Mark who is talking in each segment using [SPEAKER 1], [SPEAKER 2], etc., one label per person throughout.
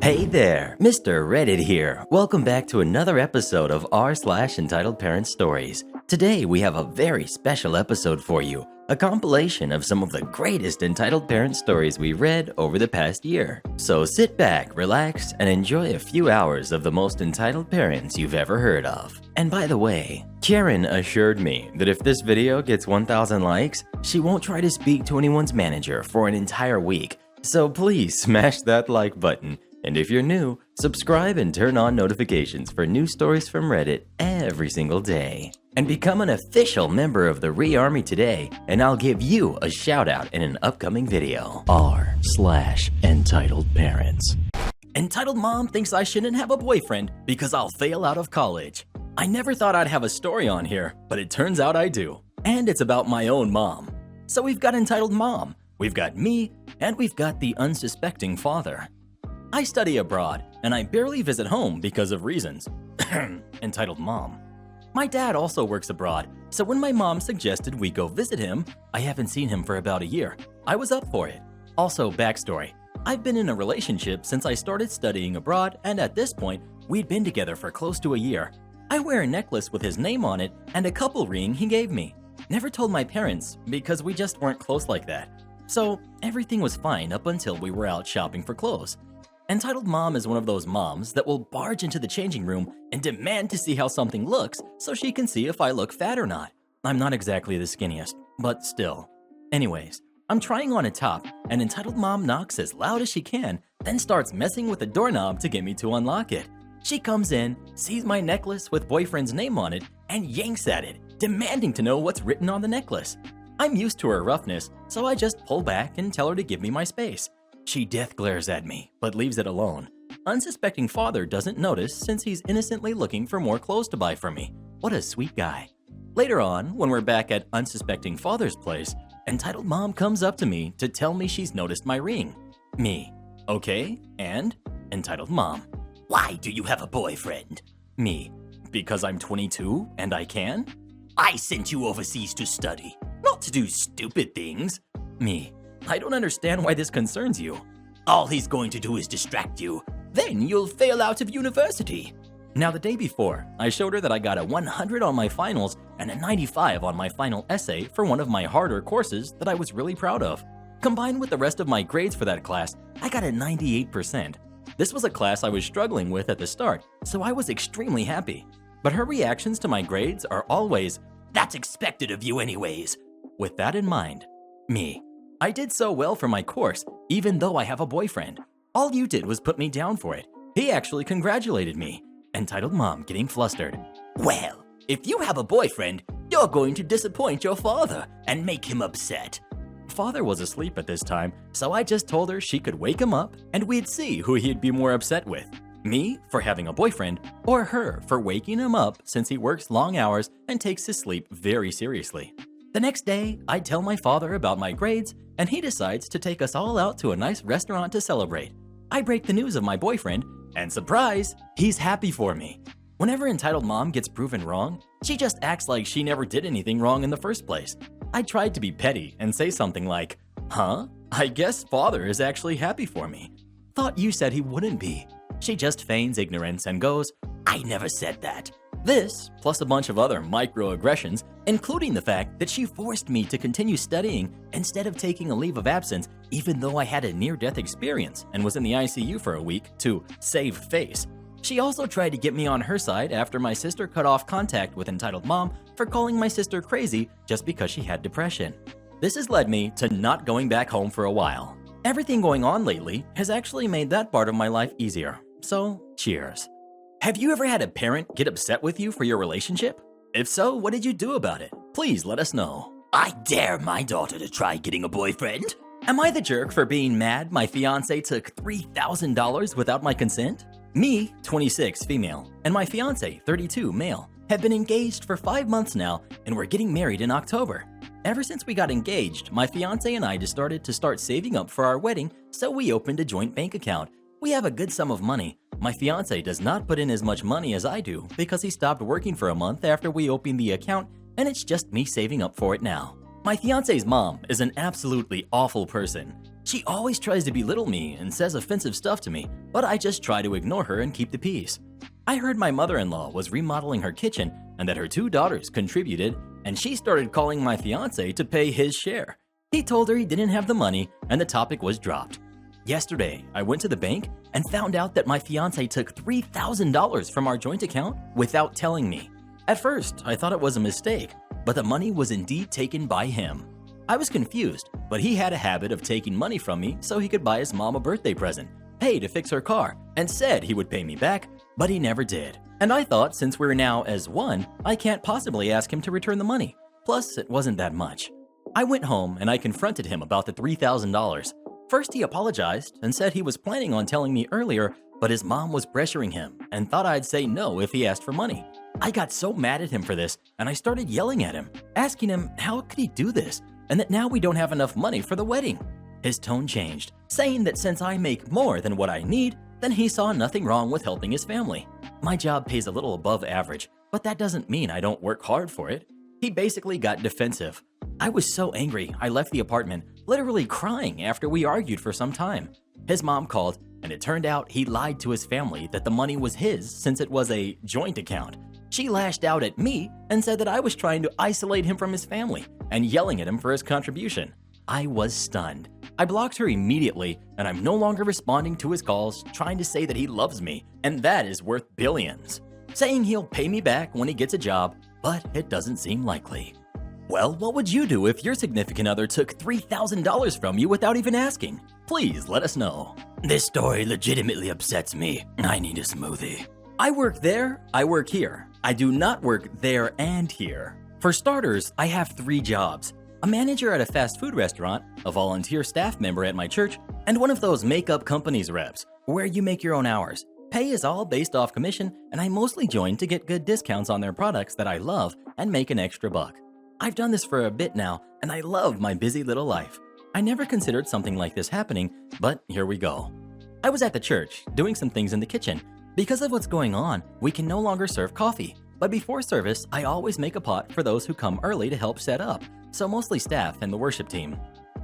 [SPEAKER 1] Hey there, Mr. Reddit here. Welcome back to another episode of r/Entitled Parent Stories. Today we have a very special episode for you, a compilation of some of the greatest entitled parent stories we read over the past year. So sit back, relax, and enjoy a few hours of the most entitled parents you've ever heard of. And by the way, Karen assured me that if this video gets 1,000 likes, she won't try to speak to anyone's manager for an entire week. So please smash that like button. And if you're new, subscribe and turn on notifications for new stories from Reddit every single day. And become an official member of the Re-Army today, and I'll give you a shout out in an upcoming video. r/Entitled Parents. Entitled mom thinks I shouldn't have a boyfriend because I'll fail out of college. I never thought I'd have a story on here, but it turns out I do. And it's about my own mom. So we've got entitled mom, we've got me, and we've got the unsuspecting father. I study abroad, and I barely visit home because of reasons. Entitled mom. My dad also works abroad, so when my mom suggested we go visit him, I haven't seen him for about a year. I was up for it. Also, backstory. I've been in a relationship since I started studying abroad, and at this point, we'd been together for close to a year. I wear a necklace with his name on it and a couple ring he gave me. Never told my parents because we just weren't close like that. So everything was fine up until we were out shopping for clothes. Entitled mom is one of those moms that will barge into the changing room and demand to see how something looks so she can see if I look fat or not. I'm not exactly the skinniest, but still. Anyways, I'm trying on a top, and entitled mom knocks as loud as she can, then starts messing with the doorknob to get me to unlock it. She comes in, sees my necklace with boyfriend's name on it, and yanks at it, demanding to know what's written on the necklace. I'm used to her roughness, so I just pull back and tell her to give me my space. She death glares at me, but leaves it alone. Unsuspecting father doesn't notice since he's innocently looking for more clothes to buy for me. What a sweet guy. Later on, when we're back at unsuspecting father's place, entitled mom comes up to me to tell me she's noticed my ring. Me. Okay, and? Entitled mom. Why do you have a boyfriend? Me. Because I'm 22 and I can? I sent you overseas to study, not to do stupid things. Me. I don't understand why this concerns you. All he's going to do is distract you. Then you'll fail out of university. Now, the day before, I showed her that I got a 100 on my finals and a 95 on my final essay for one of my harder courses that I was really proud of. Combined with the rest of my grades for that class, I got a 98%. This was a class I was struggling with at the start, so I was extremely happy. But her reactions to my grades are always, "That's expected of you anyways." With that in mind, me. I did so well for my course, even though I have a boyfriend. All you did was put me down for it. He actually congratulated me. Entitled mom getting flustered. Well, if you have a boyfriend, you're going to disappoint your father and make him upset. Father was asleep at this time, so I just told her she could wake him up and we'd see who he'd be more upset with. Me for having a boyfriend, or her for waking him up since he works long hours and takes his sleep very seriously. The next day, I tell my father about my grades, and he decides to take us all out to a nice restaurant to celebrate. I break the news of my boyfriend, and surprise, he's happy for me. Whenever entitled mom gets proven wrong, she just acts like she never did anything wrong in the first place. I tried to be petty and say something like, "Huh? I guess father is actually happy for me. Thought you said he wouldn't be." She just feigns ignorance and goes, "I never said that." This, plus a bunch of other microaggressions, including the fact that she forced me to continue studying instead of taking a leave of absence even though I had a near-death experience and was in the ICU for a week to save face. She also tried to get me on her side after my sister cut off contact with entitled mom for calling my sister crazy just because she had depression. This has led me to not going back home for a while. Everything going on lately has actually made that part of my life easier, so cheers. Have you ever had a parent get upset with you for your relationship? If so, what did you do about it? Please let us know. I dare my daughter to try getting a boyfriend. Am I the jerk for being mad my fiance took $3,000 without my consent? Me, 26, female, and my fiance, 32, male, have been engaged for 5 months now, and we're getting married in October. Ever since we got engaged, my fiance and I decided to start saving up for our wedding, so we opened a joint bank account. We have a good sum of money. My fiance does not put in as much money as I do because he stopped working for a month after we opened the account, and it's just me saving up for it now. My fiance's mom is an absolutely awful person. She always tries to belittle me and says offensive stuff to me, but I just try to ignore her and keep the peace. I heard my mother-in-law was remodeling her kitchen and that her 2 daughters contributed, and she started calling my fiance to pay his share. He told her he didn't have the money and the topic was dropped. Yesterday, I went to the bank and found out that my fiance took $3,000 from our joint account without telling me. At first, I thought it was a mistake, but the money was indeed taken by him. I was confused, but he had a habit of taking money from me so he could buy his mom a birthday present, pay to fix her car, and said he would pay me back, but he never did. And I thought since we're now as one, I can't possibly ask him to return the money. Plus, it wasn't that much. I went home and I confronted him about the $3,000. First, he apologized and said he was planning on telling me earlier, but his mom was pressuring him and thought I'd say no if he asked for money. I got so mad at him for this, and I started yelling at him, asking him how could he do this, and that now we don't have enough money for the wedding. His tone changed, saying that since I make more than what I need, then he saw nothing wrong with helping his family. My job pays a little above average, but that doesn't mean I don't work hard for it. He basically got defensive. I was so angry, I left the apartment, literally crying after we argued for some time. His mom called, and it turned out he lied to his family that the money was his since it was a joint account. She lashed out at me and said that I was trying to isolate him from his family and yelling at him for his contribution. I was stunned. I blocked her immediately, and I'm no longer responding to his calls, trying to say that he loves me, and that is worth billions. Saying he'll pay me back when he gets a job, but it doesn't seem likely. Well, what would you do if your significant other took $3,000 from you without even asking? Please let us know. This story legitimately upsets me. I need a smoothie. I work there, I work here. I do not work there and here. For starters, I have 3 jobs. A manager at a fast food restaurant, a volunteer staff member at my church, and one of those makeup companies reps, where you make your own hours. Pay is all based off commission, and I mostly join to get good discounts on their products that I love and make an extra buck. I've done this for a bit now, and I love my busy little life. I never considered something like this happening, but here we go. I was at the church, doing some things in the kitchen. Because of what's going on, we can no longer serve coffee. But before service, I always make a pot for those who come early to help set up, so mostly staff and the worship team.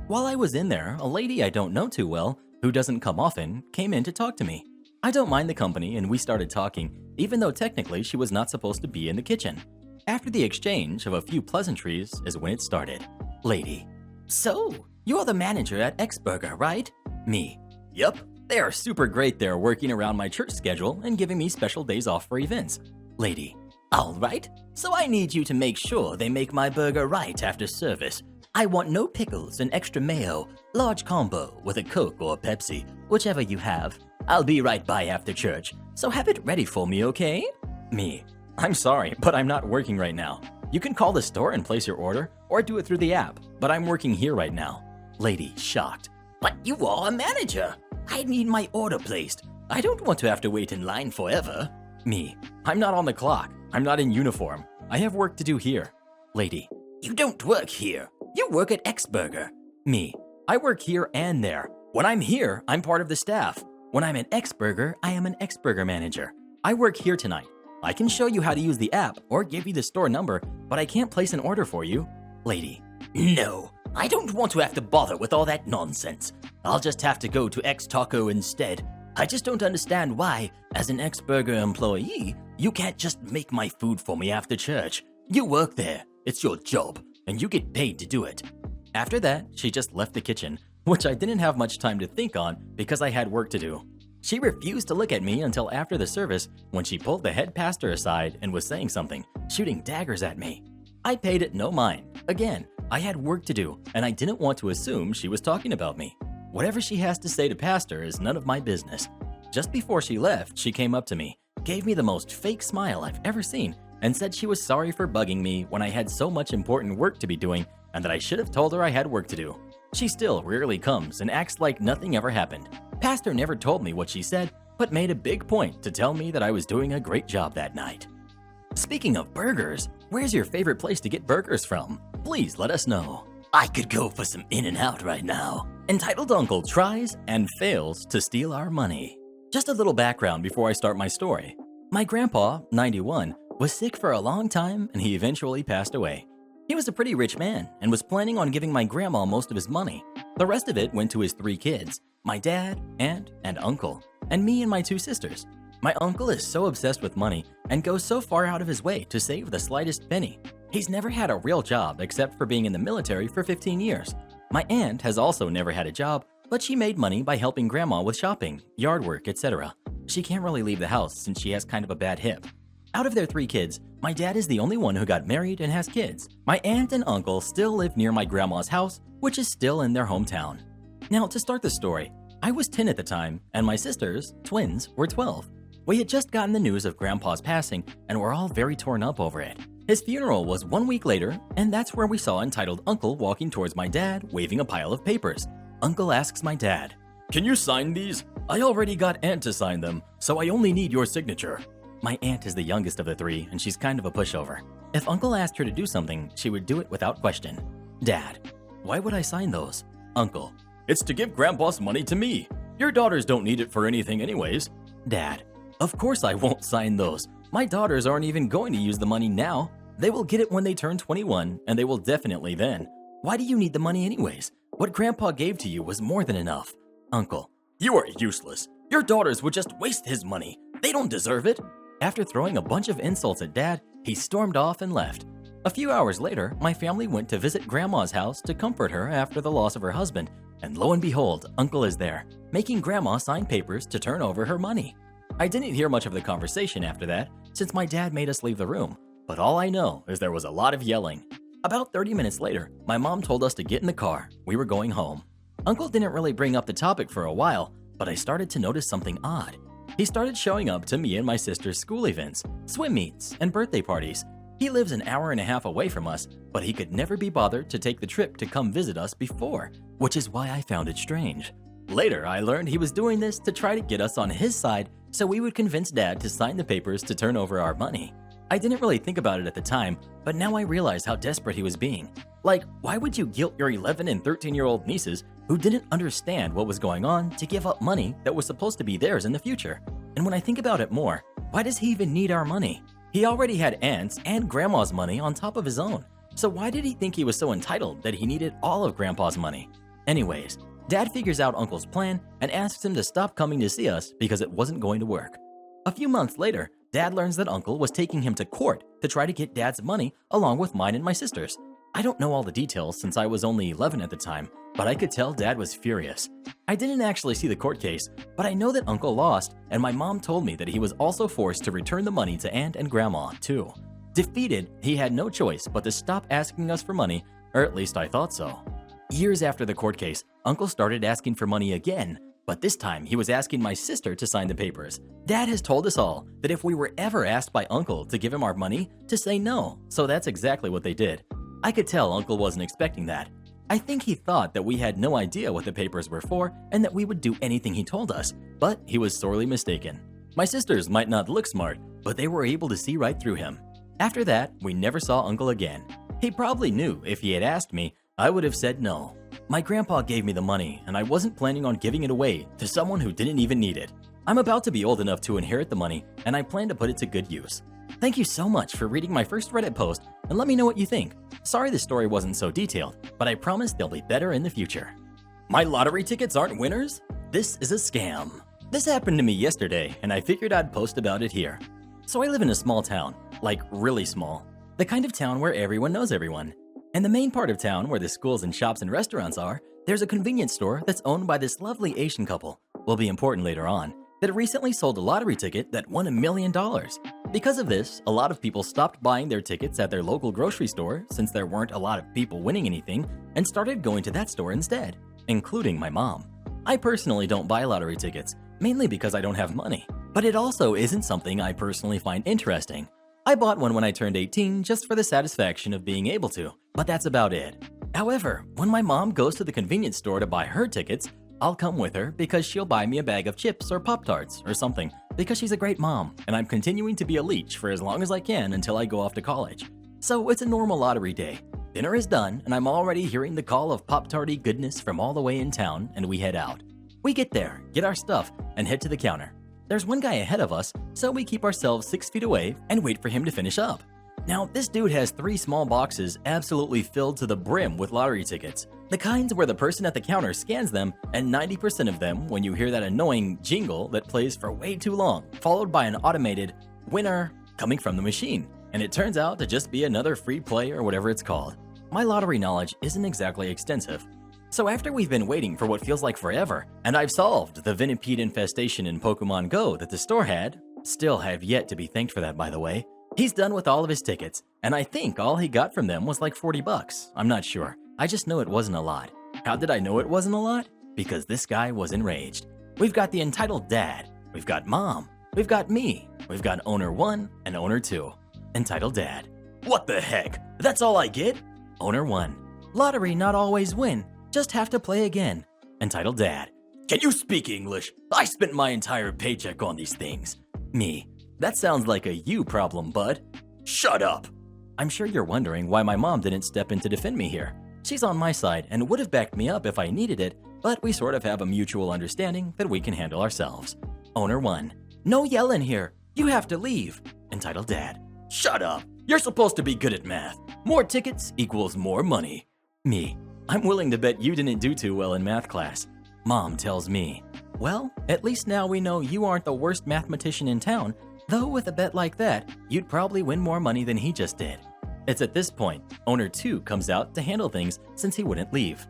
[SPEAKER 1] While I was in there, a lady I don't know too well, who doesn't come often, came in to talk to me. I don't mind the company, and we started talking, even though technically she was not supposed to be in the kitchen. After the exchange of a few pleasantries is when it started. Lady: so, you're the manager at X Burger, right? Me: yup. They are super great there, working around my church schedule and giving me special days off for events. Lady: all right. So I need you to make sure they make my burger right after service. I want no pickles and extra mayo, large combo with a Coke or a Pepsi, whichever you have. I'll be right by after church, so have it ready for me, okay? Me: I'm sorry, but I'm not working right now. You can call the store and place your order, or do it through the app, but I'm working here right now. Lady, shocked: but you are a manager. I need my order placed. I don't want to have to wait in line forever. Me: I'm not on the clock. I'm not in uniform. I have work to do here. Lady: you don't work here. You work at X Burger. Me: I work here and there. When I'm here, I'm part of the staff. When I'm at X Burger, I am an X Burger manager. I work here tonight. I can show you how to use the app or give you the store number, but I can't place an order for you. Lady: no, I don't want to have to bother with all that nonsense. I'll just have to go to X Taco instead. I just don't understand why, as an X Burger employee, you can't just make my food for me after church. You work there, it's your job, and you get paid to do it. After that, she just left the kitchen, which I didn't have much time to think on because I had work to do. She refused to look at me until after the service when she pulled the head pastor aside and was saying something, shooting daggers at me. I paid it no mind. Again, I had work to do, and I didn't want to assume she was talking about me. Whatever she has to say to pastor is none of my business. Just before she left, she came up to me, gave me the most fake smile I've ever seen, and said she was sorry for bugging me when I had so much important work to be doing and that I should have told her I had work to do. She still rarely comes and acts like nothing ever happened. Pastor never told me what she said, but made a big point to tell me that I was doing a great job that night. Speaking of burgers, where's your favorite place to get burgers from? Please let us know. I could go for some In-N-Out right now. Entitled Uncle tries and fails to steal our money. Just a little background before I start my story. My grandpa, 91, was sick for a long time and he eventually passed away. He was a pretty rich man and was planning on giving my grandma most of his money. The rest of it went to his 3 kids, my dad, aunt, and uncle, and me and my 2 sisters. My uncle is so obsessed with money and goes so far out of his way to save the slightest penny. He's never had a real job except for being in the military for 15 years. My aunt has also never had a job, but she made money by helping grandma with shopping, yard work, etc. She can't really leave the house since she has kind of a bad hip. Out of their 3 kids, my dad is the only one who got married and has kids. My aunt and uncle still live near my grandma's house, which is still in their hometown. Now, to start the story, I was 10 at the time, and my sisters, twins, were 12. We had just gotten the news of Grandpa's passing, and were all very torn up over it. His funeral was 1 week later, and that's where we saw entitled Uncle walking towards my dad, waving a pile of papers. Uncle asks my dad, "Can you sign these? I already got Aunt to sign them, so I only need your signature." My aunt is the youngest of the 3, and she's kind of a pushover. If Uncle asked her to do something, she would do it without question. Dad, "Why would I sign those?" Uncle, "It's to give Grandpa's money to me. Your daughters don't need it for anything anyways." Dad, "Of course I won't sign those. My daughters aren't even going to use the money now. They will get it when they turn 21, and they will definitely then. Why do you need the money anyways? What Grandpa gave to you was more than enough." Uncle, "You are useless. Your daughters would just waste his money. They don't deserve it." After throwing a bunch of insults at Dad, he stormed off and left. A few hours later, my family went to visit Grandma's house to comfort her after the loss of her husband, and lo and behold, Uncle is there, making Grandma sign papers to turn over her money. I didn't hear much of the conversation after that, since my dad made us leave the room, but all I know is there was a lot of yelling. About 30 minutes later, my mom told us to get in the car. We were going home. Uncle didn't really bring up the topic for a while, but I started to notice something odd. He started showing up to me and my sister's school events, swim meets, and birthday parties. He lives an hour and a half away from us, but he could never be bothered to take the trip to come visit us before, which is why I found it strange. Later, I learned he was doing this to try to get us on his side so we would convince Dad to sign the papers to turn over our money. I didn't really think about it at the time, but now I realize how desperate he was being. Like, why would you guilt your 11 and 13-year-old nieces who didn't understand what was going on to give up money that was supposed to be theirs in the future? And when I think about it more, why does he even need our money? He already had Aunt's and Grandma's money on top of his own. So why did he think he was so entitled that he needed all of Grandpa's money? Anyways, Dad figures out Uncle's plan and asks him to stop coming to see us because it wasn't going to work. A few months later, Dad learns that Uncle was taking him to court to try to get Dad's money along with mine and my sister's. I don't know all the details since I was only 11 at the time, but I could tell Dad was furious. I didn't actually see the court case, but I know that Uncle lost, and my mom told me that he was also forced to return the money to Aunt and Grandma, too. Defeated, he had no choice but to stop asking us for money, or at least I thought so. Years after the court case, Uncle started asking for money again, but this time he was asking my sister to sign the papers. Dad has told us all that if we were ever asked by Uncle to give him our money, to say no, so that's exactly what they did. I could tell Uncle wasn't expecting that. I think he thought that we had no idea what the papers were for and that we would do anything he told us, but he was sorely mistaken. My sisters might not look smart, but they were able to see right through him. After that, we never saw Uncle again. He probably knew if he had asked me, I would have said no. My grandpa gave me the money, and I wasn't planning on giving it away to someone who didn't even need it. I'm about to be old enough to inherit the money, and I plan to put it to good use. Thank you so much for reading my first Reddit post, and let me know what you think. Sorry the story wasn't so detailed, but I promise they'll be better in the future. My lottery tickets aren't winners? This is a scam. This happened to me yesterday, and I figured I'd post about it here. So I live in a small town, like really small. The kind of town where everyone knows everyone. In the main part of town where the schools and shops and restaurants are, there's a convenience store that's owned by this lovely Asian couple, will be important later on, that recently sold a lottery ticket that won $1 million. Because of this, a lot of people stopped buying their tickets at their local grocery store since there weren't a lot of people winning anything and started going to that store instead, including my mom. I personally don't buy lottery tickets, mainly because I don't have money, but it also isn't something I personally find interesting. I bought one when I turned 18 just for the satisfaction of being able to, but that's about it. However, when my mom goes to the convenience store to buy her tickets, I'll come with her because she'll buy me a bag of chips or Pop-Tarts or something because she's a great mom and I'm continuing to be a leech for as long as I can until I go off to college. So it's a normal lottery day. Dinner is done and I'm already hearing the call of Pop-Tarty goodness from all the way in town and we head out. We get there, get our stuff, and head to the counter. There's one guy ahead of us, so we keep ourselves 6 feet away and wait for him to finish up. Now, this dude has 3 small boxes absolutely filled to the brim with lottery tickets. The kinds where the person at the counter scans them, and 90% of them when you hear that annoying jingle that plays for way too long, followed by an automated winner coming from the machine, and it turns out to just be another free play or whatever it's called. My lottery knowledge isn't exactly extensive. So after we've been waiting for what feels like forever, and I've solved the Venipede infestation in Pokemon Go that the store had, still have yet to be thanked for that by the way, he's done with all of his tickets, and I think all he got from them was like 40 bucks. I'm not sure. I just know it wasn't a lot. How did I know it wasn't a lot? Because this guy was enraged. We've got the entitled dad, we've got mom, we've got me, we've got owner 1 and owner 2. Entitled dad. What the heck? That's all I get? Owner 1. Lottery not always win. Just have to play again. Entitled dad. Can you speak English? I spent my entire paycheck on these things. Me. That sounds like a you problem, bud. Shut up. I'm sure you're wondering why my mom didn't step in to defend me here. She's on my side and would have backed me up if I needed it, but we sort of have a mutual understanding that we can handle ourselves. Owner 1. No yelling here. You have to leave. Entitled dad. Shut up. You're supposed to be good at math. More tickets equals more money. Me. I'm willing to bet you didn't do too well in math class. Mom tells me, well, at least now we know you aren't the worst mathematician in town, though with a bet like that, you'd probably win more money than he just did. It's at this point, owner 2 comes out to handle things since he wouldn't leave.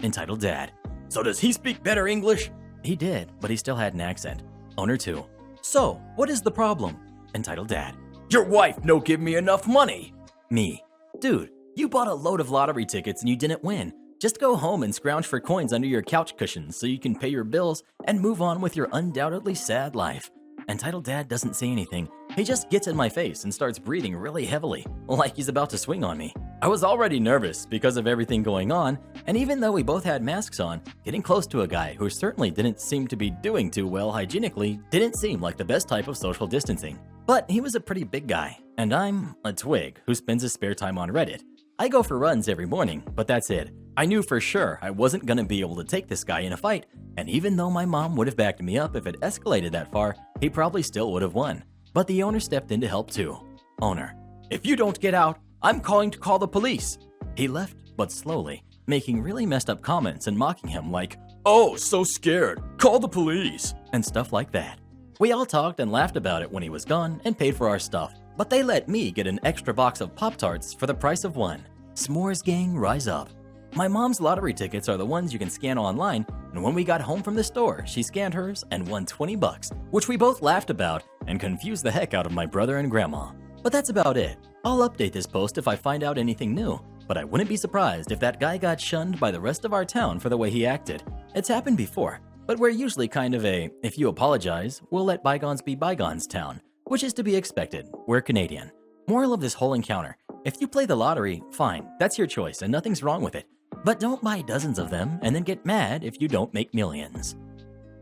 [SPEAKER 1] Entitled dad. So does he speak better English? He did, but he still had an accent. Owner 2. So, what is the problem? Entitled dad. Your wife no give me enough money. Me. Dude, you bought a load of lottery tickets and you didn't win. Just go home and scrounge for coins under your couch cushions so you can pay your bills and move on with your undoubtedly sad life. Entitled dad doesn't say anything. He just gets in my face and starts breathing really heavily, like he's about to swing on me. I was already nervous because of everything going on, and even though we both had masks on, getting close to a guy who certainly didn't seem to be doing too well hygienically didn't seem like the best type of social distancing. But he was a pretty big guy, and I'm a twig who spends his spare time on Reddit. I go for runs every morning, but that's it. I knew for sure I wasn't gonna be able to take this guy in a fight, and even though my mom would have backed me up if it escalated that far, he probably still would have won. But the owner stepped in to help too. Owner. If you don't get out, I'm going to call the police. He left, but slowly, making really messed up comments and mocking him like, oh, so scared, call the police, and stuff like that. We all talked and laughed about it when he was gone and paid for our stuff, but they let me get an extra box of Pop-Tarts for the price of one. S'mores gang, rise up. My mom's lottery tickets are the ones you can scan online, and when we got home from the store, she scanned hers and won 20 bucks, which we both laughed about and confused the heck out of my brother and grandma. But that's about it. I'll update this post if I find out anything new, but I wouldn't be surprised if that guy got shunned by the rest of our town for the way he acted. It's happened before, but we're usually kind of a, if you apologize, we'll let bygones be bygones town, which is to be expected. We're Canadian. Moral of this whole encounter, if you play the lottery, fine, that's your choice and nothing's wrong with it. But don't buy dozens of them and then get mad if you don't make millions.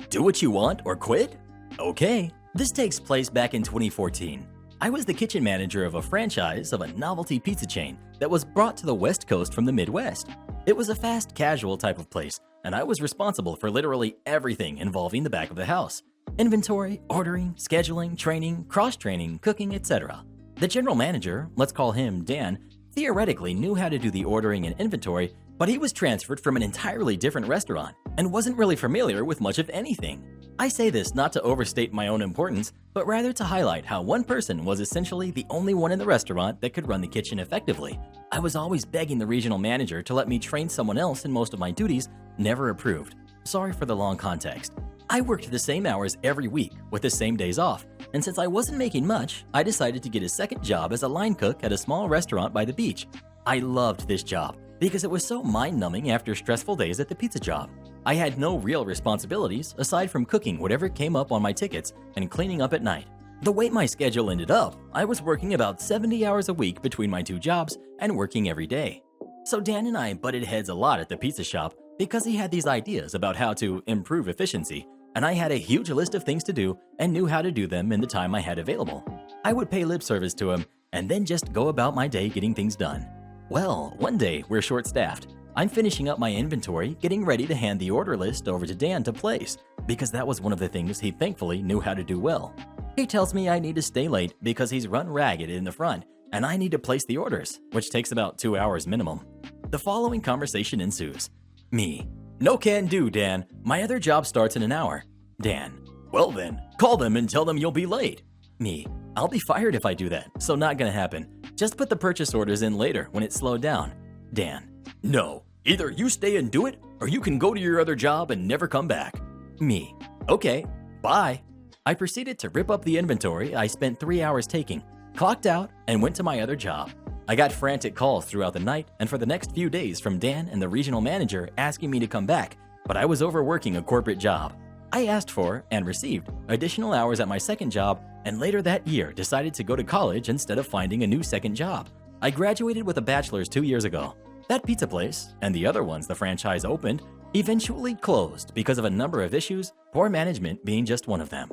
[SPEAKER 1] Do what you want or quit? Okay. This takes place back in 2014. I was the kitchen manager of a franchise of a novelty pizza chain that was brought to the West Coast from the Midwest. It was a fast casual type of place, and I was responsible for literally everything involving the back of the house. Inventory, ordering, scheduling, training, cross-training, cooking, etc. The general manager, let's call him Dan, theoretically knew how to do the ordering and inventory, but he was transferred from an entirely different restaurant and wasn't really familiar with much of anything. I say this not to overstate my own importance, but rather to highlight how one person was essentially the only one in the restaurant that could run the kitchen effectively. I was always begging the regional manager to let me train someone else in most of my duties, never approved. Sorry for the long context. I worked the same hours every week with the same days off, and since I wasn't making much, I decided to get a second job as a line cook at a small restaurant by the beach. I loved this job because it was so mind-numbing after stressful days at the pizza job. I had no real responsibilities aside from cooking whatever came up on my tickets and cleaning up at night. The way my schedule ended up, I was working about 70 hours a week between my two jobs and working every day. So Dan and I butted heads a lot at the pizza shop because he had these ideas about how to improve efficiency, and I had a huge list of things to do and knew how to do them in the time I had available. I would pay lip service to him and then just go about my day getting things done. Well, one day we're short-staffed. I'm finishing up my inventory, getting ready to hand the order list over to Dan to place, because that was one of the things he thankfully knew how to do well. He tells me I need to stay late because he's run ragged in the front, and I need to place the orders, which takes about 2 hours minimum. The following conversation ensues. Me: "No can do, Dan. My other job starts in an hour." Dan: "Well then, call them and tell them you'll be late." Me: "I'll be fired if I do that, so not gonna happen. Just put the purchase orders in later when it's slowed down." Dan: "No, either you stay and do it, or you can go to your other job and never come back." Me: "Okay, bye." I proceeded to rip up the inventory I spent 3 hours taking, clocked out, and went to my other job. I got frantic calls throughout the night and for the next few days from Dan and the regional manager asking me to come back, but I was overworking a corporate job. I asked for, and received, additional hours at my second job, and later that year decided to go to college instead of finding a new second job. I graduated with a bachelor's 2 years ago. That pizza place, and the other ones the franchise opened, eventually closed because of a number of issues, poor management being just one of them.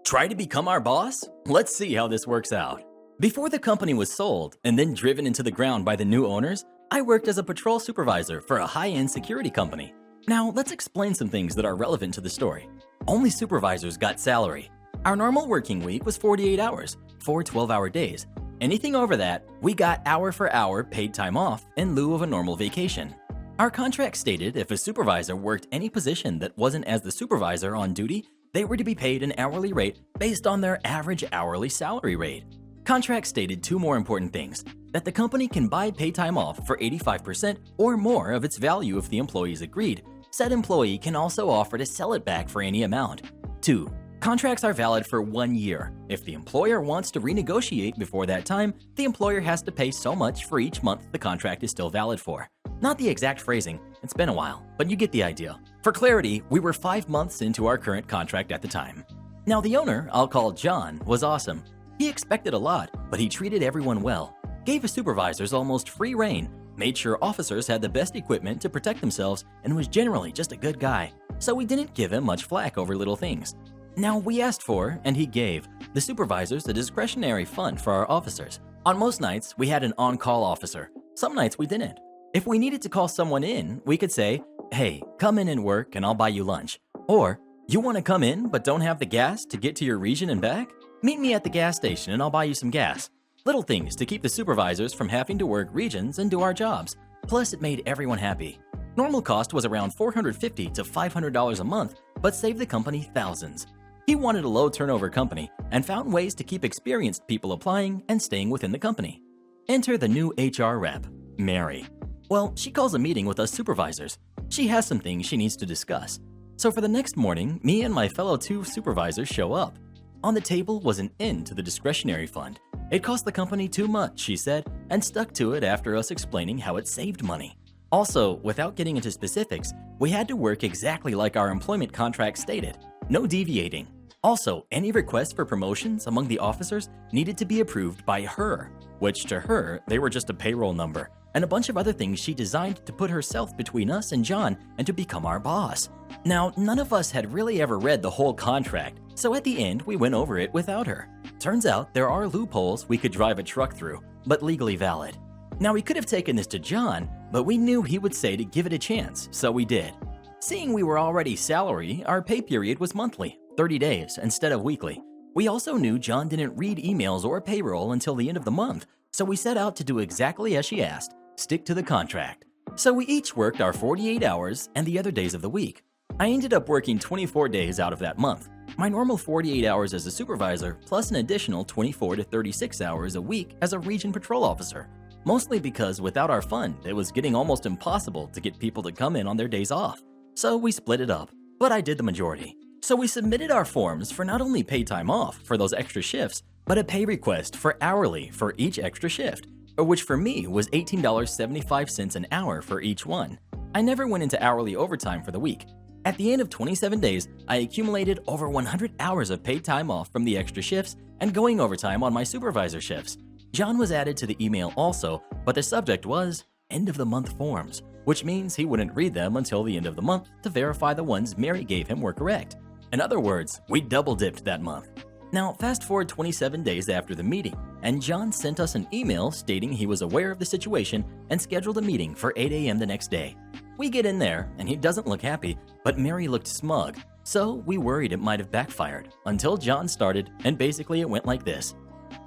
[SPEAKER 1] Try to become our boss? Let's see how this works out. Before the company was sold and then driven into the ground by the new owners, I worked as a patrol supervisor for a high-end security company. Now, let's explain some things that are relevant to the story. Only supervisors got salary. Our normal working week was 48 hours, 4 12-hour days. Anything over that, we got hour for hour paid time off in lieu of a normal vacation. Our contract stated if a supervisor worked any position that wasn't as the supervisor on duty, they were to be paid an hourly rate based on their average hourly salary rate. Contract stated 2 more important things: that the company can buy pay time off for 85% or more of its value if the employees agreed. Said employee can also offer to sell it back for any amount. 2. Contracts are valid for 1 year. If the employer wants to renegotiate before that time, the employer has to pay so much for each month the contract is still valid for. Not the exact phrasing, it's been a while, but you get the idea. For clarity, we were 5 months into our current contract at the time. Now the owner, I'll call John, was awesome. He expected a lot, but he treated everyone well, gave his supervisors almost free rein, made sure officers had the best equipment to protect themselves, and was generally just a good guy, so we didn't give him much flack over little things. Now we asked for, and he gave, the supervisors a discretionary fund for our officers. On most nights, we had an on-call officer. Some nights we didn't. If we needed to call someone in, we could say, "Hey, come in and work and I'll buy you lunch." Or, "You want to come in but don't have the gas to get to your region and back? Meet me at the gas station and I'll buy you some gas." Little things to keep the supervisors from having to work regions and do our jobs. Plus, it made everyone happy. Normal cost was around $450 to $500 a month, but saved the company thousands. He wanted a low turnover company and found ways to keep experienced people applying and staying within the company. Enter the new HR rep, Mary. Well, she calls a meeting with us supervisors. She has some things she needs to discuss. So for the next morning, me and my fellow 2 supervisors show up. On the table was an end to the discretionary fund. It cost the company too much, she said, and stuck to it after us explaining how it saved money. Also, without getting into specifics, we had to work exactly like our employment contract stated. No deviating. Also, any requests for promotions among the officers needed to be approved by her, which to her, they were just a payroll number, and a bunch of other things she designed to put herself between us and John and to become our boss. Now, none of us had really ever read the whole contract, so at the end, we went over it without her. Turns out there are loopholes we could drive a truck through, but legally valid. Now, we could have taken this to John, but we knew he would say to give it a chance, so we did. Seeing we were already salary, our pay period was monthly, 30 days instead of weekly. We also knew John didn't read emails or payroll until the end of the month, so we set out to do exactly as she asked, stick to the contract. So we each worked our 48 hours and the other days of the week. I ended up working 24 days out of that month. My normal 48 hours as a supervisor, plus an additional 24 to 36 hours a week as a region patrol officer. Mostly because without our fund, it was getting almost impossible to get people to come in on their days off. So we split it up, but I did the majority. So we submitted our forms for not only paid time off for those extra shifts, but a pay request for hourly for each extra shift, which for me was $18.75 an hour for each one. I never went into hourly overtime for the week. At the end of 27 days, I accumulated over 100 hours of paid time off from the extra shifts and going overtime on my supervisor shifts. John was added to the email also, but the subject was end of the month forms, which means he wouldn't read them until the end of the month to verify the ones Mary gave him were correct. In other words, we double dipped that month. Now, fast forward 27 days after the meeting, and John sent us an email stating he was aware of the situation and scheduled a meeting for 8 a.m. the next day. We get in there, and he doesn't look happy, but Mary looked smug, so we worried it might have backfired, until John started, and basically it went like this.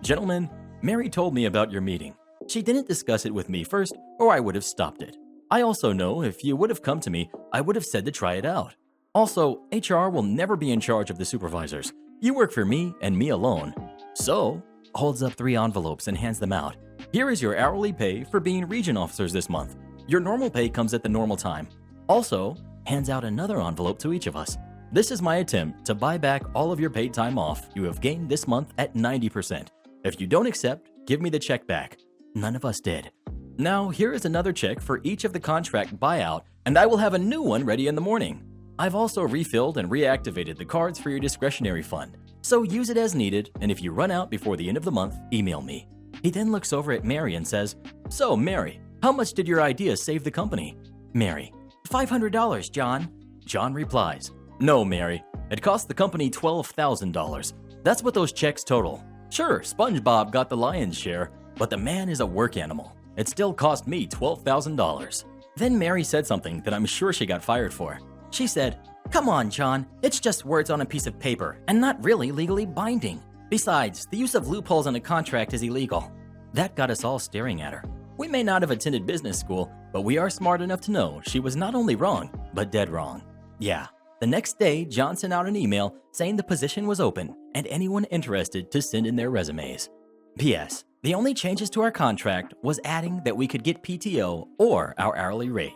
[SPEAKER 1] "Gentlemen, Mary told me about your meeting. She didn't discuss it with me first, or I would have stopped it. I also know if you would have come to me, I would have said to try it out. Also, HR will never be in charge of the supervisors. You work for me and me alone. So, holds up 3 envelopes and hands them out. Here is your hourly pay for being region officers this month. Your normal pay comes at the normal time. Also, hands out another envelope to each of us. This is my attempt to buy back all of your paid time off you have gained this month at 90%. If you don't accept, give me the check back. None of us did. Now, here is another check for each of the contract buyout, and I will have a new one ready in the morning. I've also refilled and reactivated the cards for your discretionary fund, so use it as needed, and if you run out before the end of the month, email me. He then looks over at Mary and says, So, Mary, how much did your idea save the company? Mary, $500, John. John replies, No, Mary, it cost the company $12,000. That's what those checks total. Sure, SpongeBob got the lion's share, but the man is a work animal. It still cost me $12,000. Then Mary said something that I'm sure she got fired for. She said, Come on, John, it's just words on a piece of paper and not really legally binding. Besides, the use of loopholes in a contract is illegal. That got us all staring at her. We may not have attended business school, but we are smart enough to know she was not only wrong, but dead wrong. Yeah, the next day, John sent out an email saying the position was open and anyone interested to send in their resumes. P.S. The only changes to our contract was adding that we could get PTO or our hourly rate.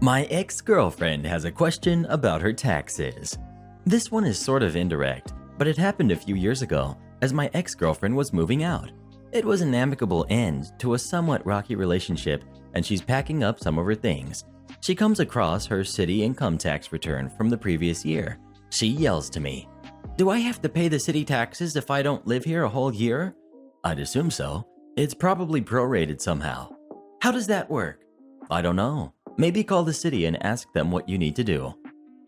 [SPEAKER 1] My ex-girlfriend has a question about her taxes. This one is sort of indirect, but it happened a few years ago as my ex-girlfriend was moving out. It was an amicable end to a somewhat rocky relationship, and she's packing up some of her things. She comes across her city income tax return from the previous year. She yells to me, Do I have to pay the city taxes if I don't live here a whole year? I'd assume so. It's probably prorated somehow. How does that work? I don't know. Maybe call the city and ask them what you need to do.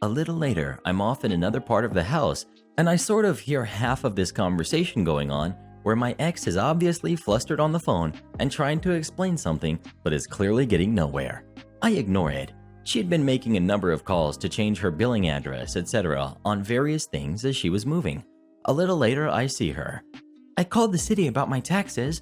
[SPEAKER 1] A little later, I'm off in another part of the house, and I sort of hear half of this conversation going on where my ex is obviously flustered on the phone and trying to explain something, but is clearly getting nowhere. I ignore it. She had been making a number of calls to change her billing address, etc. on various things as she was moving. A little later, I see her. I called the city about my taxes.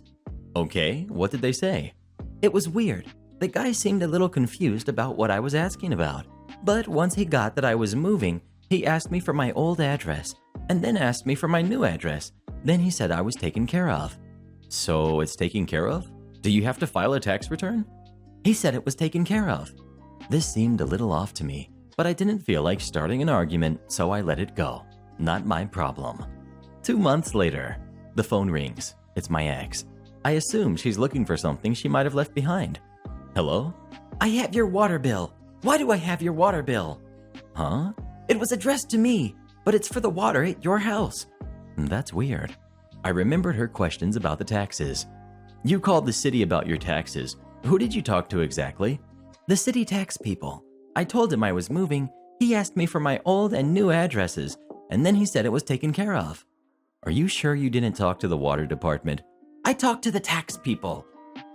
[SPEAKER 1] Okay, what did they say? It was weird. The guy seemed a little confused about what I was asking about. But once he got that I was moving, he asked me for my old address and then asked me for my new address. Then he said I was taken care of. So it's taken care of? Do you have to file a tax return? He said it was taken care of. This seemed a little off to me, but I didn't feel like starting an argument, so I let it go. Not my problem. 2 months later, the phone rings. It's my ex. I assume she's looking for something she might have left behind. Hello? I have your water bill. Why do I have your water bill? Huh? It was addressed to me, but it's for the water at your house. That's weird. I remembered her questions about the taxes. You called the city about your taxes. Who did you talk to exactly? The city tax people. I told him I was moving. He asked me for my old and new addresses, and then he said it was taken care of. Are you sure you didn't talk to the water department? I talked to the tax people.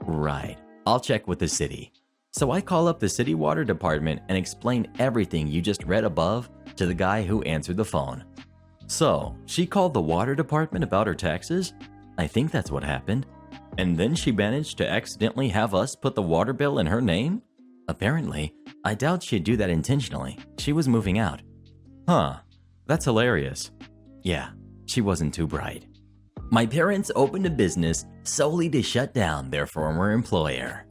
[SPEAKER 1] Right. I'll check with the city. So I call up the city water department and explain everything you just read above to the guy who answered the phone. So, she called the water department about her taxes? I think that's what happened. And then she managed to accidentally have us put the water bill in her name? Apparently. I doubt she'd do that intentionally. She was moving out. Huh. That's hilarious. Yeah, she wasn't too bright. My parents opened a business solely to shut down their former employer.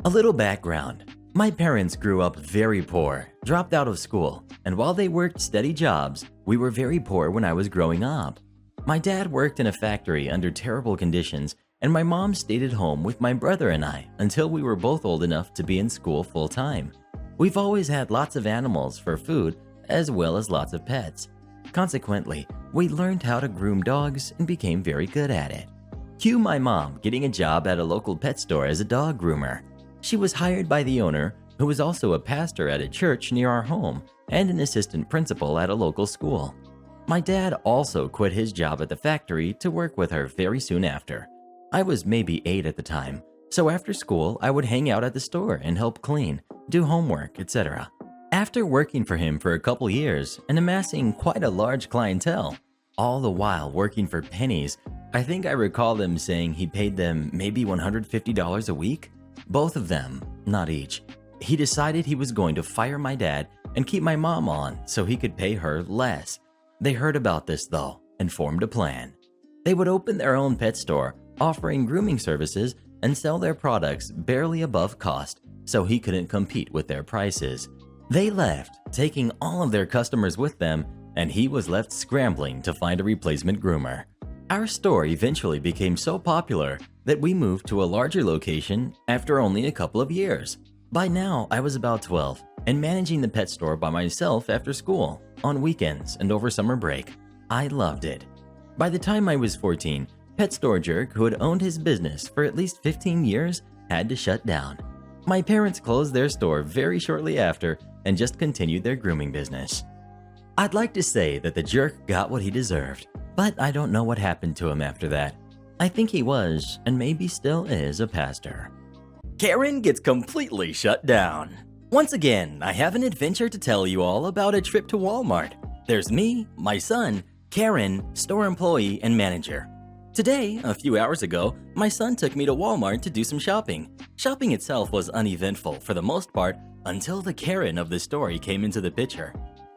[SPEAKER 1] A little background. My parents grew up very poor, dropped out of school, and while they worked steady jobs, we were very poor when I was growing up. My dad worked in a factory under terrible conditions, and my mom stayed at home with my brother and I until we were both old enough to be in school full time. We've always had lots of animals for food, as well as lots of pets. Consequently, we learned how to groom dogs and became very good at it. Cue my mom getting a job at a local pet store as a dog groomer. She was hired by the owner, who was also a pastor at a church near our home and an assistant principal at a local school. My dad also quit his job at the factory to work with her very soon after. I was maybe 8 at the time, so after school I would hang out at the store and help clean, do homework, etc. After working for him for a couple years and amassing quite a large clientele, all the while working for pennies, I think I recall them saying he paid them maybe $150 a week. Both of them, not each. He decided he was going to fire my dad and keep my mom on so he could pay her less. They heard about this though and formed a plan. They would open their own pet store, offering grooming services and sell their products barely above cost so he couldn't compete with their prices. They left, taking all of their customers with them, and he was left scrambling to find a replacement groomer. Our store eventually became so popular that we moved to a larger location after only a couple of years. By now, I was about 12 and managing the pet store by myself after school, on weekends and over summer break. I loved it. By the time I was 14, Pet Store Jerk, who had owned his business for at least 15 years, had to shut down. My parents closed their store very shortly after and just continued their grooming business. I'd like to say that the jerk got what he deserved, but I don't know what happened to him after that. I think he was, and maybe still is, a pastor. Karen gets completely shut down. Once again, I have an adventure to tell you all about a trip to Walmart. There's me, my son, Karen, store employee, and manager. Today, a few hours ago, my son took me to Walmart to do some shopping. Shopping itself was uneventful for the most part until the Karen of the story came into the picture.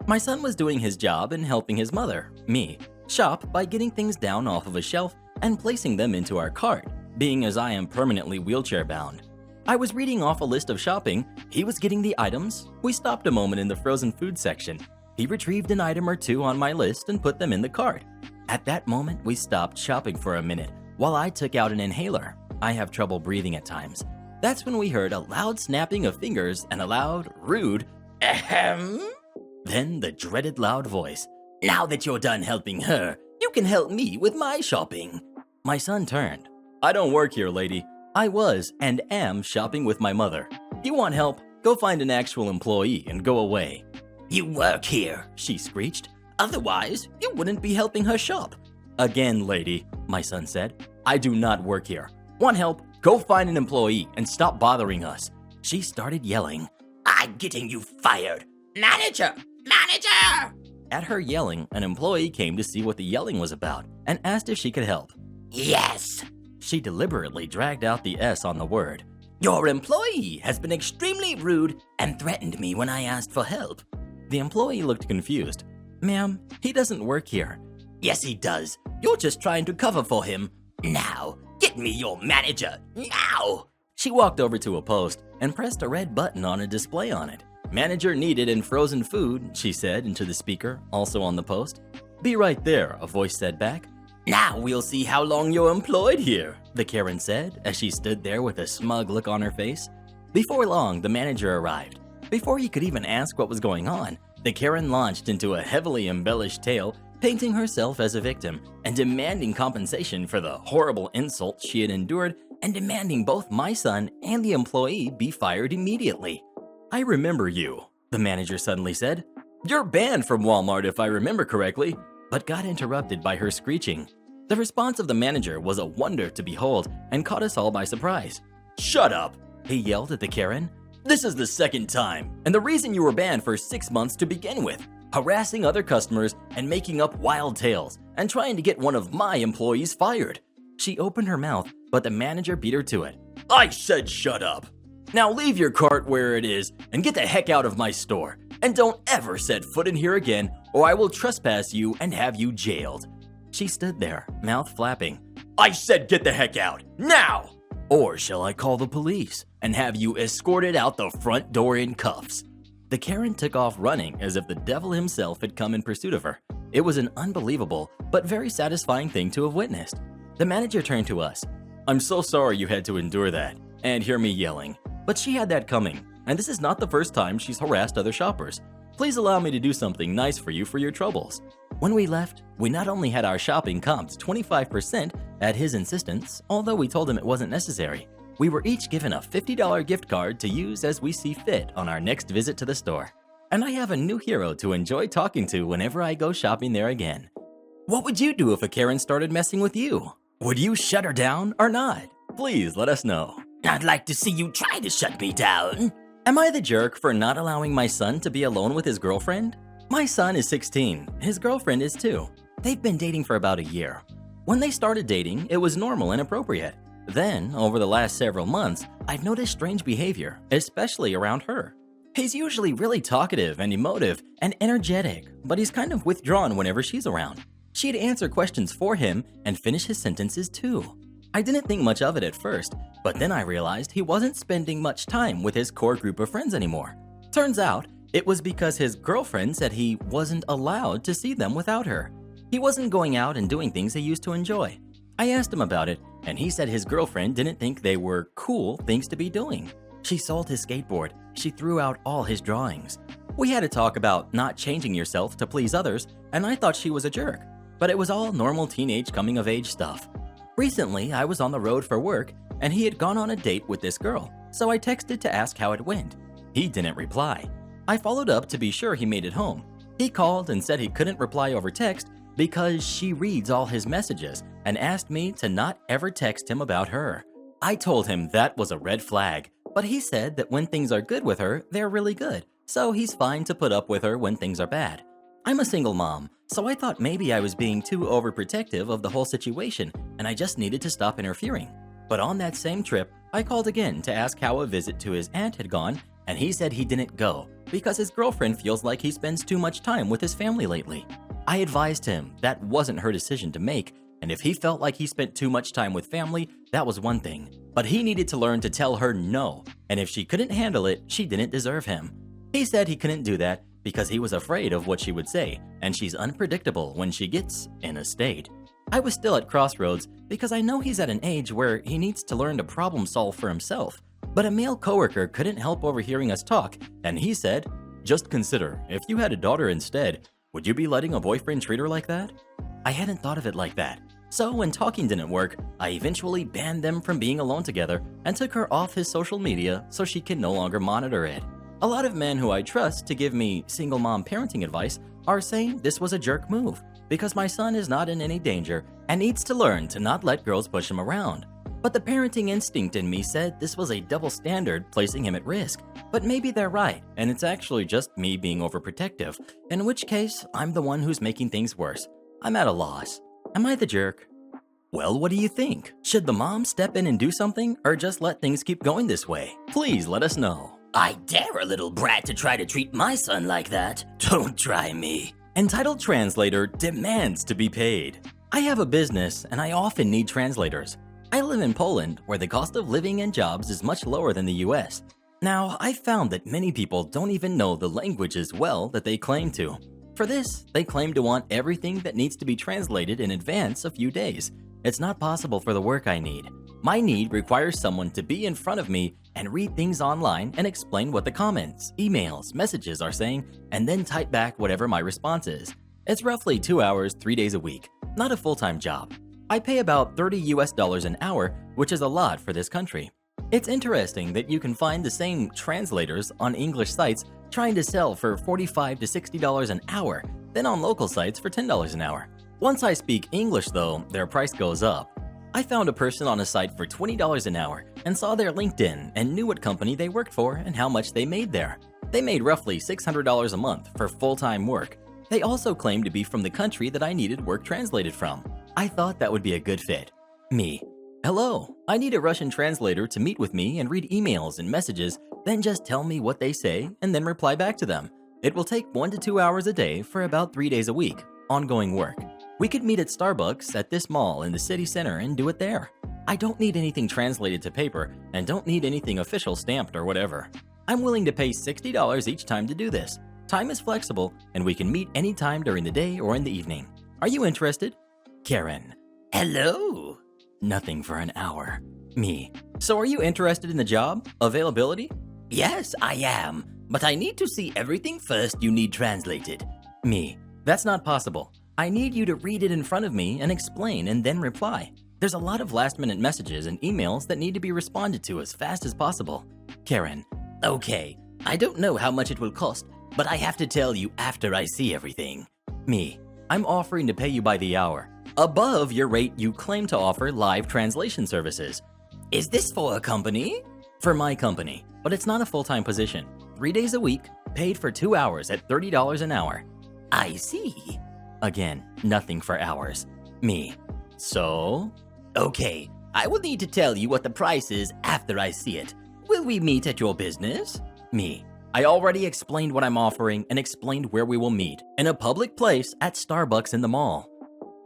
[SPEAKER 1] My son was doing his job and helping his mother, me, shop by getting things down off of a shelf and placing them into our cart, being as I am permanently wheelchair bound. I was reading off a list of shopping, he was getting the items, we stopped a moment in the frozen food section. He retrieved an item or two on my list and put them in the cart. At that moment, we stopped shopping for a minute while I took out an inhaler. I have trouble breathing at times. That's when we heard a loud snapping of fingers and a loud, rude, ahem. Then the dreaded loud voice. Now that you're done helping her, you can help me with my shopping. My son turned. I don't work here, lady. I was and am shopping with my mother. You want help? Go find an actual employee and go away. You work here, she screeched. Otherwise, you wouldn't be helping her shop. Again, lady, my son said. I do not work here. Want help? Go find an employee and stop bothering us. She started yelling. I'm getting you fired. Manager! Manager! At her yelling, an employee came to see what the yelling was about and asked if she could help. Yes. She deliberately dragged out the S on the word. Your employee has been extremely rude and threatened me when I asked for help. The employee looked confused. Ma'am, he doesn't work here. Yes, he does. You're just trying to cover for him. Now, get me your manager. Now! She walked over to a post and pressed a red button on a display on it. Manager needed in frozen food, she said into the speaker, also on the post. Be right there, a voice said back. Now we'll see how long you're employed here, the Karen said as she stood there with a smug look on her face. Before long, the manager arrived. Before he could even ask what was going on, the Karen launched into a heavily embellished tale, painting herself as a victim and demanding compensation for the horrible insults she had endured and demanding both my son and the employee be fired immediately. I remember you, the manager suddenly said. You're banned from Walmart if I remember correctly, but got interrupted by her screeching. The response of the manager was a wonder to behold and caught us all by surprise. Shut up, he yelled at the Karen. This is the second time, and the reason you were banned for 6 months to begin with, harassing other customers and making up wild tales and trying to get one of my employees fired. She opened her mouth, but the manager beat her to it. I said shut up. Now leave your cart where it is and get the heck out of my store. And don't ever set foot in here again or I will trespass you and have you jailed. She stood there, mouth flapping. I said get the heck out, now! Or shall I call the police and have you escorted out the front door in cuffs? The Karen took off running as if the devil himself had come in pursuit of her. It was an unbelievable but very satisfying thing to have witnessed. The manager turned to us. I'm so sorry you had to endure that and hear me yelling, but she had that coming, and this is not the first time she's harassed other shoppers. Please allow me to do something nice for you for your troubles. When we left, we not only had our shopping comped 25% at his insistence, although we told him it wasn't necessary, we were each given a $50 gift card to use as we see fit on our next visit to the store. And I have a new hero to enjoy talking to whenever I go shopping there again. What would you do if a Karen started messing with you? Would you shut her down or not? Please let us know. I'd like to see you try to shut me down. Am I the jerk for not allowing my son to be alone with his girlfriend? My son is 16. His girlfriend is 2. They've been dating for about a year. When they started dating, it was normal and appropriate. Then, over the last several months, I've noticed strange behavior, especially around her. He's usually really talkative and emotive and energetic, but he's kind of withdrawn whenever she's around. She'd answer questions for him and finish his sentences too. I didn't think much of it at first, but then I realized he wasn't spending much time with his core group of friends anymore. Turns out, it was because his girlfriend said he wasn't allowed to see them without her. He wasn't going out and doing things he used to enjoy. I asked him about it, and he said his girlfriend didn't think they were cool things to be doing. She sold his skateboard. She threw out all his drawings. We had a talk about not changing yourself to please others, and I thought she was a jerk. But it was all normal teenage coming-of-age stuff. Recently, I was on the road for work, and he had gone on a date with this girl, so I texted to ask how it went. He didn't reply. I followed up to be sure he made it home. He called and said he couldn't reply over text because she reads all his messages and asked me to not ever text him about her. I told him that was a red flag, but he said that when things are good with her, they're really good, so he's fine to put up with her when things are bad. I'm a single mom, so I thought maybe I was being too overprotective of the whole situation and I just needed to stop interfering. But on that same trip, I called again to ask how a visit to his aunt had gone, and he said he didn't go because his girlfriend feels like he spends too much time with his family lately. I advised him that wasn't her decision to make, and if he felt like he spent too much time with family, that was one thing. But he needed to learn to tell her no, and if she couldn't handle it, she didn't deserve him. He said he couldn't do that because he was afraid of what she would say, and she's unpredictable when she gets in a state. I was still at crossroads because I know he's at an age where he needs to learn to problem solve for himself. But a male coworker couldn't help overhearing us talk, and he said, "Just consider, if you had a daughter instead, would you be letting a boyfriend treat her like that?" I hadn't thought of it like that. So when talking didn't work, I eventually banned them from being alone together and took her off his social media so she can no longer monitor it. A lot of men who I trust to give me single mom parenting advice are saying this was a jerk move because my son is not in any danger and needs to learn to not let girls push him around. But the parenting instinct in me said this was a double standard placing him at risk. But maybe they're right, and it's actually just me being overprotective, in which case I'm the one who's making things worse. I'm at a loss. Am I the jerk? Well, what do you think? Should the mom step in and do something, or just let things keep going this way? Please let us know.
[SPEAKER 2] I dare a little brat to try to treat my son like that. Don't try me.
[SPEAKER 1] Entitled translator demands to be paid. I have a business, and I often need translators. I live in Poland, where the cost of living and jobs is much lower than the US. Now, I've found that many people don't even know the language as well that they claim to. For this, they claim to want everything that needs to be translated in advance a few days. It's not possible for the work I need. My need requires someone to be in front of me and read things online and explain what the comments, emails, messages are saying, and then type back whatever my response is. It's roughly 2 hours, 3 days a week, not a full-time job. I pay about $30 an hour, which is a lot for this country. It's interesting that you can find the same translators on English sites trying to sell for $45 to $60 an hour, then on local sites for $10 an hour. Once I speak English though, their price goes up. I found a person on a site for $20 an hour and saw their LinkedIn and knew what company they worked for and how much they made there. They made roughly $600 a month for full-time work. They also claimed to be from the country that I needed work translated from. I thought that would be a good fit. Me. Hello, I need a Russian translator to meet with me and read emails and messages, then just tell me what they say and then reply back to them. It will take 1 to 2 hours a day for about 3 days a week. Ongoing work. We could meet at Starbucks at this mall in the city center and do it there. I don't need anything translated to paper and don't need anything official stamped or whatever. I'm willing to pay $60 each time to do this. Time is flexible and we can meet anytime during the day or in the evening. Are you interested? Karen.
[SPEAKER 2] Hello.
[SPEAKER 1] Nothing for an hour. Me. So are you interested in the job? Availability?
[SPEAKER 2] Yes, I am. But I need to see everything first you need translated.
[SPEAKER 1] Me. That's not possible. I need you to read it in front of me and explain and then reply. There's a lot of last-minute messages and emails that need to be responded to as fast as possible. Karen.
[SPEAKER 2] Okay, I don't know how much it will cost, but I have to tell you after I see everything.
[SPEAKER 1] Me. I'm offering to pay you by the hour, above your rate you claim to offer live translation services.
[SPEAKER 2] Is this for a company?
[SPEAKER 1] For my company, but it's not a full-time position. 3 days a week, paid for 2 hours at $30 an hour.
[SPEAKER 2] I see.
[SPEAKER 1] Again, nothing for hours. Me. So?
[SPEAKER 2] Okay, I will need to tell you what the price is after I see it. Will we meet at your business?
[SPEAKER 1] Me. I already explained what I'm offering and explained where we will meet. In a public place at Starbucks in the mall.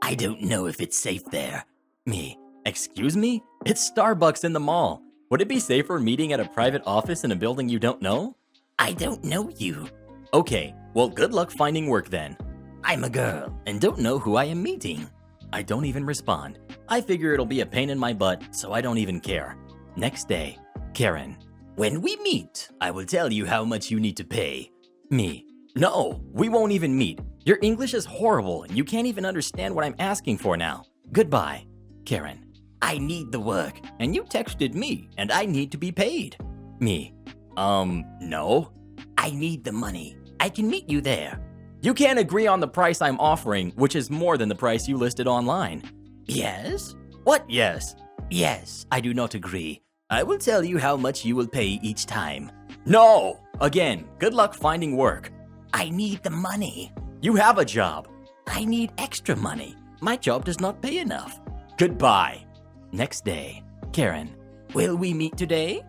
[SPEAKER 2] I don't know if it's safe there.
[SPEAKER 1] Me. Excuse me? It's Starbucks in the mall. Would it be safer meeting at a private office in a building you don't know?
[SPEAKER 2] I don't know you.
[SPEAKER 1] Okay, well, good luck finding work then.
[SPEAKER 2] I'm a girl and don't know who I am meeting.
[SPEAKER 1] I don't even respond. I figure it'll be a pain in my butt, so I don't even care. Next day, Karen.
[SPEAKER 2] When we meet, I will tell you how much you need to pay.
[SPEAKER 1] Me. No, we won't even meet. Your English is horrible and you can't even understand what I'm asking for now. Goodbye, Karen.
[SPEAKER 2] I need the work, and you texted me, and I need to be paid.
[SPEAKER 1] Me. No.
[SPEAKER 2] I need the money. I can meet you there.
[SPEAKER 1] You can't agree on the price I'm offering, which is more than the price you listed online.
[SPEAKER 2] Yes?
[SPEAKER 1] What yes?
[SPEAKER 2] Yes, I do not agree. I will tell you how much you will pay each time.
[SPEAKER 1] No! Again, good luck finding work.
[SPEAKER 2] I need the money.
[SPEAKER 1] You have a job.
[SPEAKER 2] I need extra money. My job does not pay enough.
[SPEAKER 1] Goodbye. Next day, Karen.
[SPEAKER 2] Will we meet today?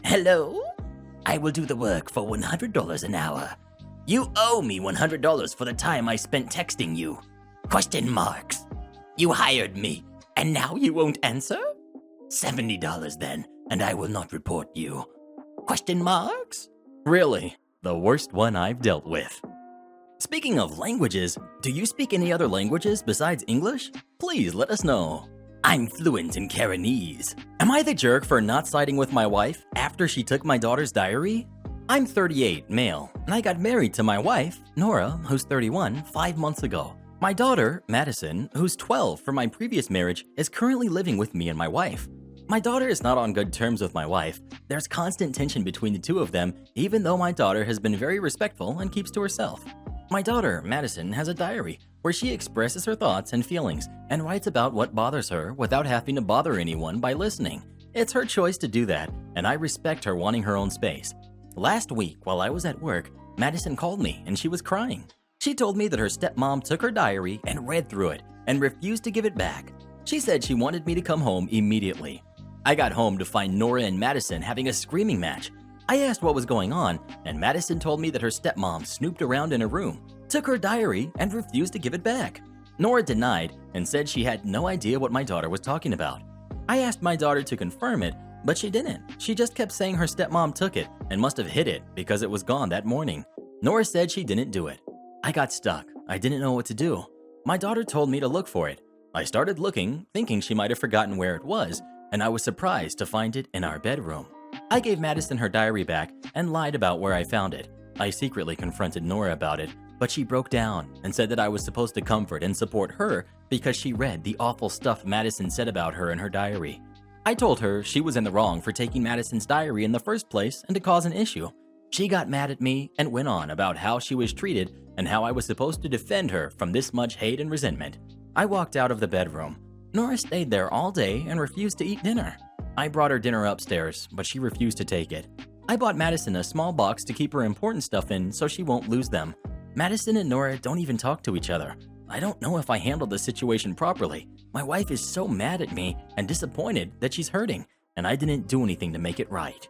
[SPEAKER 2] Hello? I will do the work for $100 an hour. You owe me $100 for the time I spent texting you. Question marks. You hired me, and now you won't answer? $70 then, and I will not report you. Question marks?
[SPEAKER 1] Really, the worst one I've dealt with. Speaking of languages, do you speak any other languages besides English? Please let us know.
[SPEAKER 2] I'm fluent in Karenese.
[SPEAKER 1] Am I the jerk for not siding with my wife after she took my daughter's diary? I'm 38, male, and I got married to my wife, Nora, who's 31, 5 months ago. My daughter, Madison, who's 12 from my previous marriage, is currently living with me and my wife. My daughter is not on good terms with my wife. There's constant tension between the two of them, even though my daughter has been very respectful and keeps to herself. My daughter, Madison, has a diary where she expresses her thoughts and feelings and writes about what bothers her without having to bother anyone by listening. It's her choice to do that, and I respect her wanting her own space. Last week, while I was at work, Madison called me and she was crying. She told me that her stepmom took her diary and read through it and refused to give it back. She said she wanted me to come home immediately. I got home to find Nora and Madison having a screaming match. I asked what was going on, and Madison told me that her stepmom snooped around in her room, took her diary, and refused to give it back. Nora denied and said she had no idea what my daughter was talking about. I asked my daughter to confirm it, but she didn't. She just kept saying her stepmom took it and must have hid it because it was gone that morning. Nora said she didn't do it. I got stuck. I didn't know what to do. My daughter told me to look for it. I started looking, thinking she might have forgotten where it was, and I was surprised to find it in our bedroom. I gave Madison her diary back and lied about where I found it. I secretly confronted Nora about it, but she broke down and said that I was supposed to comfort and support her because she read the awful stuff Madison said about her in her diary. I told her she was in the wrong for taking Madison's diary in the first place and to cause an issue. She got mad at me and went on about how she was treated and how I was supposed to defend her from this much hate and resentment. I walked out of the bedroom. Nora stayed there all day and refused to eat dinner. I brought her dinner upstairs, but she refused to take it. I bought Madison a small box to keep her important stuff in so she won't lose them. Madison and Nora don't even talk to each other. I don't know if I handled the situation properly. My wife is so mad at me and disappointed that she's hurting, and I didn't do anything to make it right.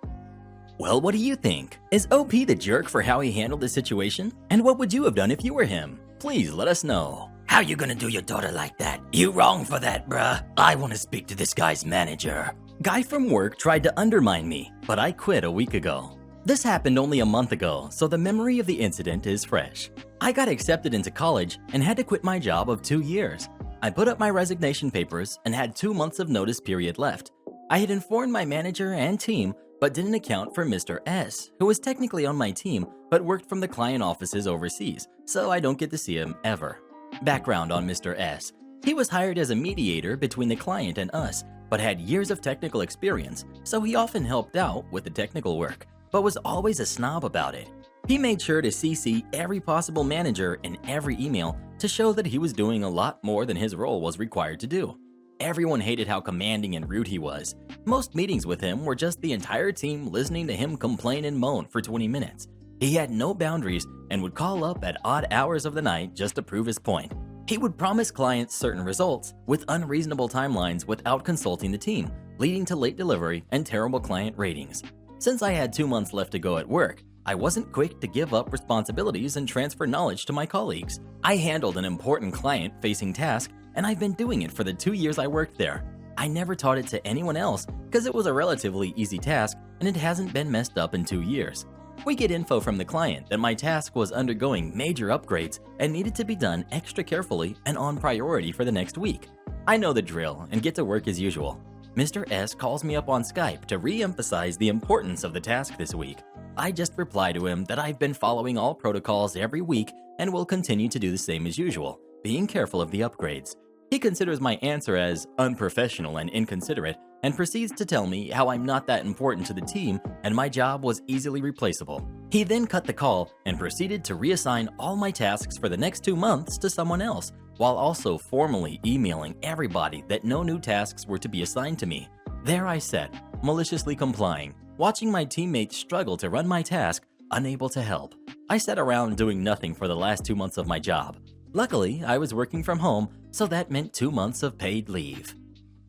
[SPEAKER 1] Well, what do you think? Is OP the jerk for how he handled the situation? And what would you have done if you were him? Please let us know.
[SPEAKER 2] How you gonna do your daughter like that? You wrong for that, bruh. I wanna speak to this guy's manager.
[SPEAKER 1] Guy from work tried to undermine me, but I quit a week ago. This happened only a month ago, so the memory of the incident is fresh. I got accepted into college and had to quit my job of 2 years. I put up my resignation papers and had 2 months of notice period left. I had informed my manager and team, but didn't account for Mr. S, who was technically on my team, but worked from the client offices overseas, so I don't get to see him ever. Background on Mr. S. He was hired as a mediator between the client and us, but had years of technical experience, so he often helped out with the technical work, but was always a snob about it. He made sure to CC every possible manager in every email to show that he was doing a lot more than his role was required to do. Everyone hated how commanding and rude he was. Most meetings with him were just the entire team listening to him complain and moan for 20 minutes. He had no boundaries and would call up at odd hours of the night just to prove his point. He would promise clients certain results with unreasonable timelines without consulting the team, leading to late delivery and terrible client ratings. Since I had 2 months left to go at work, I wasn't quick to give up responsibilities and transfer knowledge to my colleagues. I handled an important client-facing task, and I've been doing it for the 2 years I worked there. I never taught it to anyone else because it was a relatively easy task and it hasn't been messed up in 2 years. We get info from the client that my task was undergoing major upgrades and needed to be done extra carefully and on priority for the next week. I know the drill and get to work as usual. Mr. S calls me up on Skype to re-emphasize the importance of the task this week. I just reply to him that I've been following all protocols every week and will continue to do the same as usual, being careful of the upgrades. He considers my answer as unprofessional and inconsiderate and proceeds to tell me how I'm not that important to the team and my job was easily replaceable. He then cut the call and proceeded to reassign all my tasks for the next 2 months to someone else, while also formally emailing everybody that no new tasks were to be assigned to me. There I sat, maliciously complying, watching my teammates struggle to run my task, unable to help. I sat around doing nothing for the last 2 months of my job. Luckily, I was working from home, so that meant 2 months of paid leave.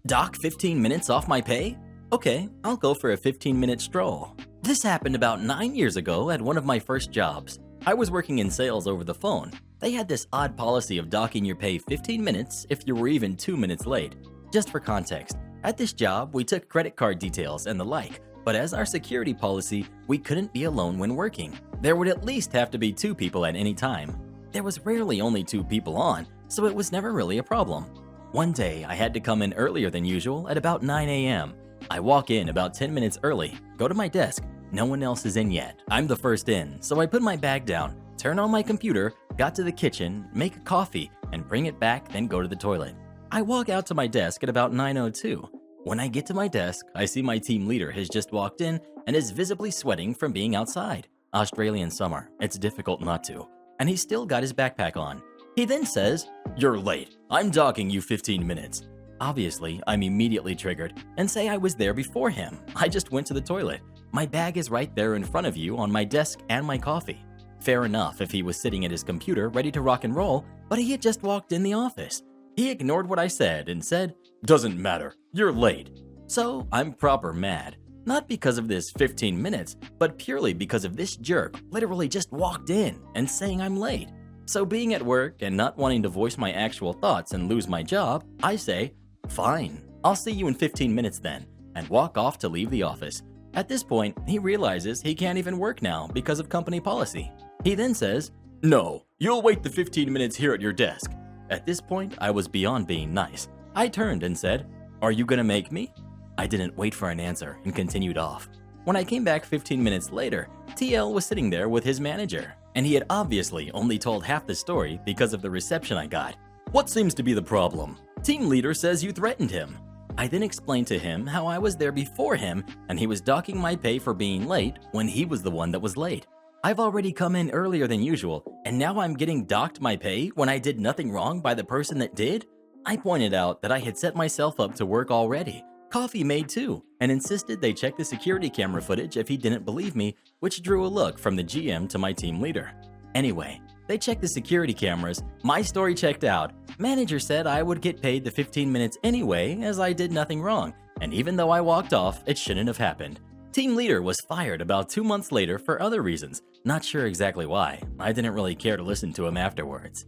[SPEAKER 1] Dock 15 minutes off my pay? Okay, I'll go for a 15-minute stroll. This happened about 9 years ago at one of my first jobs. I was working in sales over the phone. They had this odd policy of docking your pay 15 minutes if you were even 2 minutes late. Just for context, at this job, we took credit card details and the like, but as our security policy, we couldn't be alone when working. There would at least have to be 2 people at any time. There was rarely only 2 people on, so it was never really a problem. One day, I had to come in earlier than usual at about 9 a.m. I walk in about 10 minutes early, go to my desk. No one else is in yet. I'm the first in, so I put my bag down, turn on my computer, got to the kitchen, make a coffee, and bring it back, then go to the toilet. I walk out to my desk at about 9:02. When I get to my desk, I see my team leader has just walked in and is visibly sweating from being outside. Australian summer, it's difficult not to. And he's still got his backpack on. He then says, "You're late. I'm docking you 15 minutes. Obviously, I'm immediately triggered and say I was there before him. I just went to the toilet. My bag is right there in front of you on my desk and my coffee. Fair enough if he was sitting at his computer ready to rock and roll, but he had just walked in the office. He ignored what I said and said, "Doesn't matter. You're late." So I'm proper mad. Not because of this 15 minutes, but purely because of this jerk literally just walked in and saying I'm late. So being at work and not wanting to voice my actual thoughts and lose my job, I say, "Fine, I'll see you in 15 minutes then," and walk off to leave the office. At this point, he realizes he can't even work now because of company policy. He then says, "No, you'll wait the 15 minutes here at your desk." At this point, I was beyond being nice. I turned and said, "Are you gonna make me?" I didn't wait for an answer and continued off. When I came back 15 minutes later, TL was sitting there with his manager, and he had obviously only told half the story because of the reception I got. "What seems to be the problem? Team leader says you threatened him." I then explained to him how I was there before him and he was docking my pay for being late when he was the one that was late. I've already come in earlier than usual, and now I'm getting docked my pay when I did nothing wrong by the person that did? I pointed out that I had set myself up to work already, coffee made too, and insisted they check the security camera footage if he didn't believe me, which drew a look from the GM to my team leader. Anyway, they checked the security cameras, my story checked out. Manager said I would get paid the 15 minutes anyway as I did nothing wrong, and even though I walked off, it shouldn't have happened. Team leader was fired about 2 months later for other reasons. Not sure exactly why. I didn't really care to listen to him afterwards.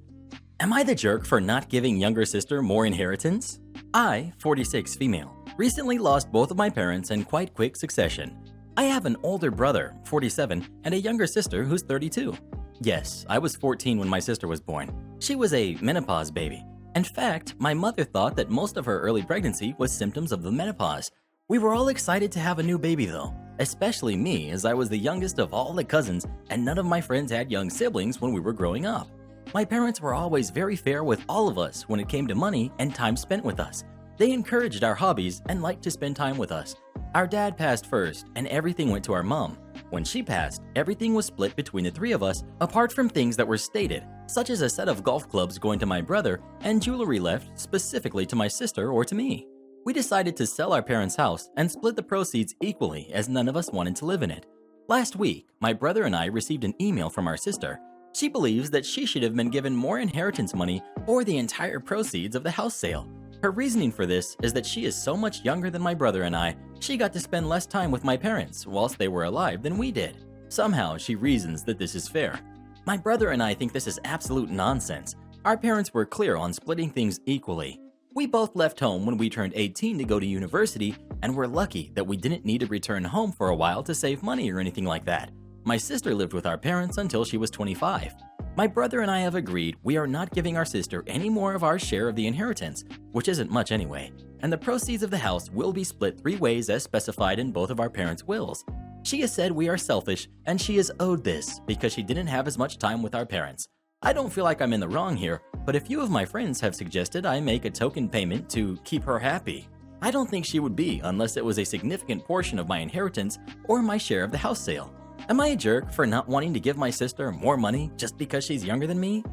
[SPEAKER 1] Am I the jerk for not giving younger sister more inheritance? I, 46 female, recently lost both of my parents in quite quick succession. I have an older brother, 47, and a younger sister who's 32. Yes, I was 14 when my sister was born. She was a menopause baby. In fact, my mother thought that most of her early pregnancy was symptoms of the menopause. We were all excited to have a new baby though, especially me as I was the youngest of all the cousins and none of my friends had young siblings when we were growing up. My parents were always very fair with all of us when it came to money and time spent with us. They encouraged our hobbies and liked to spend time with us. Our dad passed first and everything went to our mom. When she passed, everything was split between the 3 of us apart from things that were stated, such as a set of golf clubs going to my brother and jewelry left specifically to my sister or to me. We decided to sell our parents' house and split the proceeds equally as none of us wanted to live in it. Last week, my brother and I received an email from our sister. She believes that she should have been given more inheritance money or the entire proceeds of the house sale. Her reasoning for this is that she is so much younger than my brother and I, she got to spend less time with my parents whilst they were alive than we did. Somehow, she reasons that this is fair. My brother and I think this is absolute nonsense. Our parents were clear on splitting things equally. We both left home when we turned 18 to go to university, and we're lucky that we didn't need to return home for a while to save money or anything like that. My sister lived with our parents until she was 25. My brother and I have agreed we are not giving our sister any more of our share of the inheritance, which isn't much anyway, and the proceeds of the house will be split 3 ways as specified in both of our parents' wills. She has said we are selfish, and she is owed this because she didn't have as much time with our parents. I don't feel like I'm in the wrong here, but a few of my friends have suggested I make a token payment to keep her happy. I don't think she would be unless it was a significant portion of my inheritance or my share of the house sale. Am I a jerk for not wanting to give my sister more money just because she's younger than me?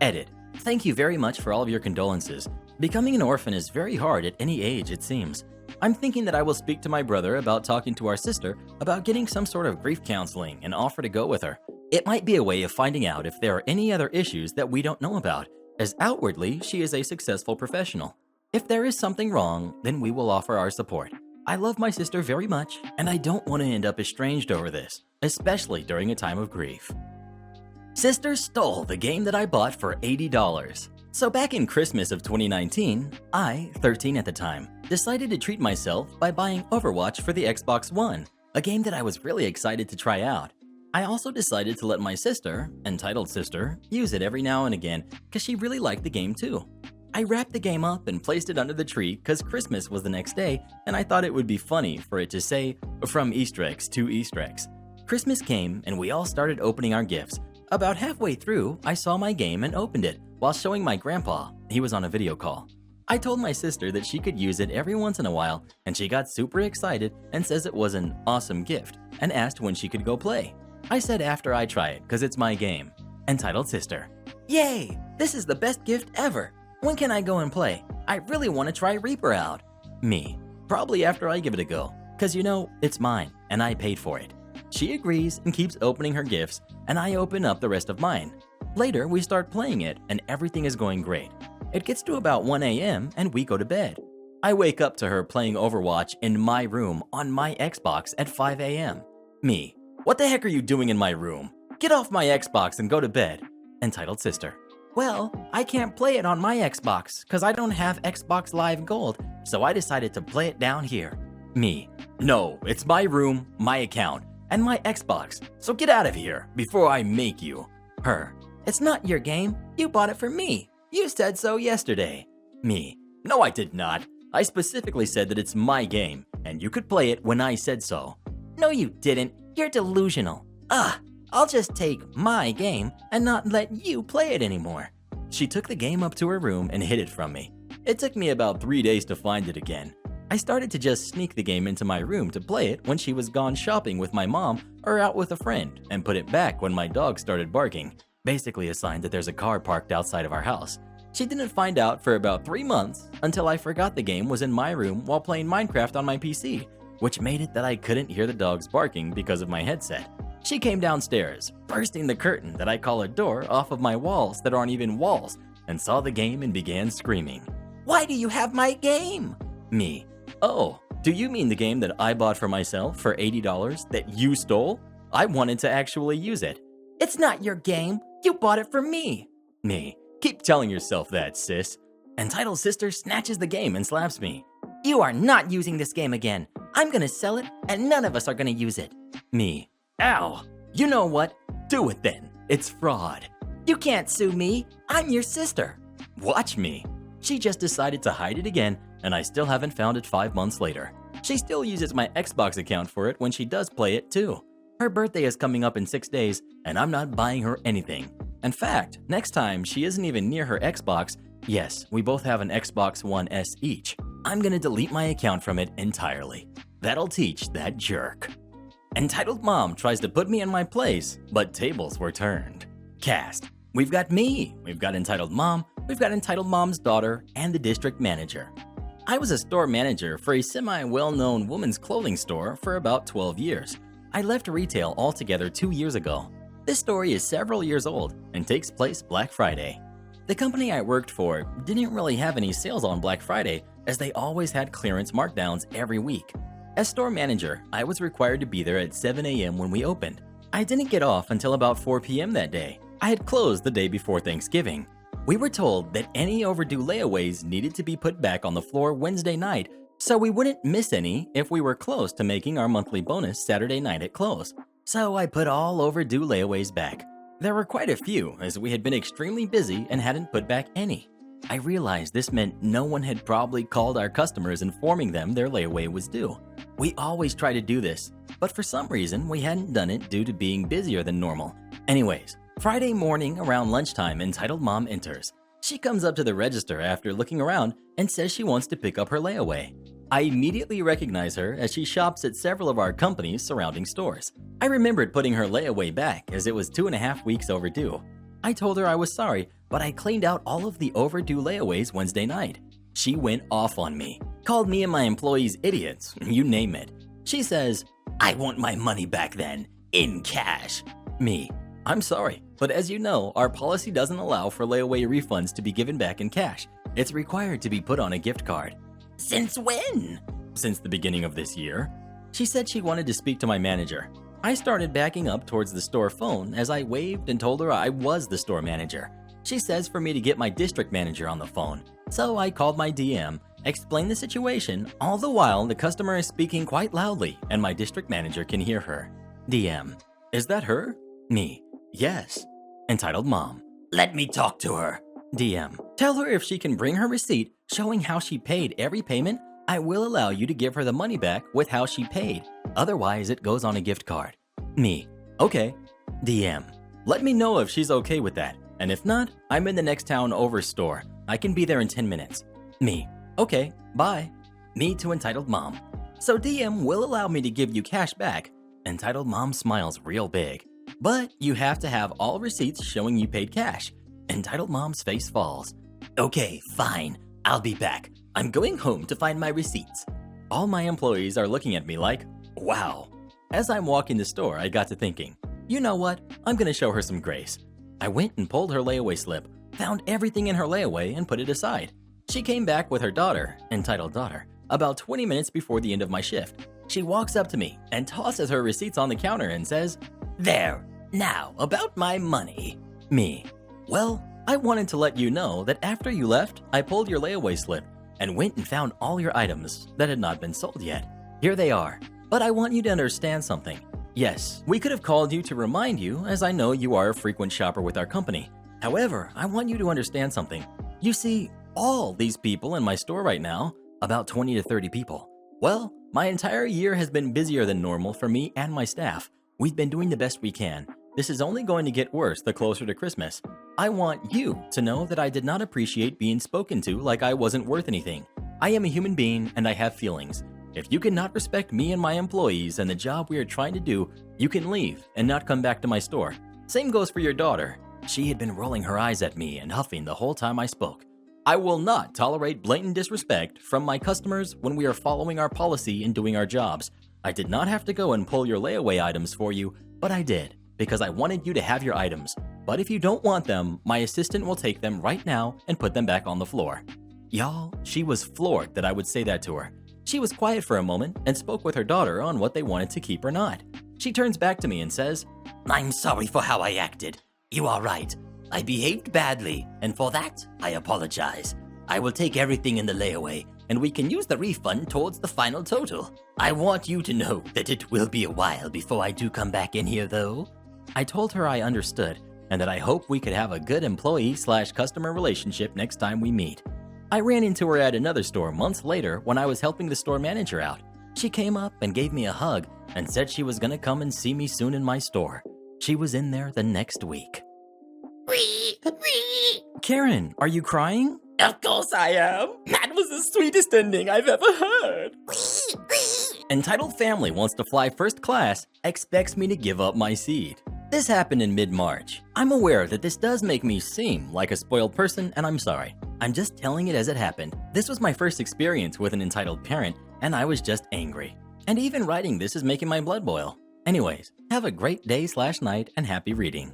[SPEAKER 1] Edit. Thank you very much for all of your condolences. Becoming an orphan is very hard at any age, it seems. I'm thinking that I will speak to my brother about talking to our sister about getting some sort of grief counseling and offer to go with her. It might be a way of finding out if there are any other issues that we don't know about, as outwardly she is a successful professional. If there is something wrong, then we will offer our support. I love my sister very much, and I don't want to end up estranged over this, especially during a time of grief. Sister stole the game that I bought for $80. So back in Christmas of 2019, I, 13 at the time, decided to treat myself by buying Overwatch for the Xbox One, a game that I was really excited to try out. I also decided to let my sister, entitled sister, use it every now and again because she really liked the game too. I wrapped the game up and placed it under the tree because Christmas was the next day and I thought it would be funny for it to say, from Easter eggs to Easter eggs. Christmas came and we all started opening our gifts. About halfway through, I saw my game and opened it while showing my grandpa. He was on a video call. I told my sister that she could use it every once in a while and she got super excited and says it was an awesome gift and asked when she could go play. I said after I try it because it's my game. Entitled sister. Yay! This is the best gift ever! When can I go and play? I really want to try Reaper out. Me. Probably after I give it a go, because it's mine and I paid for it. She agrees and keeps opening her gifts, and I open up the rest of mine. Later, we start playing it and everything is going great. It gets to about 1 a.m. and we go to bed. I wake up to her playing Overwatch in my room on my Xbox at 5 a.m. Me. What the heck are you doing in my room? Get off my Xbox and go to bed. Entitled sister. Well, I can't play it on my Xbox because I don't have Xbox Live Gold, so I decided to play it down here. Me. No, it's my room, my account, and my Xbox, so get out of here before I make you. Her. It's not your game. You bought it for me. You said so yesterday. Me. No, I did not. I specifically said that it's my game, and you could play it when I said so. No, you didn't. You're delusional. I'll just take my game and not let you play it anymore. She took the game up to her room and hid it from me. It took me about 3 days to find it again. I started to just sneak the game into my room to play it when she was gone shopping with my mom or out with a friend and put it back when my dog started barking, basically a sign that there's a car parked outside of our house. She didn't find out for about 3 months until I forgot the game was in my room while playing Minecraft on my PC, which made it that I couldn't hear the dogs barking because of my headset. She came downstairs, bursting the curtain that I call a door off of my walls that aren't even walls, and saw the game and began screaming. Why do you have my game? Me. Oh, do you mean the game that I bought for myself for $80 that you stole? I wanted to actually use it. It's not your game. You bought it for me. Me. Keep telling yourself that, sis. Entitled sister snatches the game and slaps me. You are not using this game again. I'm gonna sell it and none of us are gonna use it. Me. Ow! You know what? Do it then. It's fraud. You can't sue me. I'm your sister. Watch me. She just decided to hide it again, and I still haven't found it 5 months later. She still uses my Xbox account for it when she does play it too. Her birthday is coming up in 6 days, and I'm not buying her anything. In fact, next time she isn't even near her Xbox, yes, we both have an Xbox One S each, I'm gonna delete my account from it entirely. That'll teach that jerk. Entitled Mom tries to put me in my place, but tables were turned. Cast. We've got me, we've got Entitled Mom, we've got Entitled Mom's daughter, and the district manager. I was a store manager for a semi-well-known women's clothing store for about 12 years. I left retail altogether 2 years ago. This story is several years old and takes place Black Friday. The company I worked for didn't really have any sales on Black Friday as they always had clearance markdowns every week. As store manager, I was required to be there at 7 a.m. when we opened. I didn't get off until about 4 p.m. that day. I had closed the day before Thanksgiving. We were told that any overdue layaways needed to be put back on the floor Wednesday night, so we wouldn't miss any if we were close to making our monthly bonus Saturday night at close. So I put all overdue layaways back. There were quite a few, as we had been extremely busy and hadn't put back any. I realized this meant no one had probably called our customers informing them their layaway was due. We always try to do this, but for some reason we hadn't done it due to being busier than normal. Anyways, Friday morning around lunchtime, Entitled Mom enters. She comes up to the register after looking around and says she wants to pick up her layaway. I immediately recognize her as she shops at several of our company's surrounding stores. I remembered putting her layaway back as it was 2.5 weeks overdue. I told her I was sorry, but I cleaned out all of the overdue layaways Wednesday night. She went off on me, called me and my employees idiots, you name it. She says, "I want my money back then, in cash." Me, "I'm sorry, but as you know, our policy doesn't allow for layaway refunds to be given back in cash. It's required to be put on a gift card."
[SPEAKER 2] Since when?
[SPEAKER 1] Since the beginning of this year. She said she wanted to speak to my manager. I started backing up towards the store phone as I waved and told her I was the store manager. She says for me to get my district manager on the phone. So I called my DM, explained the situation, all the while the customer is speaking quite loudly and my district manager can hear her. DM, "Is that her?" Me, "Yes." Entitled Mom,
[SPEAKER 2] Let me talk to her.
[SPEAKER 1] DM, "Tell her if she can bring her receipt showing how she paid every payment, I will allow you to give her the money back with how she paid. Otherwise, it goes on a gift card." Me, "Okay." DM, "Let me know if she's okay with that. And if not, I'm in the next town over store. I can be there in 10 minutes. Me, "Okay, bye." Me to Entitled Mom, "So DM will allow me to give you cash back." Entitled Mom smiles real big. "But you have to have all receipts showing you paid cash." Entitled Mom's face falls.
[SPEAKER 2] Okay, fine. I'll be back. I'm going home to find my receipts.
[SPEAKER 1] All my employees are looking at me like, wow. As I'm walking the store, I got to thinking, you know what? I'm gonna show her some grace. I went and pulled her layaway slip, found everything in her layaway and put it aside. She came back with her daughter, entitled daughter, about 20 minutes before the end of my shift. She walks up to me and tosses her receipts on the counter and says,
[SPEAKER 2] There, now about my money.
[SPEAKER 1] Me, "Well, I wanted to let you know that after you left, I pulled your layaway slip and went and found all your items that had not been sold yet. Here they are. But I want you to understand something. Yes, we could have called you to remind you, as I know you are a frequent shopper with our company. However, I want you to understand something. You see, all these people in my store right now, about 20 to 30 people. Well, my entire year has been busier than normal for me and my staff. We've been doing the best we can. This is only going to get worse the closer to Christmas. I want you to know that I did not appreciate being spoken to like I wasn't worth anything. I am a human being and I have feelings. If you cannot respect me and my employees and the job we are trying to do, you can leave and not come back to my store. Same goes for your daughter. She had been rolling her eyes at me and huffing the whole time I spoke. I will not tolerate blatant disrespect from my customers when we are following our policy and doing our jobs. I did not have to go and pull your layaway items for you, but I did, because I wanted you to have your items. But if you don't want them, my assistant will take them right now and put them back on the floor. Y'all, she was floored that I would say that to her. She was quiet for a moment and spoke with her daughter on what they wanted to keep or not. She turns back to me and says,
[SPEAKER 2] I'm sorry for how I acted. You are right. I behaved badly, and for that, I apologize. I will take everything in the layaway, and we can use the refund towards the final total. I want you to know that it will be a while before I do come back in here, though.
[SPEAKER 1] I told her I understood, and that I hope we could have a good employee/customer relationship next time we meet. I ran into her at another store months later when I was helping the store manager out. She came up and gave me a hug and said she was gonna come and see me soon in my store. She was in there the next week. Karen, are you crying?
[SPEAKER 3] Of course I am. That was the sweetest ending I've ever heard.
[SPEAKER 1] Entitled Family wants to fly first class, expects me to give up my seat. This happened in mid-March. I'm aware that this does make me seem like a spoiled person, and I'm sorry. I'm just telling it as it happened. This was my first experience with an entitled parent, and I was just angry. And even writing this is making my blood boil. Anyways, have a great day/night and happy reading.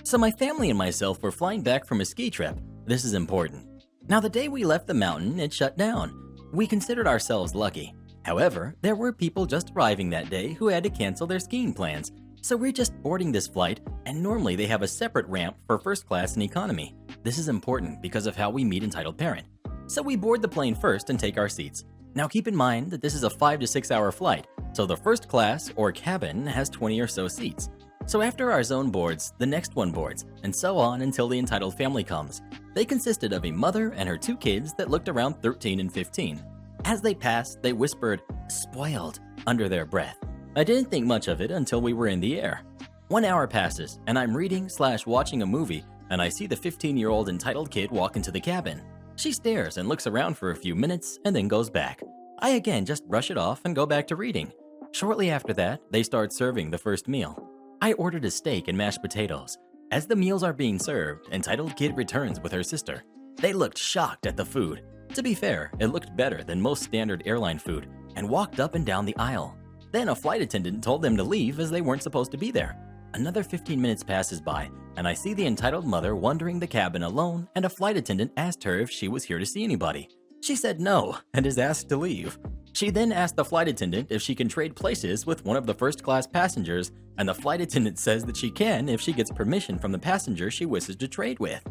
[SPEAKER 1] So my family and myself were flying back from a ski trip. This is important. Now the day we left the mountain, it shut down. We considered ourselves lucky. However, there were people just arriving that day who had to cancel their skiing plans. So we're just boarding this flight, and normally they have a separate ramp for first class and economy. This is important because of how we meet entitled parent. So we board the plane first and take our seats. Now keep in mind that this is a 5 to 6 hour flight, so the first class or cabin has 20 or so seats. So after our zone boards, the next one boards, and so on until the entitled family comes. They consisted of a mother and her 2 kids that looked around 13 and 15. As they passed, they whispered, "spoiled," under their breath. I didn't think much of it until we were in the air. 1 hour passes, and I'm reading/watching a movie, and I see the 15-year-old entitled kid walk into the cabin. She stares and looks around for a few minutes and then goes back. I again just brush it off and go back to reading. Shortly after that, they start serving the first meal. I ordered a steak and mashed potatoes. As the meals are being served, entitled kid returns with her sister. They looked shocked at the food. To be fair, it looked better than most standard airline food, and walked up and down the aisle. Then a flight attendant told them to leave as they weren't supposed to be there. Another 15 minutes passes by, and I see the entitled mother wandering the cabin alone, and a flight attendant asked her if she was here to see anybody. She said no, and is asked to leave. She then asked the flight attendant if she can trade places with one of the first-class passengers, and the flight attendant says that she can if she gets permission from the passenger she wishes to trade with.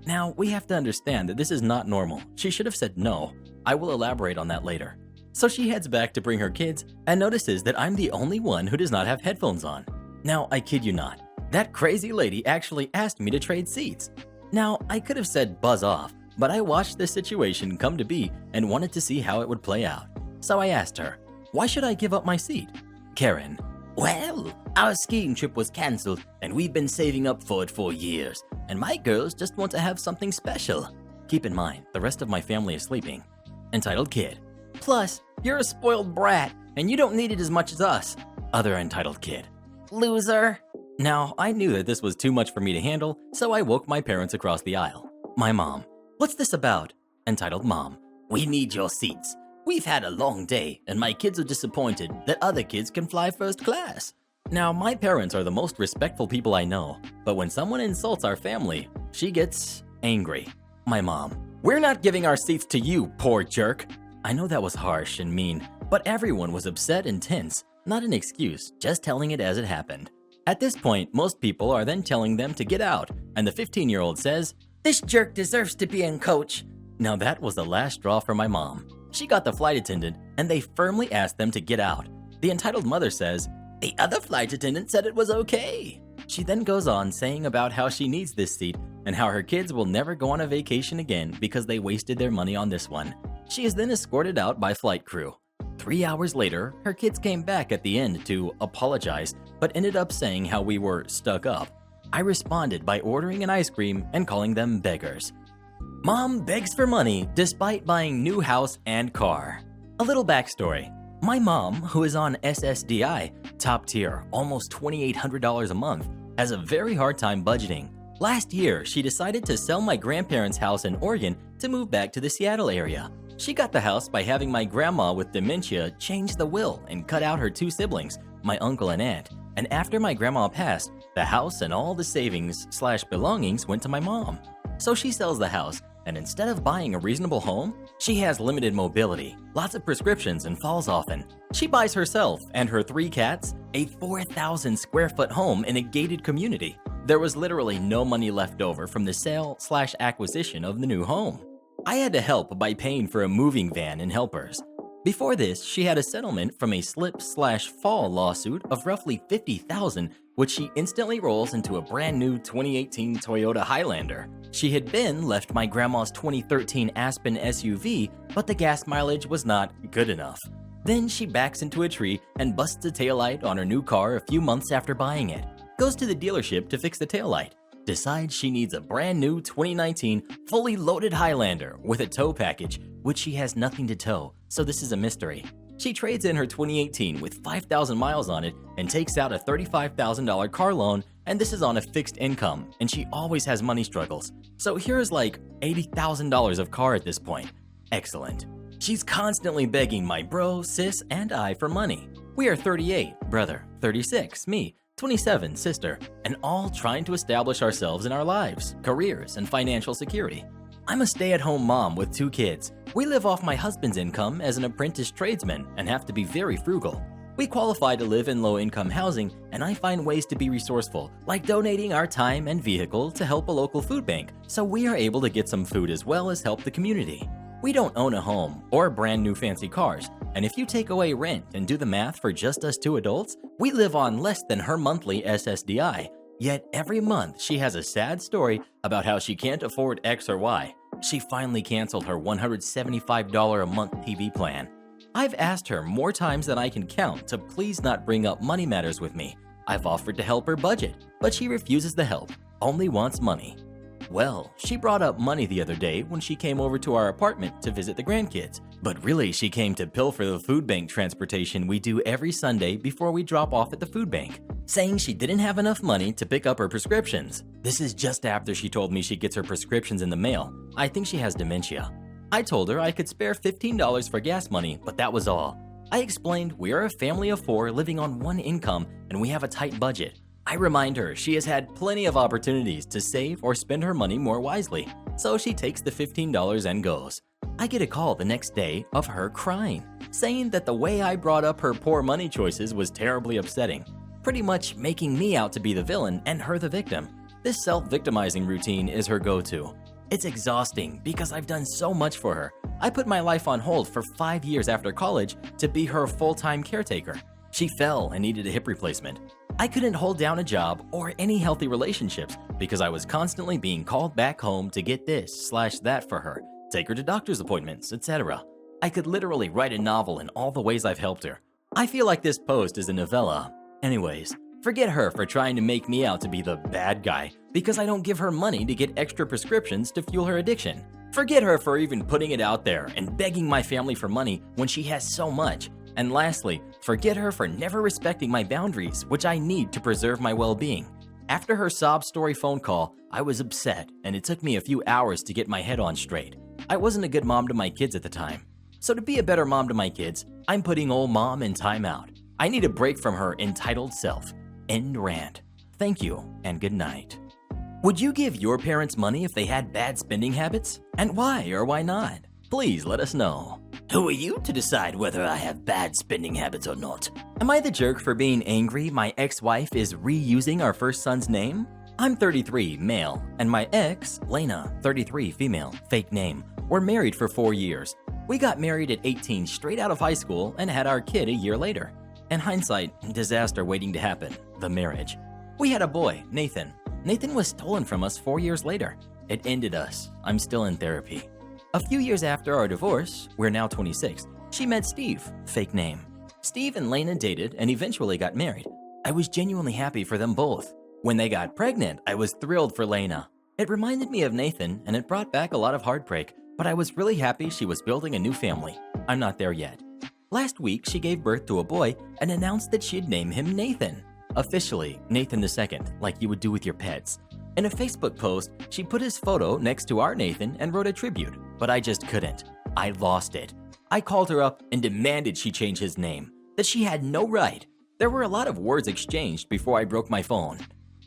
[SPEAKER 1] Now, we have to understand that this is not normal. She should have said no. I will elaborate on that later. So she heads back to bring her kids and notices that I'm the only one who does not have headphones on. Now, I kid you not. That crazy lady actually asked me to trade seats. Now, I could have said buzz off, but I watched this situation come to be and wanted to see how it would play out. So I asked her, why should I give up my seat? Karen, well, our skiing trip was cancelled and we've been saving up for it for years, and my girls just want to have something special. Keep in mind, the rest of my family is sleeping. Entitled kid, plus, you're a spoiled brat and you don't need it as much as us. Other entitled kid, loser. Now, I knew that this was too much for me to handle, so I woke my parents across the aisle. My mom, what's this about? Entitled mom, we need your seats. We've had a long day, and my kids are disappointed that other kids can fly first class. Now, my parents are the most respectful people I know, but when someone insults our family, she gets angry. My mom, we're not giving our seats to you, poor jerk. I know that was harsh and mean, but everyone was upset and tense. Not an excuse, just telling it as it happened. At this point, most people are then telling them to get out, and the 15-year-old says, "This jerk deserves to be in coach." Now that was the last straw for my mom. She got the flight attendant, and they firmly asked them to get out. The entitled mother says, "The other flight attendant said it was okay." She then goes on saying about how she needs this seat and how her kids will never go on a vacation again because they wasted their money on this one. She is then escorted out by flight crew. 3 hours later, her kids came back at the end to apologize, but ended up saying how we were stuck up. I responded by ordering an ice cream and calling them beggars. Mom begs for money despite buying new house and car. A little backstory. My mom, who is on SSDI, top tier, almost $2,800 a month, has a very hard time budgeting. Last year, she decided to sell my grandparents' house in Oregon to move back to the Seattle area. She got the house by having my grandma with dementia change the will and cut out her 2 siblings, my uncle and aunt. And after my grandma passed, the house and all the savings/belongings went to my mom. So she sells the house, and instead of buying a reasonable home, she has limited mobility, lots of prescriptions, and falls often. She buys herself and her 3 cats a 4,000 square foot home in a gated community. There was literally no money left over from the sale/acquisition of the new home. I had to help by paying for a moving van and helpers. Before this, she had a settlement from a slip/fall lawsuit of roughly $50,000, which she instantly rolls into a brand new 2018 Toyota Highlander. She had been left my grandma's 2013 Aspen SUV, but the gas mileage was not good enough. Then she backs into a tree and busts a taillight on her new car a few months after buying it. Goes to the dealership to fix the taillight. Decides she needs a brand new 2019 fully loaded Highlander with a tow package, which she has nothing to tow, so this is a mystery. She trades in her 2018 with 5,000 miles on it and takes out a $35,000 car loan, and this is on a fixed income, and she always has money struggles. So here's like $80,000 of car at this point. Excellent. She's constantly begging my bro, sis, and I for money. We are 38, brother, 36, me, 27, sister, and all trying to establish ourselves in our lives, careers, and financial security. I'm a stay-at-home mom with 2 kids. We live off my husband's income as an apprentice tradesman and have to be very frugal. We qualify to live in low-income housing, and I find ways to be resourceful, like donating our time and vehicle to help a local food bank, so we are able to get some food as well as help the community. We don't own a home or brand new fancy cars, and if you take away rent and do the math for just us 2 adults, we live on less than her monthly SSDI. Yet every month she has a sad story about how she can't afford X or Y. She finally canceled her $175 a month TV plan. I've asked her more times than I can count to please not bring up money matters with me. I've offered to help her budget, but she refuses the help, only wants money. Well, she brought up money the other day when she came over to our apartment to visit the grandkids, but really she came to pilfer the food bank transportation we do every Sunday before we drop off at the food bank, saying she didn't have enough money to pick up her prescriptions. This is just after she told me she gets her prescriptions in the mail. I think she has dementia. I told her I could spare $15 for gas money, but that was all. I explained we are a family of 4 living on 1 income and we have a tight budget. I remind her she has had plenty of opportunities to save or spend her money more wisely, so she takes the $15 and goes. I get a call the next day of her crying, saying that the way I brought up her poor money choices was terribly upsetting, pretty much making me out to be the villain and her the victim. This self-victimizing routine is her go-to. It's exhausting because I've done so much for her. I put my life on hold for 5 years after college to be her full-time caretaker. She fell and needed a hip replacement. I couldn't hold down a job or any healthy relationships because I was constantly being called back home to get this/that for her, take her to doctor's appointments, etc. I could literally write a novel in all the ways I've helped her. I feel like this post is a novella. Anyways, forget her for trying to make me out to be the bad guy because I don't give her money to get extra prescriptions to fuel her addiction. Forget her for even putting it out there and begging my family for money when she has so much. And lastly, forget her for never respecting my boundaries, which I need to preserve my well-being. After her sob story phone call, I was upset, and it took me a few hours to get my head on straight. I wasn't a good mom to my kids at the time. So to be a better mom to my kids, I'm putting old mom in timeout. I need a break from her entitled self. End rant. Thank you, and good night. Would you give your parents money if they had bad spending habits? And why or why not? Please let us know.
[SPEAKER 2] Who are you to decide whether I have bad spending habits or not?
[SPEAKER 1] Am I the jerk for being angry my ex-wife is reusing our first son's name? I'm 33, male, and my ex, Lena, 33, female, fake name. We're married for 4 years. We got married at 18 straight out of high school and had our kid a year later. In hindsight, disaster waiting to happen, the marriage. We had a boy, Nathan. Nathan was stolen from us 4 years later. It ended us. I'm still in therapy. A few years after our divorce, we're now 26, she met Steve, fake name. Steve and Lena dated and eventually got married. I was genuinely happy for them both. When they got pregnant, I was thrilled for Lena. It reminded me of Nathan and it brought back a lot of heartbreak, but I was really happy she was building a new family. I'm not there yet. Last week, she gave birth to a boy and announced that she'd name him Nathan. Officially, Nathan II, like you would do with your pets. In a Facebook post, she put his photo next to our Nathan and wrote a tribute, but I just couldn't. I lost it. I called her up and demanded she change his name, that she had no right. There were a lot of words exchanged before I broke my phone.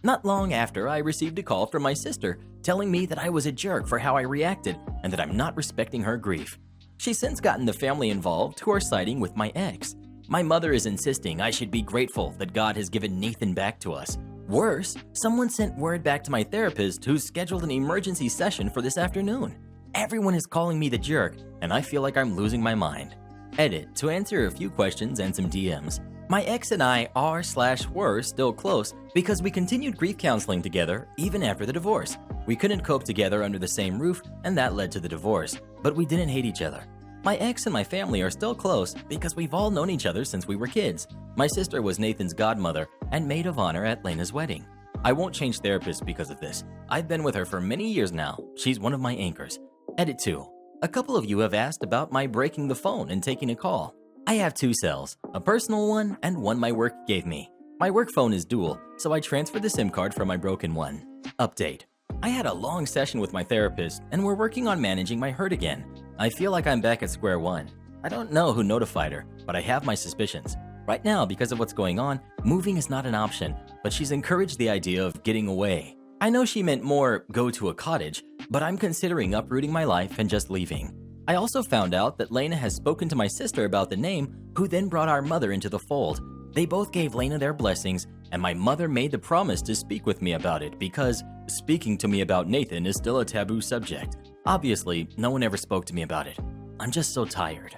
[SPEAKER 1] Not long after, I received a call from my sister telling me that I was a jerk for how I reacted and that I'm not respecting her grief. She's since gotten the family involved who are siding with my ex. My mother is insisting I should be grateful that God has given Nathan back to us. Worse, someone sent word back to my therapist who's scheduled an emergency session for this afternoon. Everyone is calling me the jerk, and I feel like I'm losing my mind. Edit, to answer a few questions and some DMs. My ex and I are/were still close because we continued grief counseling together even after the divorce. We couldn't cope together under the same roof, and that led to the divorce, but we didn't hate each other. My ex and my family are still close because we've all known each other since we were kids. My sister was Nathan's godmother and maid of honor at Lena's wedding. I won't change therapists because of this. I've been with her for many years now. She's one of my anchors. Edit 2. A couple of you have asked about my breaking the phone and taking a call. I have 2 cells, a personal one and one my work gave me. My work phone is dual, so I transferred the SIM card from my broken one. Update. I had a long session with my therapist and we're working on managing my hurt again. I feel like I'm back at square one. I don't know who notified her, but I have my suspicions. Right now, because of what's going on, moving is not an option, but she's encouraged the idea of getting away. I know she meant more go to a cottage, but I'm considering uprooting my life and just leaving. I also found out that Lena has spoken to my sister about the name, who then brought our mother into the fold. They both gave Lena their blessings, and my mother made the promise to speak with me about it because speaking to me about Nathan is still a taboo subject. Obviously, no one ever spoke to me about it. I'm just so tired.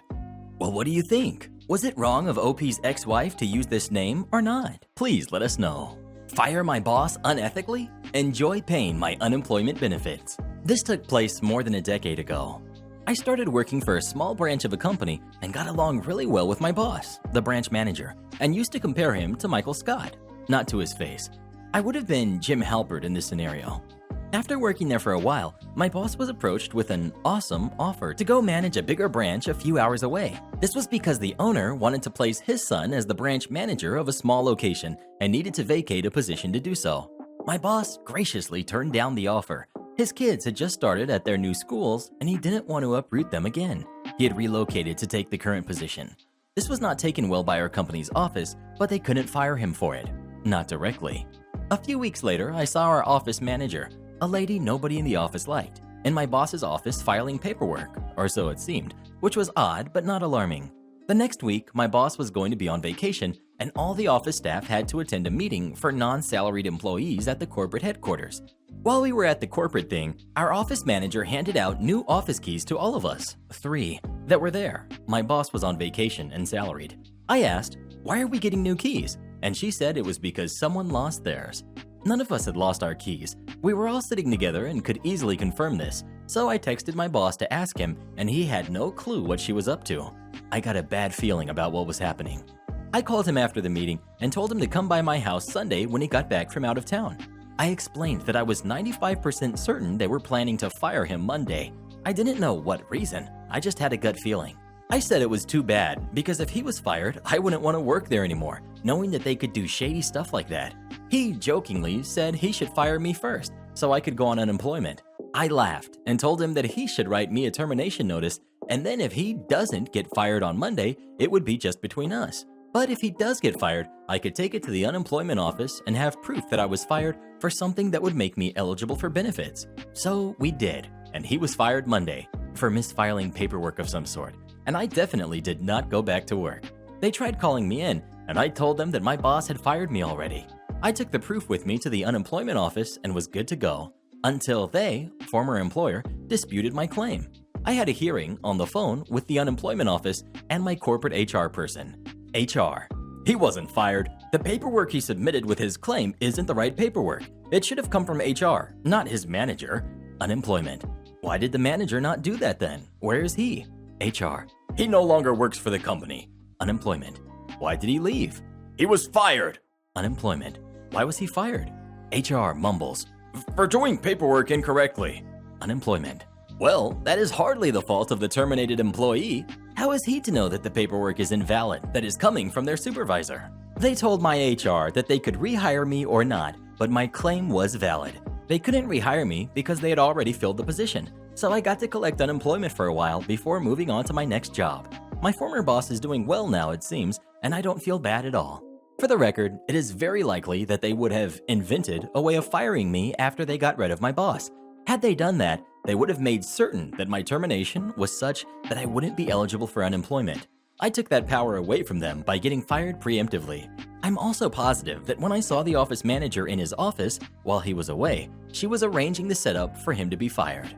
[SPEAKER 1] Well, what do you think? Was it wrong of OP's ex-wife to use this name or not? Please let us know. Fire my boss unethically? Enjoy paying my unemployment benefits. This took place more than a decade ago. I started working for a small branch of a company and got along really well with my boss, the branch manager, and used to compare him to Michael Scott, not to his face. I would have been Jim Halpert in this scenario. After working there for a while, my boss was approached with an awesome offer to go manage a bigger branch a few hours away. This was because the owner wanted to place his son as the branch manager of a small location and needed to vacate a position to do so. My boss graciously turned down the offer. His kids had just started at their new schools and he didn't want to uproot them again. He had relocated to take the current position. This was not taken well by our company's office, but they couldn't fire him for it. Not directly. A few weeks later, I saw our office manager, a lady nobody in the office liked, in my boss's office filing paperwork, or so it seemed, which was odd but not alarming. The next week, my boss was going to be on vacation, and all the office staff had to attend a meeting for non-salaried employees at the corporate headquarters. While we were at the corporate thing, our office manager handed out new office keys to all of us, 3, that were there. My boss was on vacation and salaried. I asked, "Why are we getting new keys?" And she said it was because someone lost theirs. None of us had lost our keys. We were all sitting together and could easily confirm this, so I texted my boss to ask him, and he had no clue what she was up to. I got a bad feeling about what was happening. I called him after the meeting and told him to come by my house Sunday when he got back from out of town. I explained that I was 95% certain they were planning to fire him Monday. I didn't know what reason, I just had a gut feeling. I said it was too bad because if he was fired, I wouldn't want to work there anymore, knowing that they could do shady stuff like that. He jokingly said he should fire me first so I could go on unemployment. I laughed and told him that he should write me a termination notice, and then if he doesn't get fired on Monday, it would be just between us. But if he does get fired, I could take it to the unemployment office and have proof that I was fired for something that would make me eligible for benefits. So we did, and he was fired Monday for misfiling paperwork of some sort, and I definitely did not go back to work. They tried calling me in, and I told them that my boss had fired me already. I took the proof with me to the unemployment office and was good to go, until they, former employer, disputed my claim. I had a hearing on the phone with the unemployment office and my corporate HR person. HR. He wasn't fired. The paperwork he submitted with his claim isn't the right paperwork. It should have come from HR, not his manager. Unemployment. Why did the manager not do that then? Where is he? HR. He no longer works for the company. Unemployment. Why did he leave? He was fired. Unemployment. Why was he fired? HR mumbles. For doing paperwork incorrectly. Unemployment. Well, that is hardly the fault of the terminated employee. How is he to know that the paperwork is invalid that is coming from their supervisor? They told my HR that they could rehire me or not, but my claim was valid. They couldn't rehire me because they had already filled the position, so I got to collect unemployment for a while before moving on to my next job. My former boss is doing well now, it seems, and I don't feel bad at all. For the record, it is very likely that they would have invented a way of firing me after they got rid of my boss. Had they done that, they would have made certain that my termination was such that I wouldn't be eligible for unemployment. I took that power away from them by getting fired preemptively. I'm also positive that when I saw the office manager in his office while he was away, she was arranging the setup for him to be fired.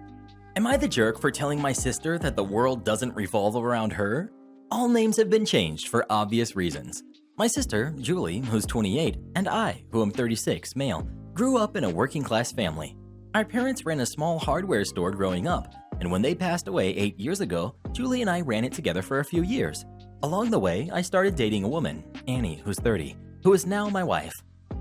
[SPEAKER 1] Am I the jerk for telling my sister that the world doesn't revolve around her? All names have been changed for obvious reasons. My sister, Julie, who's 28, and I, who am 36, male, grew up in a working-class family. Our parents ran a small hardware store growing up, and when they passed away 8 years ago, Julie and I ran it together for a few years. Along the way, I started dating a woman, Annie, who's 30, who is now my wife.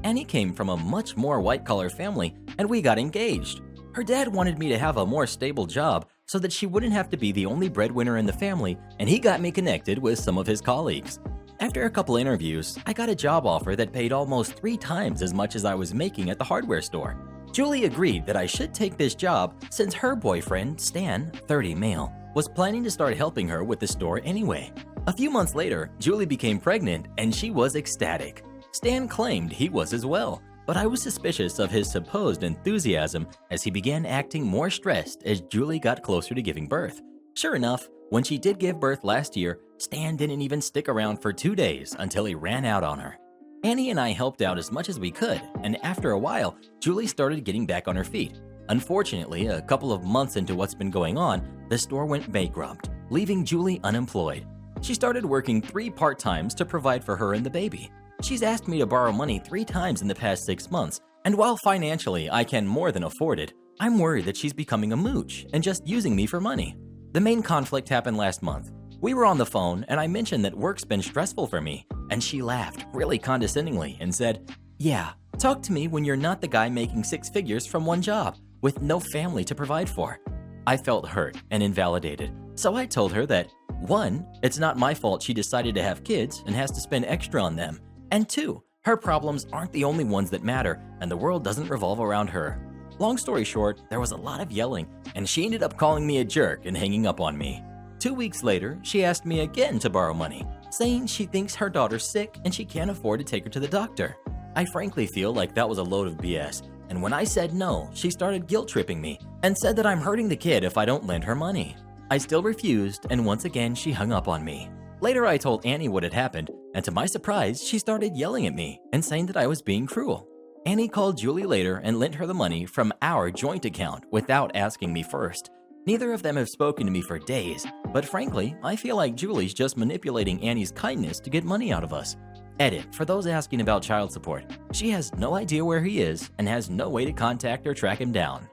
[SPEAKER 1] Annie came from a much more white-collar family, and we got engaged. Her dad wanted me to have a more stable job so that she wouldn't have to be the only breadwinner in the family, and he got me connected with some of his colleagues. After a couple interviews, I got a job offer that paid almost 3 times as much as I was making at the hardware store. Julie agreed that I should take this job since her boyfriend, Stan, 30 male, was planning to start helping her with the store anyway. A few months later, Julie became pregnant and she was ecstatic. Stan claimed he was as well, but I was suspicious of his supposed enthusiasm as he began acting more stressed as Julie got closer to giving birth. Sure enough, when she did give birth last year, Stan didn't even stick around for 2 days until he ran out on her. Annie and I helped out as much as we could, and after a while, Julie started getting back on her feet. Unfortunately, a couple of months into what's been going on, the store went bankrupt, leaving Julie unemployed. She started working 3 part-times to provide for her and the baby. She's asked me to borrow money 3 times in the past 6 months, and while financially I can more than afford it, I'm worried that she's becoming a mooch and just using me for money. The main conflict happened last month. We were on the phone and I mentioned that work's been stressful for me, and she laughed really condescendingly and said, "Yeah, talk to me when you're not the guy making 6 figures from one job with no family to provide for." I felt hurt and invalidated, so I told her that 1, it's not my fault she decided to have kids and has to spend extra on them, and 2, her problems aren't the only ones that matter and the world doesn't revolve around her. Long story short, there was a lot of yelling and she ended up calling me a jerk and hanging up on me. 2 weeks later, she asked me again to borrow money, saying she thinks her daughter's sick and she can't afford to take her to the doctor. I frankly feel like that was a load of BS, and when I said no, she started guilt-tripping me and said that I'm hurting the kid if I don't lend her money. I still refused, and once again she hung up on me. Later I told Annie what had happened, and to my surprise, she started yelling at me and saying that I was being cruel. Annie called Julie later and lent her the money from our joint account without asking me first. Neither of them have spoken to me for days, but frankly, I feel like Julie's just manipulating Annie's kindness to get money out of us. Edit, for those asking about child support, she has no idea where he is and has no way to contact or track him down.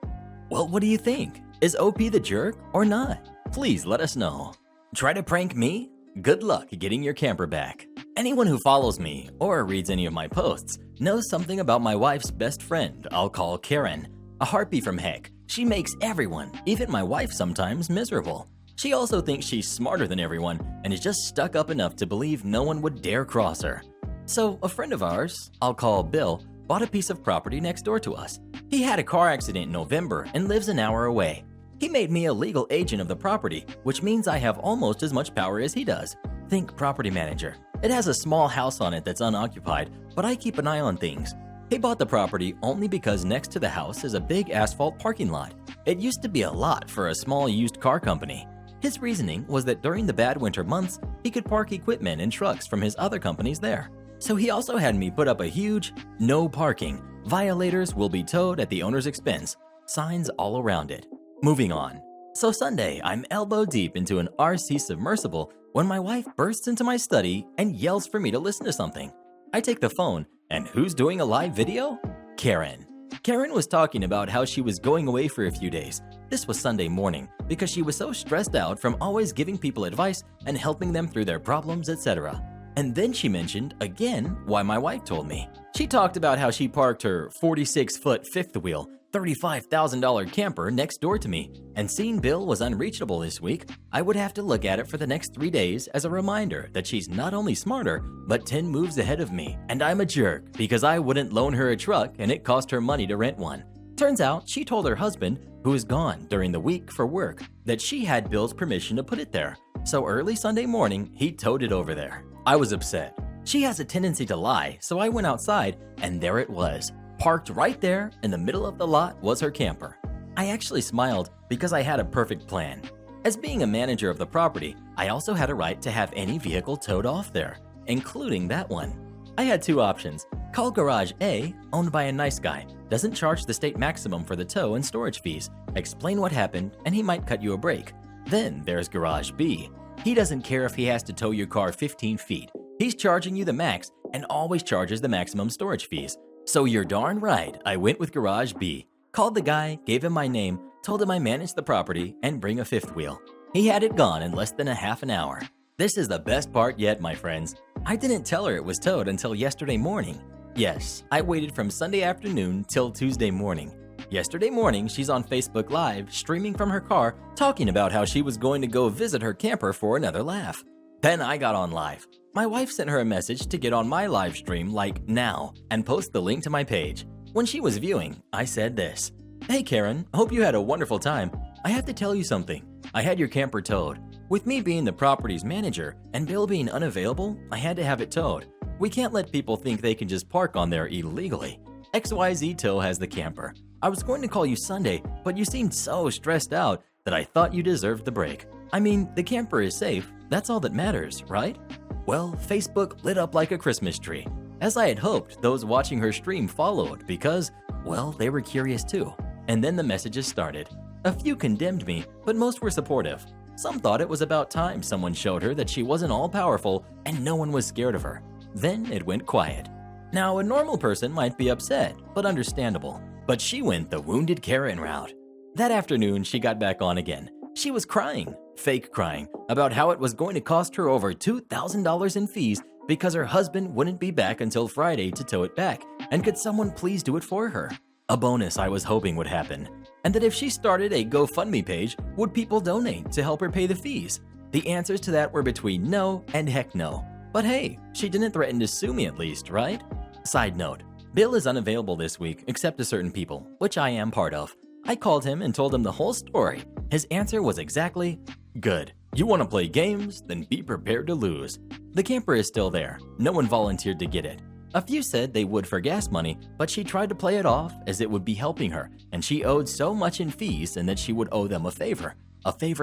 [SPEAKER 1] Well, what do you think? Is OP the jerk or not? Please let us know. Try to prank me? Good luck getting your camper back. Anyone who follows me or reads any of my posts knows something about my wife's best friend I'll call Karen. A harpy from heck. She makes everyone, even my wife sometimes, miserable. She also thinks she's smarter than everyone and is just stuck up enough to believe no one would dare cross her. So a friend of ours, I'll call Bill, bought a piece of property next door to us. He had a car accident in November and lives an hour away. He made me a legal agent of the property, which means I have almost as much power as he does. Think property manager. It has a small house on it that's unoccupied, but I keep an eye on things. He bought the property only because next to the house is a big asphalt parking lot. It used to be a lot for a small used car company. His reasoning was that during the bad winter months, he could park equipment and trucks from his other companies there. So he also had me put up a huge "No parking. Violators will be towed at the owner's expense" signs all around it. Moving on. So Sunday, I'm elbow deep into an RC submersible when my wife bursts into my study and yells for me to listen to something. I take the phone, and who's doing a live video? Karen. Karen was talking about how she was going away for a few days. This was Sunday morning because she was so stressed out from always giving people advice and helping them through their problems, etc. And then she mentioned again why my wife told me. She talked about how she parked her 46-foot fifth wheel, $35,000 camper next door to me, and seeing Bill was unreachable this week, I would have to look at it for the next 3 days as a reminder that she's not only smarter, but 10 moves ahead of me, and I'm a jerk because I wouldn't loan her a truck and it cost her money to rent one. Turns out she told her husband, who was gone during the week for work, that she had Bill's permission to put it there. So early Sunday morning, he towed it over there. I was upset. She has a tendency to lie, so I went outside and there it was. Parked right there in the middle of the lot was her camper. I actually smiled because I had a perfect plan. As being a manager of the property, I also had a right to have any vehicle towed off there, including that one. I had 2 options. Call Garage A, owned by a nice guy, doesn't charge the state maximum for the tow and storage fees, explain what happened, and he might cut you a break. Then there's Garage B. He doesn't care if he has to tow your car 15 feet. He's charging you the max and always charges the maximum storage fees. So you're darn right, I went with Garage B. Called the guy, gave him my name, told him I managed the property and bring a fifth wheel. He had it gone in less than a half an hour. This is the best part yet, my friends. I didn't tell her it was towed until yesterday morning. Yes, I waited from Sunday afternoon till Tuesday morning. Yesterday morning, she's on Facebook Live, streaming from her car, talking about how she was going to go visit her camper for another laugh. Then I got on live. My wife sent her a message to get on my live stream like now and post the link to my page. When she was viewing, I said this: "Hey Karen, hope you had a wonderful time. I have to tell you something. I had your camper towed. With me being the property's manager and Bill being unavailable, I had to have it towed. We can't let people think they can just park on there illegally. XYZ Tow has the camper. I was going to call you Sunday, but you seemed so stressed out that I thought you deserved the break. I mean, the camper is safe. That's all that matters, right? Well, Facebook lit up like a Christmas tree. As I had hoped, those watching her stream followed because, well, they were curious too. And then the messages started. A few condemned me, but most were supportive. Some thought it was about time someone showed her that she wasn't all-powerful and no one was scared of her. Then it went quiet. Now, a normal person might be upset, but understandable. But she went the wounded Karen route. That afternoon, she got back on again. She was crying, fake crying, about how it was going to cost her over $2,000 in fees because her husband wouldn't be back until Friday to tow it back, and could someone please do it for her? A bonus I was hoping would happen. And that if she started a GoFundMe page, would people donate to help her pay the fees? The answers to that were between no and heck no. But hey, she didn't threaten to sue me at least, right? Side note, Bill is unavailable this week except to certain people, which I am part of. I called him and told him the whole story. His answer was exactly, good. You want to play games? Then be prepared to lose. The camper is still there. No one volunteered to get it. A few said they would for gas money, but she tried to play it off as it would be helping her, and she owed so much in fees and that she would owe them a favor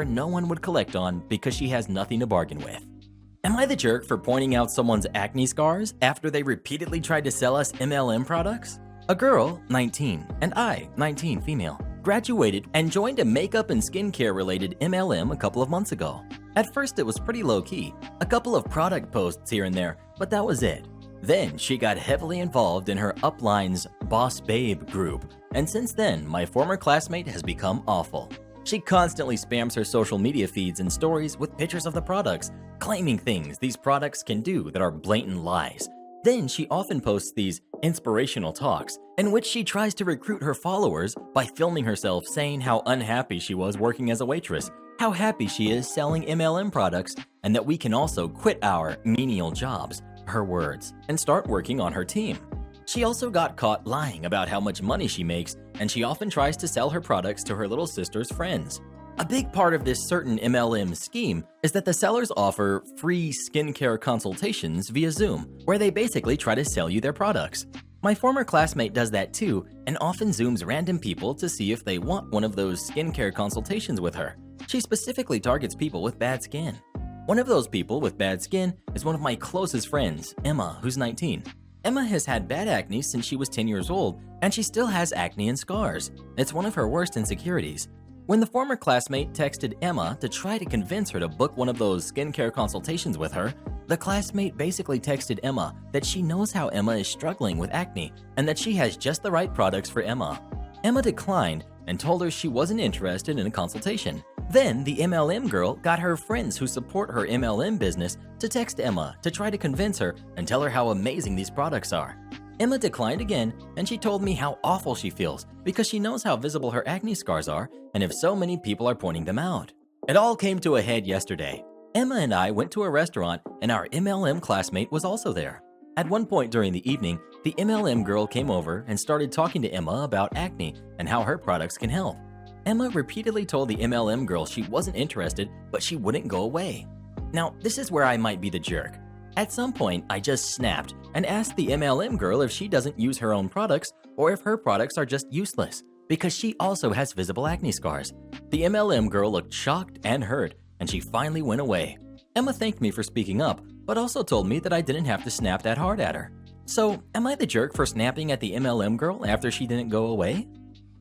[SPEAKER 1] no one would collect on because she has nothing to bargain with. Am I the jerk for pointing out someone's acne scars after they repeatedly tried to sell us MLM products? A girl, 19, and I, 19 female, graduated and joined a makeup and skincare related MLM a couple of months ago. At first it was pretty low-key, a couple of product posts here and there, but that was it. Then she got heavily involved in her upline's Boss Babe group, and since then my former classmate has become awful. She constantly spams her social media feeds and stories with pictures of the products, claiming things these products can do that are blatant lies. Then she often posts these inspirational talks in which she tries to recruit her followers by filming herself saying how unhappy she was working as a waitress, how happy she is selling MLM products, and that we can also quit our menial jobs, her words, and start working on her team. She also got caught lying about how much money she makes, and she often tries to sell her products to her little sister's friends. A big part of this certain MLM scheme is that the sellers offer free skincare consultations via Zoom, where they basically try to sell you their products. My former classmate does that too, and often Zooms random people to see if they want one of those skincare consultations with her. She specifically targets people with bad skin. One of those people with bad skin is one of my closest friends, Emma, who's 19. Emma has had bad acne since she was 10 years old, and she still has acne and scars. It's one of her worst insecurities. When the former classmate texted Emma to try to convince her to book one of those skincare consultations with her, the classmate basically texted Emma that she knows how Emma is struggling with acne and that she has just the right products for Emma. Emma declined and told her she wasn't interested in a consultation. Then the MLM girl got her friends who support her MLM business to text Emma to try to convince her and tell her how amazing these products are. Emma declined again, and she told me how awful she feels because she knows how visible her acne scars are and if so many people are pointing them out. It all came to a head yesterday. Emma and I went to a restaurant and our MLM classmate was also there. At one point during the evening, the MLM girl came over and started talking to Emma about acne and how her products can help. Emma repeatedly told the MLM girl she wasn't interested, but she wouldn't go away. Now, this is where I might be the jerk. At some point, I just snapped and asked the MLM girl if she doesn't use her own products or if her products are just useless, because she also has visible acne scars. The MLM girl looked shocked and hurt, and she finally went away. Emma thanked me for speaking up, but also told me that I didn't have to snap that hard at her. So, am I the jerk for snapping at the MLM girl after she didn't go away?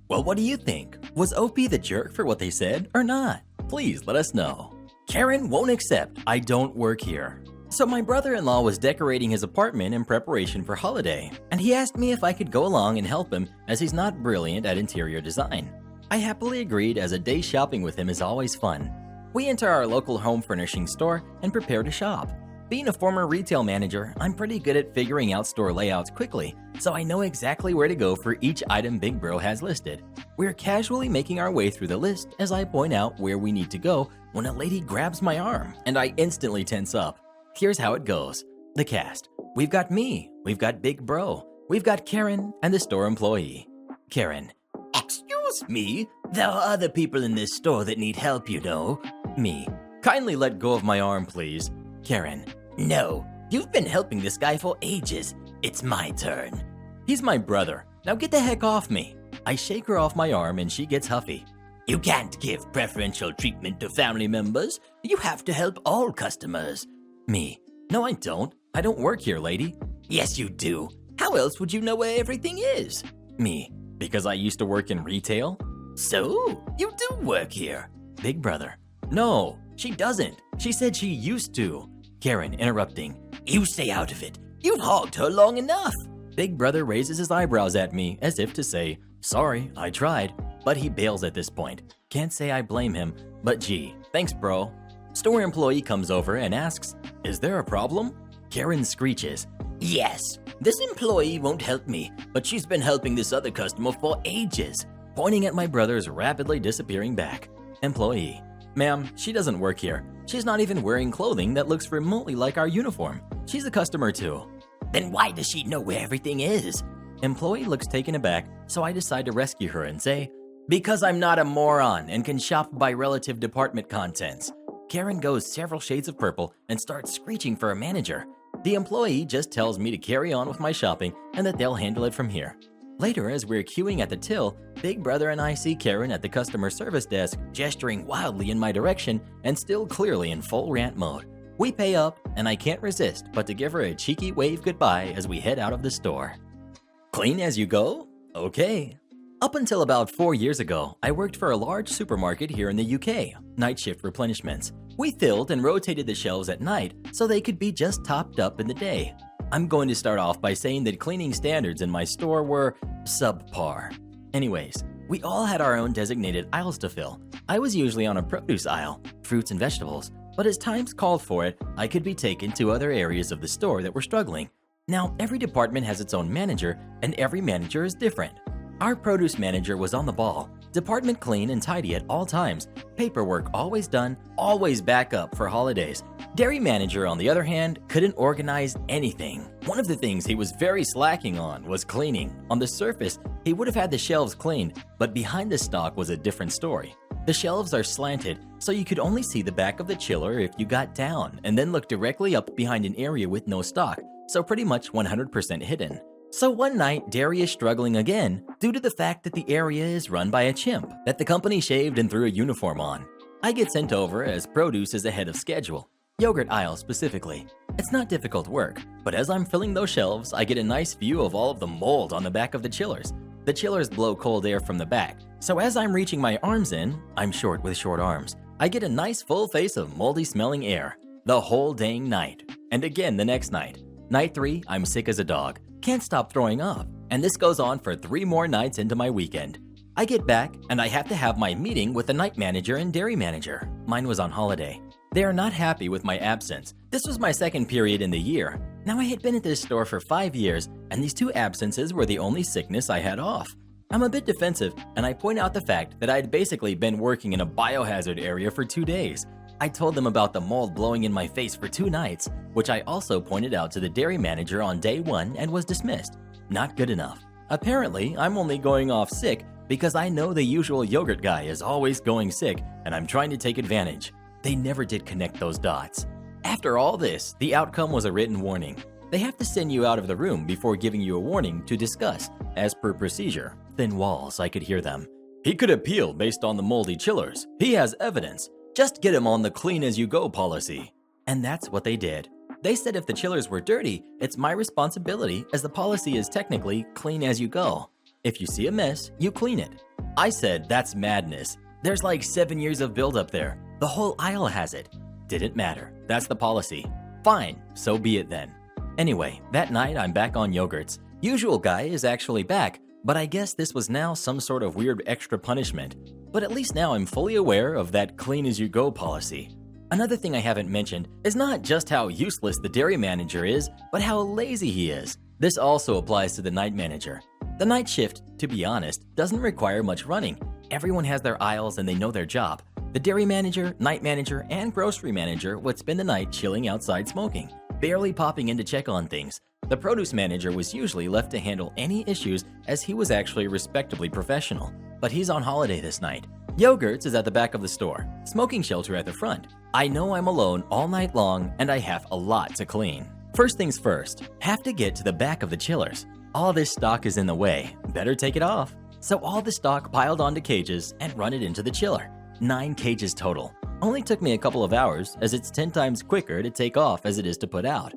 [SPEAKER 1] Well, what do you think? Was OP the jerk for what they said or not? Please let us know. Karen won't accept I don't work here. So my brother-in-law was decorating his apartment in preparation for holiday, and he asked me if I could go along and help him as he's not brilliant at interior design. I happily agreed as a day shopping with him is always fun. We enter our local home furnishing store and prepare to shop. Being a former retail manager, I'm pretty good at figuring out store layouts quickly, so I know exactly where to go for each item Big Bro has listed. We're casually making our way through the list as I point out where we need to go when a lady grabs my arm, and I instantly tense up. Here's how it goes. The cast. We've got me, we've got Big Bro, we've got Karen, and the store employee. Karen. Excuse me, there are other people in this store that need help, you know. Me. Kindly let go of my arm, please. Karen.
[SPEAKER 2] No, you've been helping this guy for ages. It's my turn.
[SPEAKER 1] He's my brother. Now get the heck off me. I shake her off my arm and she gets huffy.
[SPEAKER 2] You can't give preferential treatment to family members. You have to help all customers.
[SPEAKER 1] Me. No, I don't. I don't work here, lady.
[SPEAKER 2] Yes, you do. How else would you know where everything is?
[SPEAKER 1] Me. Because I used to work in retail?
[SPEAKER 2] So, you do work here.
[SPEAKER 1] Big brother. No, she doesn't. She said she used to. Karen interrupting.
[SPEAKER 2] You stay out of it. You've hogged her long enough.
[SPEAKER 1] Big brother raises his eyebrows at me as if to say, sorry, I tried. But he bails at this point. Can't say I blame him, but gee, thanks bro. Store employee comes over and asks, is there a problem? Karen screeches.
[SPEAKER 2] Yes, this employee won't help me, but she's been helping this other customer for ages.
[SPEAKER 1] Pointing at my brother's rapidly disappearing back. Employee. Ma'am, she doesn't work here. She's not even wearing clothing that looks remotely like our uniform. She's a customer too.
[SPEAKER 2] Then why does she know where everything is?
[SPEAKER 1] Employee looks taken aback, so I decide to rescue her and say, because I'm not a moron and can shop by relative department contents. Karen goes several shades of purple and starts screeching for a manager. The employee just tells me to carry on with my shopping and that they'll handle it from here. Later, as we're queuing at the till, Big Brother and I see Karen at the customer service desk gesturing wildly in my direction and still clearly in full rant mode. We pay up, and I can't resist but to give her a cheeky wave goodbye as we head out of the store. Clean as you go? Okay. Up until about 4 years ago, I worked for a large supermarket here in the UK, night shift replenishments. We filled and rotated the shelves at night so they could be just topped up in the day. I'm going to start off by saying that cleaning standards in my store were subpar. Anyways, we all had our own designated aisles to fill. I was usually on a produce aisle, fruits and vegetables, but as times called for it, I could be taken to other areas of the store that were struggling. Now, every department has its own manager, and every manager is different. Our produce manager was on the ball, department clean and tidy at all times, paperwork always done, always back up for holidays. Dairy manager, on the other hand, couldn't organize anything. One of the things he was very slacking on was cleaning. On the surface, he would have had the shelves cleaned, but behind the stock was a different story. The shelves are slanted, so you could only see the back of the chiller if you got down and then look directly up behind an area with no stock, so pretty much 100% hidden. So one night, dairy is struggling again due to the fact that the area is run by a chimp that the company shaved and threw a uniform on. I get sent over as produce is ahead of schedule, yogurt aisle specifically. It's not difficult work, but as I'm filling those shelves, I get a nice view of all of the mold on the back of the chillers. The chillers blow cold air from the back, so as I'm reaching my arms in, I'm short with short arms, I get a nice full face of moldy smelling air. The whole dang night. And again the next night. Night 3, I'm sick as a dog. Can't stop throwing up, and this goes on for 3 more nights into my weekend. I get back, and I have to have my meeting with the night manager and dairy manager. Mine was on holiday. They are not happy with my absence. This was my second period in the year. Now I had been at this store for 5 years, and these 2 absences were the only sickness I had off. I'm a bit defensive, and I point out the fact that I'd basically been working in a biohazard area for 2 days. I told them about the mold blowing in my face for 2 nights, which I also pointed out to the dairy manager on day 1 and was dismissed. Not good enough. Apparently, I'm only going off sick because I know the usual yogurt guy is always going sick and I'm trying to take advantage. They never did connect those dots. After all this, the outcome was a written warning. They have to send you out of the room before giving you a warning to discuss, as per procedure. Thin walls, I could hear them. He could appeal based on the moldy chillers. He has evidence. Just get him on the clean-as-you-go policy. And that's what they did. They said if the chillers were dirty, it's my responsibility as the policy is technically clean as you go. If you see a mess, you clean it. I said that's madness. There's like 7 years of buildup there. The whole aisle has it. Didn't matter. That's the policy. Fine, so be it then. Anyway, that night I'm back on yogurts. Usual guy is actually back, but I guess this was now some sort of weird extra punishment. But at least now I'm fully aware of that clean-as-you-go policy. Another thing I haven't mentioned is not just how useless the dairy manager is, but how lazy he is. This also applies to the night manager. The night shift, to be honest, doesn't require much running. Everyone has their aisles and they know their job. The dairy manager, night manager, and grocery manager would spend the night chilling outside smoking, barely popping in to check on things. The produce manager was usually left to handle any issues as he was actually respectably professional. But he's on holiday this night. Yogurts is at the back of the store, smoking shelter at the front. I know I'm alone all night long and I have a lot to clean. First things first, have to get to the back of the chillers. All this stock is in the way, better take it off. So all the stock piled onto cages and run it into the chiller. 9 cages total. Only took me a couple of hours as it's 10 times quicker to take off as it is to put out.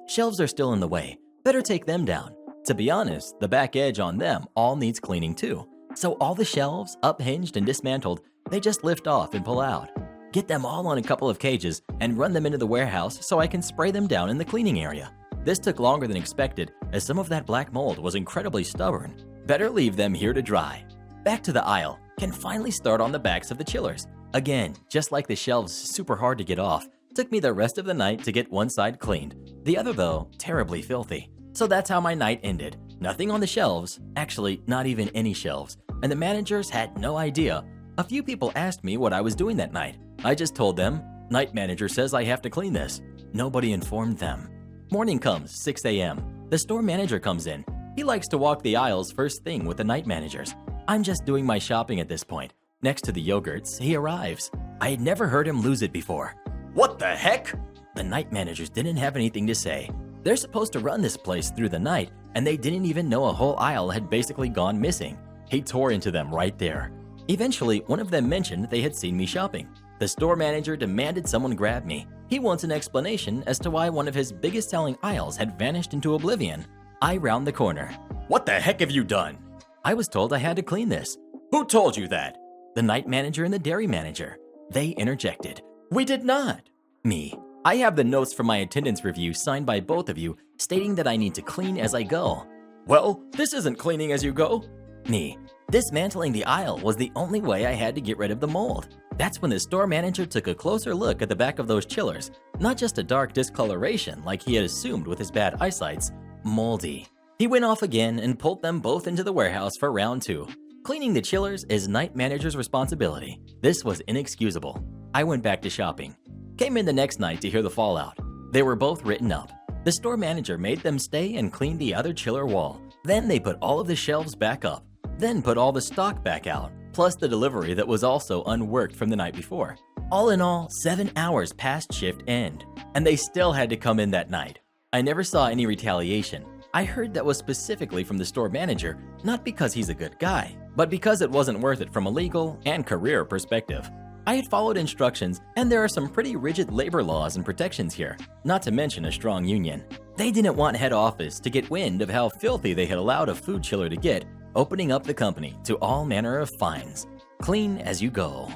[SPEAKER 1] Shelves are still in the way. Better take them down. To be honest, the back edge on them all needs cleaning too. So all the shelves, uphinged and dismantled, they just lift off and pull out. Get them all on a couple of cages and run them into the warehouse so I can spray them down in the cleaning area. This took longer than expected as some of that black mold was incredibly stubborn. Better leave them here to dry. Back to the aisle. Can finally start on the backs of the chillers. Again, just like the shelves, super hard to get off. Took me the rest of the night to get one side cleaned. The other though, terribly filthy. So that's how my night ended. Nothing on the shelves, actually not even any shelves, and the managers had no idea. A few people asked me what I was doing that night. I just told them, night manager says I have to clean this. Nobody informed them. Morning comes, 6 a.m. The store manager comes in. He likes to walk the aisles first thing with the night managers. I'm just doing my shopping at this point. Next to the yogurts, he arrives. I had never heard him lose it before. What the heck? The night managers didn't have anything to say. They're supposed to run this place through the night, and they didn't even know a whole aisle had basically gone missing. He tore into them right there. Eventually, one of them mentioned they had seen me shopping. The store manager demanded someone grab me. He wants an explanation as to why one of his biggest selling aisles had vanished into oblivion. I round the corner. What the heck have you done? I was told I had to clean this. Who told you that? The night manager and the dairy manager. They interjected. We did not. Me. I have the notes from my attendance review signed by both of you stating that I need to clean as I go. Well, this isn't cleaning as you go. Me. Dismantling the aisle was the only way I had to get rid of the mold. That's when the store manager took a closer look at the back of those chillers. Not just a dark discoloration like he had assumed with his bad eyesight's, moldy. He went off again and pulled them both into the warehouse for round 2. Cleaning the chillers is night manager's responsibility. This was inexcusable. I went back to shopping. Came in the next night to hear the fallout. They were both written up. The store manager made them stay and clean the other chiller wall. Then they put all of the shelves back up. Then put all the stock back out, plus the delivery that was also unworked from the night before. All in all, 7 hours past shift end. And they still had to come in that night. I never saw any retaliation. I heard that was specifically from the store manager, not because he's a good guy, but because it wasn't worth it from a legal and career perspective. I had followed instructions, and there are some pretty rigid labor laws and protections here, not to mention a strong union. They didn't want head office to get wind of how filthy they had allowed a food chiller to get, opening up the company to all manner of fines. Clean as you go.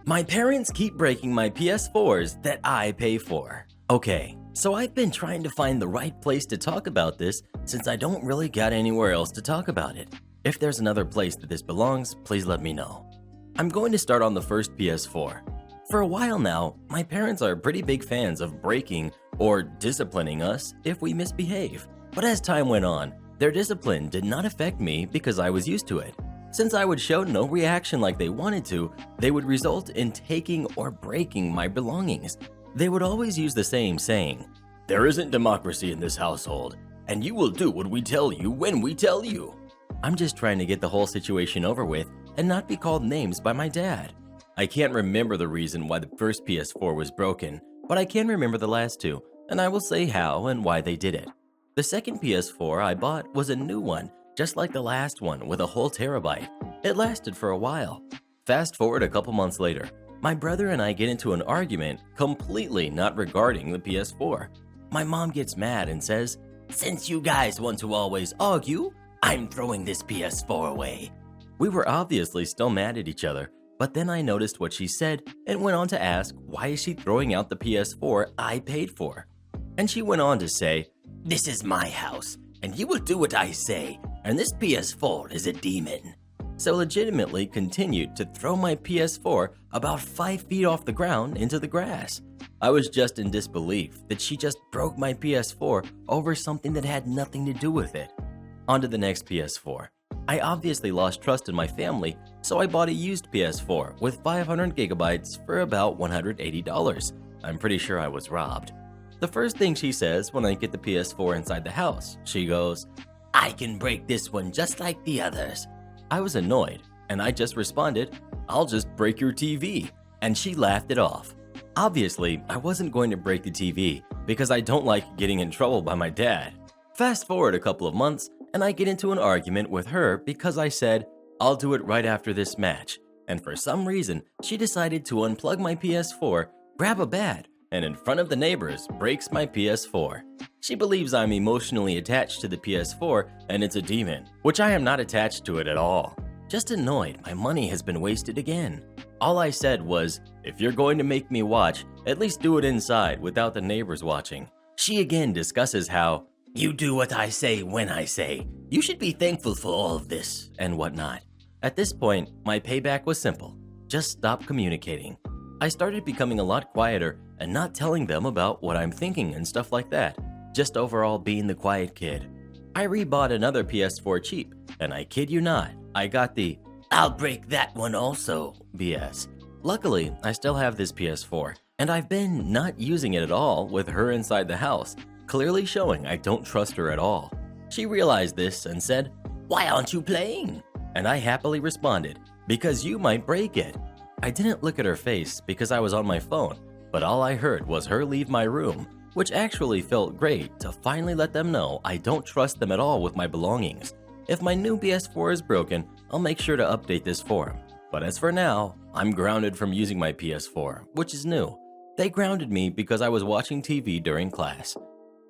[SPEAKER 1] My parents keep breaking my PS4s that I pay for. Okay, so I've been trying to find the right place to talk about this since I don't really got anywhere else to talk about it. If there's another place that this belongs, please let me know. I'm going to start on the first PS4. For a while now, my parents are pretty big fans of breaking or disciplining us if we misbehave. But as time went on, their discipline did not affect me because I was used to it. Since I would show no reaction like they wanted to, they would result in taking or breaking my belongings. They would always use the same saying, "There isn't democracy in this household, and you will do what we tell you when we tell you." I'm just trying to get the whole situation over with and not be called names by my dad. I can't remember the reason why the first PS4 was broken, but I can remember the last two, and I will say how and why they did it. The second PS4 I bought was a new one, just like the last one with a whole terabyte. It lasted for a while. Fast forward a couple months later, my brother and I get into an argument completely not regarding the PS4. My mom gets mad and says, "Since you guys want to always argue, I'm throwing this PS4 away." We were obviously still mad at each other, but then I noticed what she said and went on to ask why is she throwing out the PS4 I paid for. And she went on to say, "This is my house, and you will do what I say, and this PS4 is a demon." So legitimately continued to throw my PS4 about 5 feet off the ground into the grass. I was just in disbelief that she just broke my PS4 over something that had nothing to do with it. On to the next PS4. I obviously lost trust in my family, so I bought a used PS4 with 500 gigabytes for about $180. I'm pretty sure I was robbed. The first thing she says when I get the PS4 inside the house, she goes, "I can break this one just like the others." I was annoyed, and I just responded, "I'll just break your TV," and she laughed it off. Obviously, I wasn't going to break the TV because I don't like getting in trouble by my dad. Fast forward a couple of months, and I get into an argument with her because I said, I'll do it right after this match. And for some reason, she decided to unplug my PS4, grab a bat, and in front of the neighbors, breaks my PS4. She believes I'm emotionally attached to the PS4 and it's a demon, which I am not attached to it at all. Just annoyed my money has been wasted again. All I said was, if you're going to make me watch, at least do it inside without the neighbors watching. She again discusses how,
[SPEAKER 2] You do what I say when I say. You should be thankful for all of this.
[SPEAKER 1] and whatnot. At this point, my payback was simple. Just stop communicating. I started becoming a lot quieter and not telling them about what I'm thinking and stuff like that. Just overall being the quiet kid. I rebought another PS4 cheap, and I kid you not, I got the
[SPEAKER 2] I'll break that one also.
[SPEAKER 1] BS. Luckily, I still have this PS4, and I've been not using it at all with her inside the house, clearly showing I don't trust her at all. She realized this and said,
[SPEAKER 2] Why aren't you playing?
[SPEAKER 1] and I happily responded, because you might break it. I didn't look at her face because I was on my phone, but all I heard was her leave my room, which actually felt great to finally let them know I don't trust them at all with my belongings. If my new PS4 is broken, I'll make sure to update this forum. But as for now, I'm grounded from using my PS4, which is new. They grounded me because I was watching TV during class.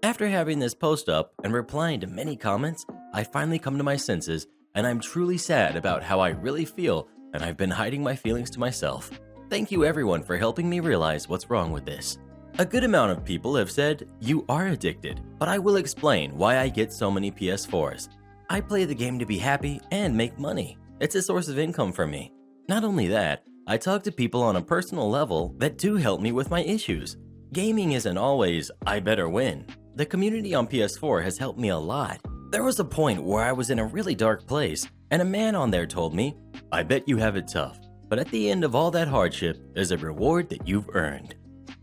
[SPEAKER 1] After having this post up and replying to many comments, I finally come to my senses, and I'm truly sad about how I really feel, and I've been hiding my feelings to myself. Thank you everyone for helping me realize what's wrong with this. A good amount of people have said, you are addicted, but I will explain why I get so many PS4s. I play the game to be happy and make money. It's a source of income for me. Not only that, I talk to people on a personal level that do help me with my issues. Gaming isn't always, I better win. The community on PS4 has helped me a lot. There was a point where I was in a really dark place, and a man on there told me, I bet you have it tough, but at the end of all that hardship, there's a reward that you've earned.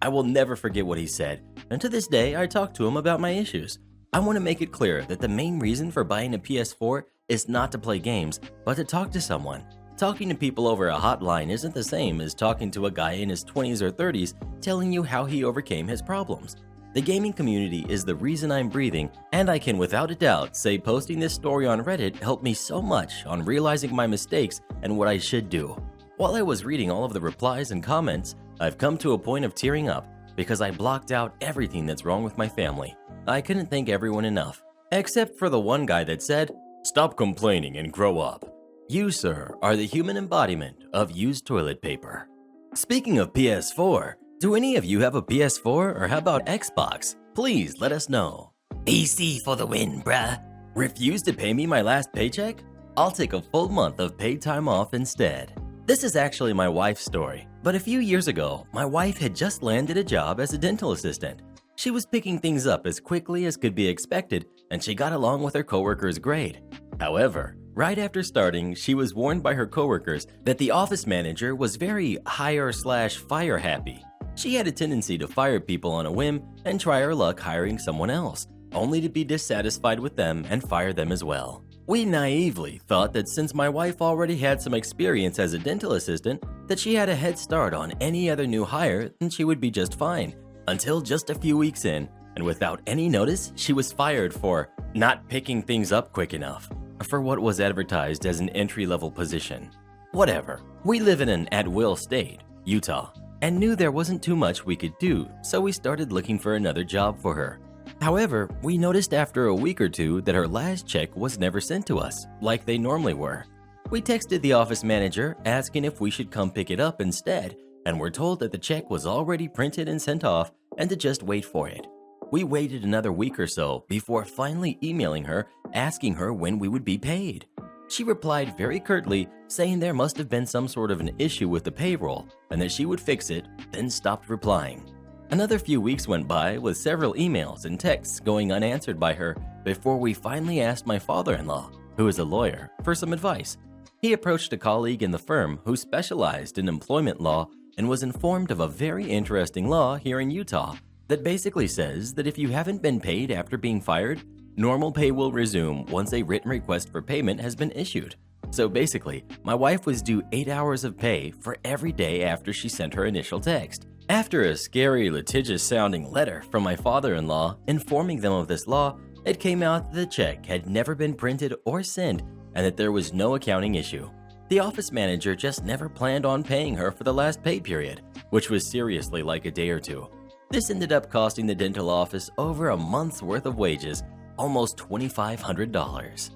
[SPEAKER 1] I will never forget what he said, and to this day, I talk to him about my issues. I want to make it clear that the main reason for buying a PS4 is not to play games, but to talk to someone. Talking to people over a hotline isn't the same as talking to a guy in his 20s or 30s telling you how he overcame his problems. The gaming community is the reason I'm breathing, and I can without a doubt say posting this story on Reddit helped me so much on realizing my mistakes and what I should do. While I was reading all of the replies and comments, I've come to a point of tearing up because I blocked out everything that's wrong with my family. I couldn't thank everyone enough, except for the one guy that said, stop complaining and grow up. You, sir, are the human embodiment of used toilet paper. Speaking of PS4, do any of you have a PS4 or how about Xbox? Please let us know.
[SPEAKER 2] PC for the win, bruh.
[SPEAKER 1] Refuse to pay me my last paycheck? I'll take a full month of paid time off instead. This is actually my wife's story, but a few years ago, my wife had just landed a job as a dental assistant. She was picking things up as quickly as could be expected, and she got along with her coworkers great. However, right after starting, she was warned by her coworkers that the office manager was very hire/fire happy. She had a tendency to fire people on a whim and try her luck hiring someone else, only to be dissatisfied with them and fire them as well. We naively thought that since my wife already had some experience as a dental assistant, that she had a head start on any other new hire and she would be just fine. Until just a few weeks in, and without any notice, she was fired for not picking things up quick enough, for what was advertised as an entry-level position. Whatever, we live in an at-will state, Utah, and knew there wasn't too much we could do, so we started looking for another job for her. However, we noticed after a week or two that her last check was never sent to us, like they normally were. We texted the office manager asking if we should come pick it up instead, and were told that the check was already printed and sent off and to just wait for it. We waited another week or so before finally emailing her asking her when we would be paid. She replied very curtly saying there must have been some sort of an issue with the payroll and that she would fix it, then stopped replying. Another few weeks went by with several emails and texts going unanswered by her before we finally asked my father-in-law, who is a lawyer, for some advice. He approached a colleague in the firm who specialized in employment law and was informed of a very interesting law here in Utah that basically says that if you haven't been paid after being fired, normal pay will resume once a written request for payment has been issued. So basically, my wife was due 8 hours of pay for every day after she sent her initial text. After a scary, litigious-sounding letter from my father-in-law informing them of this law, it came out that the check had never been printed or sent and that there was no accounting issue. The office manager just never planned on paying her for the last pay period, which was seriously like a day or two. This ended up costing the dental office over a month's worth of wages, almost $2,500.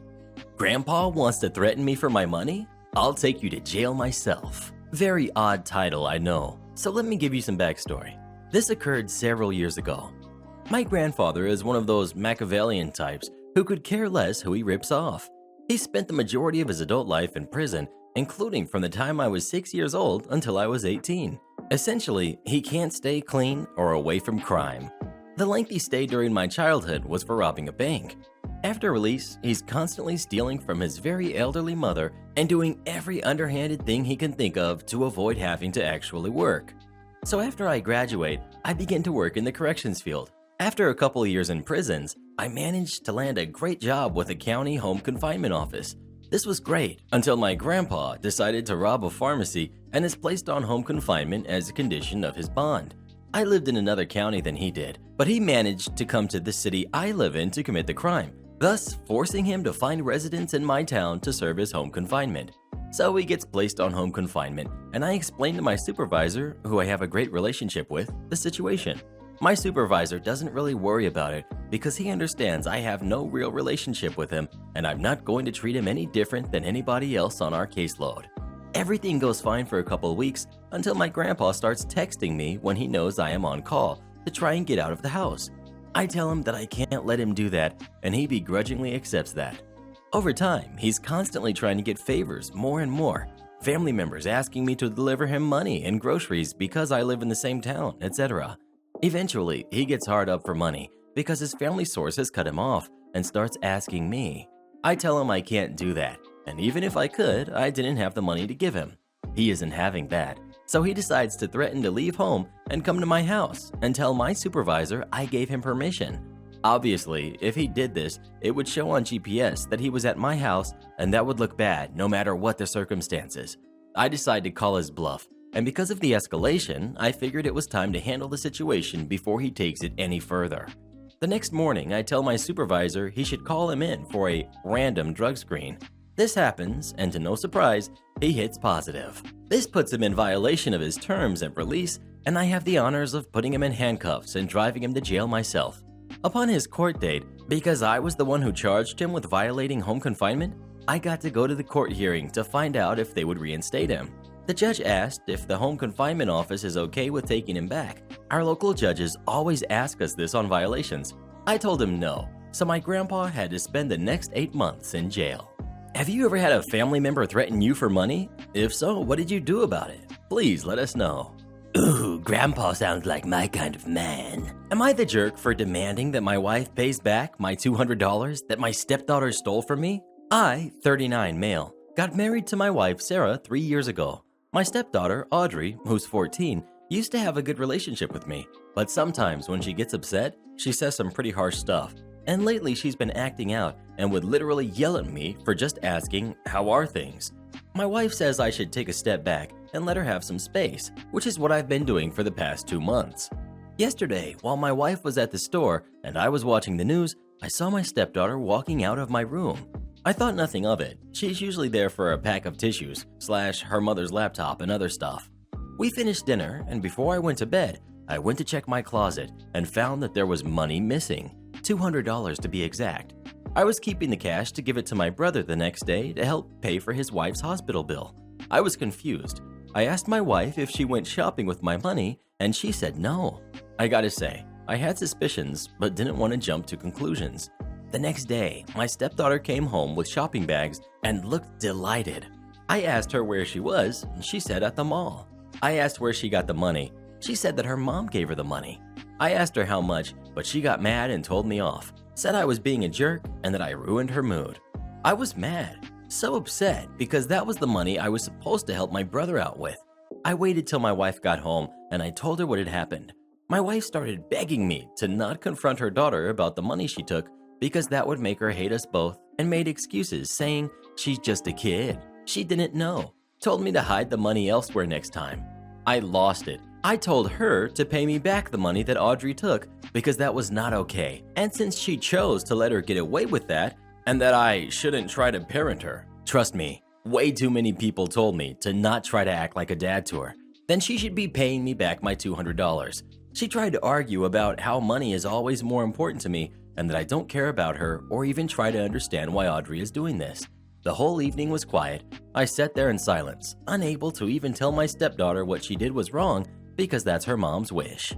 [SPEAKER 1] Grandpa wants to threaten me for my money? I'll take you to jail myself. Very odd title, I know, so let me give you some backstory. This occurred several years ago. My grandfather is one of those Machiavellian types who could care less who he rips off. He spent the majority of his adult life in prison, including from the time I was 6 years old until I was 18. Essentially, he can't stay clean or away from crime. The lengthy stay during my childhood was for robbing a bank. After release, he's constantly stealing from his very elderly mother and doing every underhanded thing he can think of to avoid having to actually work. So after I graduate, I begin to work in the corrections field. After a couple of years in prisons, I managed to land a great job with a county home confinement office. This was great until my grandpa decided to rob a pharmacy and is placed on home confinement as a condition of his bond. I lived in another county than he did, but he managed to come to the city I live in to commit the crime, thus forcing him to find residents in my town to serve his home confinement. So he gets placed on home confinement, and I explain to my supervisor, who I have a great relationship with, the situation. My supervisor doesn't really worry about it because he understands I have no real relationship with him and I'm not going to treat him any different than anybody else on our caseload. Everything goes fine for a couple of weeks until my grandpa starts texting me when he knows I am on call to try and get out of the house. I tell him that I can't let him do that and he begrudgingly accepts that. Over time, he's constantly trying to get favors more and more. Family members asking me to deliver him money and groceries because I live in the same town, etc. Eventually, he gets hard up for money because his family source has cut him off and starts asking me. I tell him I can't do that, and even if I could, I didn't have the money to give him. He isn't having that, so he decides to threaten to leave home and come to my house and tell my supervisor I gave him permission. Obviously, if he did this, it would show on GPS that he was at my house and that would look bad no matter what the circumstances. I decide to call his bluff. And because of the escalation, I figured it was time to handle the situation before he takes it any further. The next morning, I tell my supervisor he should call him in for a random drug screen. This happens, and to no surprise, he hits positive. This puts him in violation of his terms of release, and I have the honors of putting him in handcuffs and driving him to jail myself. Upon his court date, because I was the one who charged him with violating home confinement, I got to go to the court hearing to find out if they would reinstate him. The judge asked if the home confinement office is okay with taking him back. Our local judges always ask us this on violations. I told him no, so my grandpa had to spend the next 8 months in jail. Have you ever had a family member threaten you for money? If so, what did you do about it? Please let us know.
[SPEAKER 2] Ooh, Grandpa sounds like my kind of man.
[SPEAKER 1] Am I the jerk for demanding that my wife pays back my $200 that my stepdaughter stole from me? I, 39 male, got married to my wife Sarah 3 years ago. My stepdaughter, Audrey, who's 14, used to have a good relationship with me, but sometimes when she gets upset, she says some pretty harsh stuff. And lately she's been acting out and would literally yell at me for just asking, "How are things?" My wife says I should take a step back and let her have some space, which is what I've been doing for the past 2 months. Yesterday, while my wife was at the store and I was watching the news, I saw my stepdaughter walking out of my room. I thought nothing of it. She's usually there for a pack of tissues, / her mother's laptop and other stuff. We finished dinner, and before I went to bed, I went to check my closet and found that there was money missing, $200 to be exact. I was keeping the cash to give it to my brother the next day to help pay for his wife's hospital bill. I was confused. I asked my wife if she went shopping with my money, and she said no. I gotta say, I had suspicions, but didn't want to jump to conclusions. The next day, my stepdaughter came home with shopping bags and looked delighted. I asked her where she was, and she said at the mall. I asked where she got the money. She said that her mom gave her the money. I asked her how much, but she got mad and told me off, said I was being a jerk and that I ruined her mood. I was mad, so upset because that was the money I was supposed to help my brother out with. I waited till my wife got home and I told her what had happened. My wife started begging me to not confront her daughter about the money she took because that would make her hate us both, and made excuses saying she's just a kid, she didn't know, told me to hide the money elsewhere next time. I lost it. I told her to pay me back the money that Audrey took because that was not okay. And since she chose to let her get away with that, and that I shouldn't try to parent her. Trust me, way too many people told me to not try to act like a dad to her. Then she should be paying me back my $200. She tried to argue about how money is always more important to me and that I don't care about her or even try to understand why Audrey is doing this. The whole evening was quiet. I sat there in silence, unable to even tell my stepdaughter what she did was wrong because that's her mom's wish.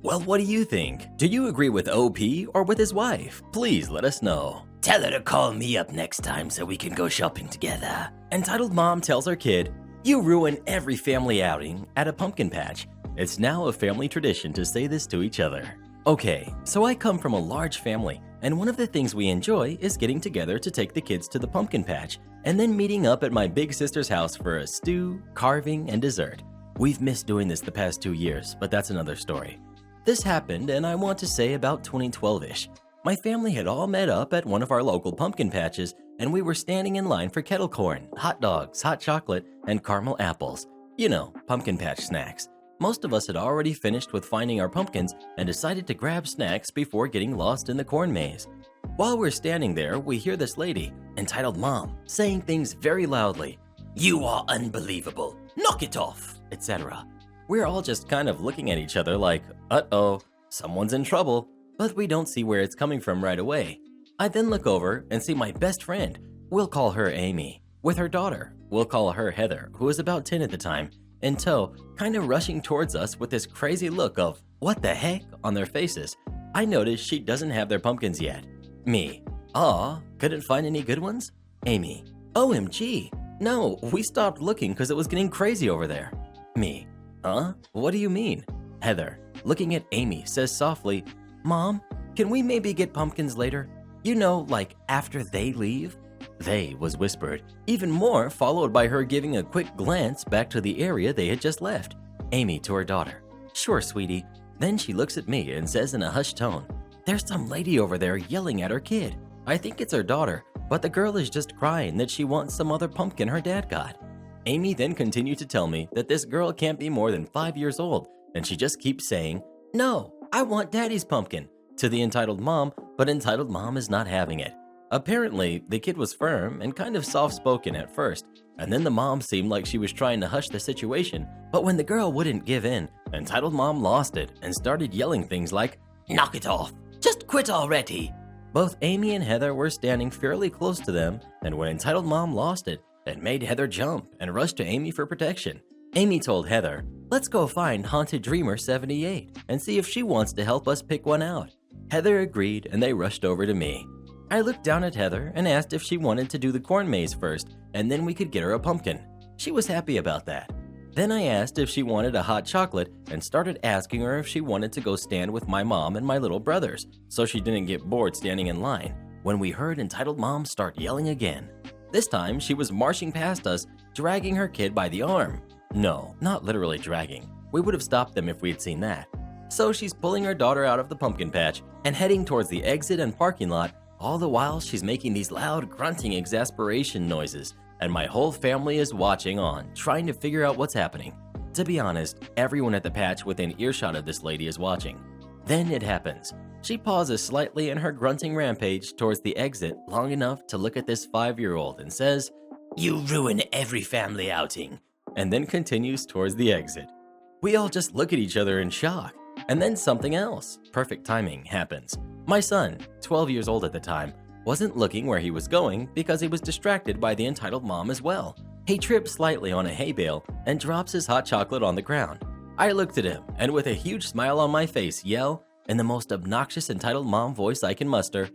[SPEAKER 1] Well, what do you think? Do you agree with OP or with his wife? Please let us know.
[SPEAKER 2] Tell her to call me up next time so we can go shopping together.
[SPEAKER 1] Entitled mom tells her kid, "You ruin every family outing at a pumpkin patch." It's now a family tradition to say this to each other. Okay, so I come from a large family, and one of the things we enjoy is getting together to take the kids to the pumpkin patch, and then meeting up at my big sister's house for a stew, carving, and dessert. We've missed doing this the past 2 years, but that's another story. This happened, and I want to say about 2012-ish. My family had all met up at one of our local pumpkin patches, and we were standing in line for kettle corn, hot dogs, hot chocolate, and caramel apples. You know, pumpkin patch snacks. Most of us had already finished with finding our pumpkins and decided to grab snacks before getting lost in the corn maze. While we're standing there, we hear this lady, entitled Mom, saying things very loudly.
[SPEAKER 2] You are unbelievable. Knock it off,
[SPEAKER 1] etc. We're all just kind of looking at each other like, uh-oh, someone's in trouble, but we don't see where it's coming from right away. I then look over and see my best friend, we'll call her Amy, with her daughter, we'll call her Heather, who was about 10 at the time, in tow, kind of rushing towards us with this crazy look of, what the heck, on their faces. I notice she doesn't have their pumpkins yet. Me, aw, couldn't find any good ones? Amy, OMG, no, we stopped looking because it was getting crazy over there. Me, huh? What do you mean? Heather, looking at Amy, says softly, Mom, can we maybe get pumpkins later? You know, like after they leave? They was whispered, even more followed by her giving a quick glance back to the area they had just left. Amy to her daughter, sure, sweetie. Then she looks at me and says in a hushed tone, there's some lady over there yelling at her kid. I think it's her daughter, but the girl is just crying that she wants some other pumpkin her dad got. Amy then continued to tell me that this girl can't be more than 5 years old, and she just keeps saying, no, I want daddy's pumpkin, to the entitled mom, but entitled mom is not having it. Apparently, the kid was firm and kind of soft-spoken at first, and then the mom seemed like she was trying to hush the situation, but when the girl wouldn't give in, entitled mom lost it and started yelling things like,
[SPEAKER 2] knock it off, just quit already.
[SPEAKER 1] Both Amy and Heather were standing fairly close to them, and when entitled mom lost it, it made Heather jump and rush to Amy for protection. Amy told Heather, let's go find Haunted Dreamer 78 and see if she wants to help us pick one out. Heather agreed and they rushed over to me. I looked down at Heather and asked if she wanted to do the corn maze first, and then we could get her a pumpkin. She was happy about that. Then I asked if she wanted a hot chocolate and started asking her if she wanted to go stand with my mom and my little brothers, so she didn't get bored standing in line, when we heard entitled mom start yelling again. This time, she was marching past us, dragging her kid by the arm. No, not literally dragging. We would have stopped them if we had seen that. So she's pulling her daughter out of the pumpkin patch and heading towards the exit and parking lot. All the while, she's making these loud grunting exasperation noises, and my whole family is watching on, trying to figure out what's happening. To be honest, everyone at the patch within earshot of this lady is watching. Then it happens. She pauses slightly in her grunting rampage towards the exit long enough to look at this 5-year-old and says,
[SPEAKER 2] you ruin every family outing,
[SPEAKER 1] and then continues towards the exit. We all just look at each other in shock. And then something else, perfect timing, happens. My son, 12 years old at the time, wasn't looking where he was going because he was distracted by the entitled mom as well. He trips slightly on a hay bale and drops his hot chocolate on the ground. I looked at him and with a huge smile on my face yell, in the most obnoxious entitled mom voice I can muster,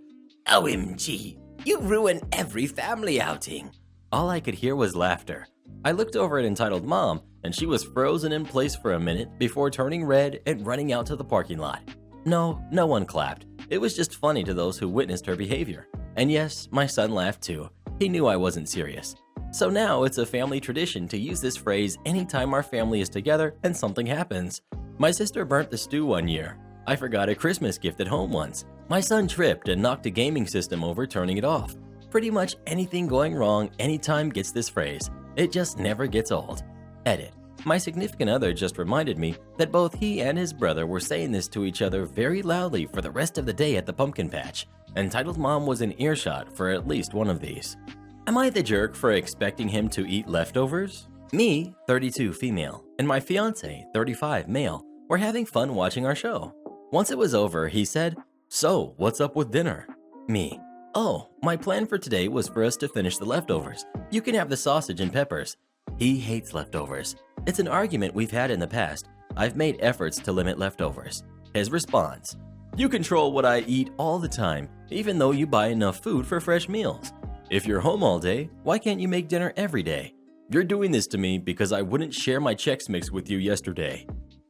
[SPEAKER 2] OMG, you ruin every family outing.
[SPEAKER 1] All I could hear was laughter. I looked over at entitled mom and she was frozen in place for a minute before turning red and running out to the parking lot. No one clapped. It was just funny to those who witnessed her behavior. And yes, my son laughed too. He knew I wasn't serious. So now it's a family tradition to use this phrase anytime our family is together and something happens. My sister burnt the stew one year. I forgot a Christmas gift at home once. My son tripped and knocked a gaming system over, turning it off. Pretty much anything going wrong anytime gets this phrase. It just never gets old. Edit. My significant other just reminded me that both he and his brother were saying this to each other very loudly for the rest of the day at the pumpkin patch. Entitled Mom was in earshot for at least one of these. Am I the jerk for expecting him to eat leftovers? Me, 32 female, and my fiance, 35 male, were having fun watching our show. Once it was over, he said, "So, what's up with dinner?" Me, "Oh, my plan for today was for us to finish the leftovers. You can have the sausage and peppers." He hates leftovers. It's an argument we've had in the past. I've made efforts to limit leftovers. His response, "You control what I eat all the time, even though you buy enough food for fresh meals. If you're home all day, why can't you make dinner every day? You're doing this to me because I wouldn't share my Chex Mix with you yesterday."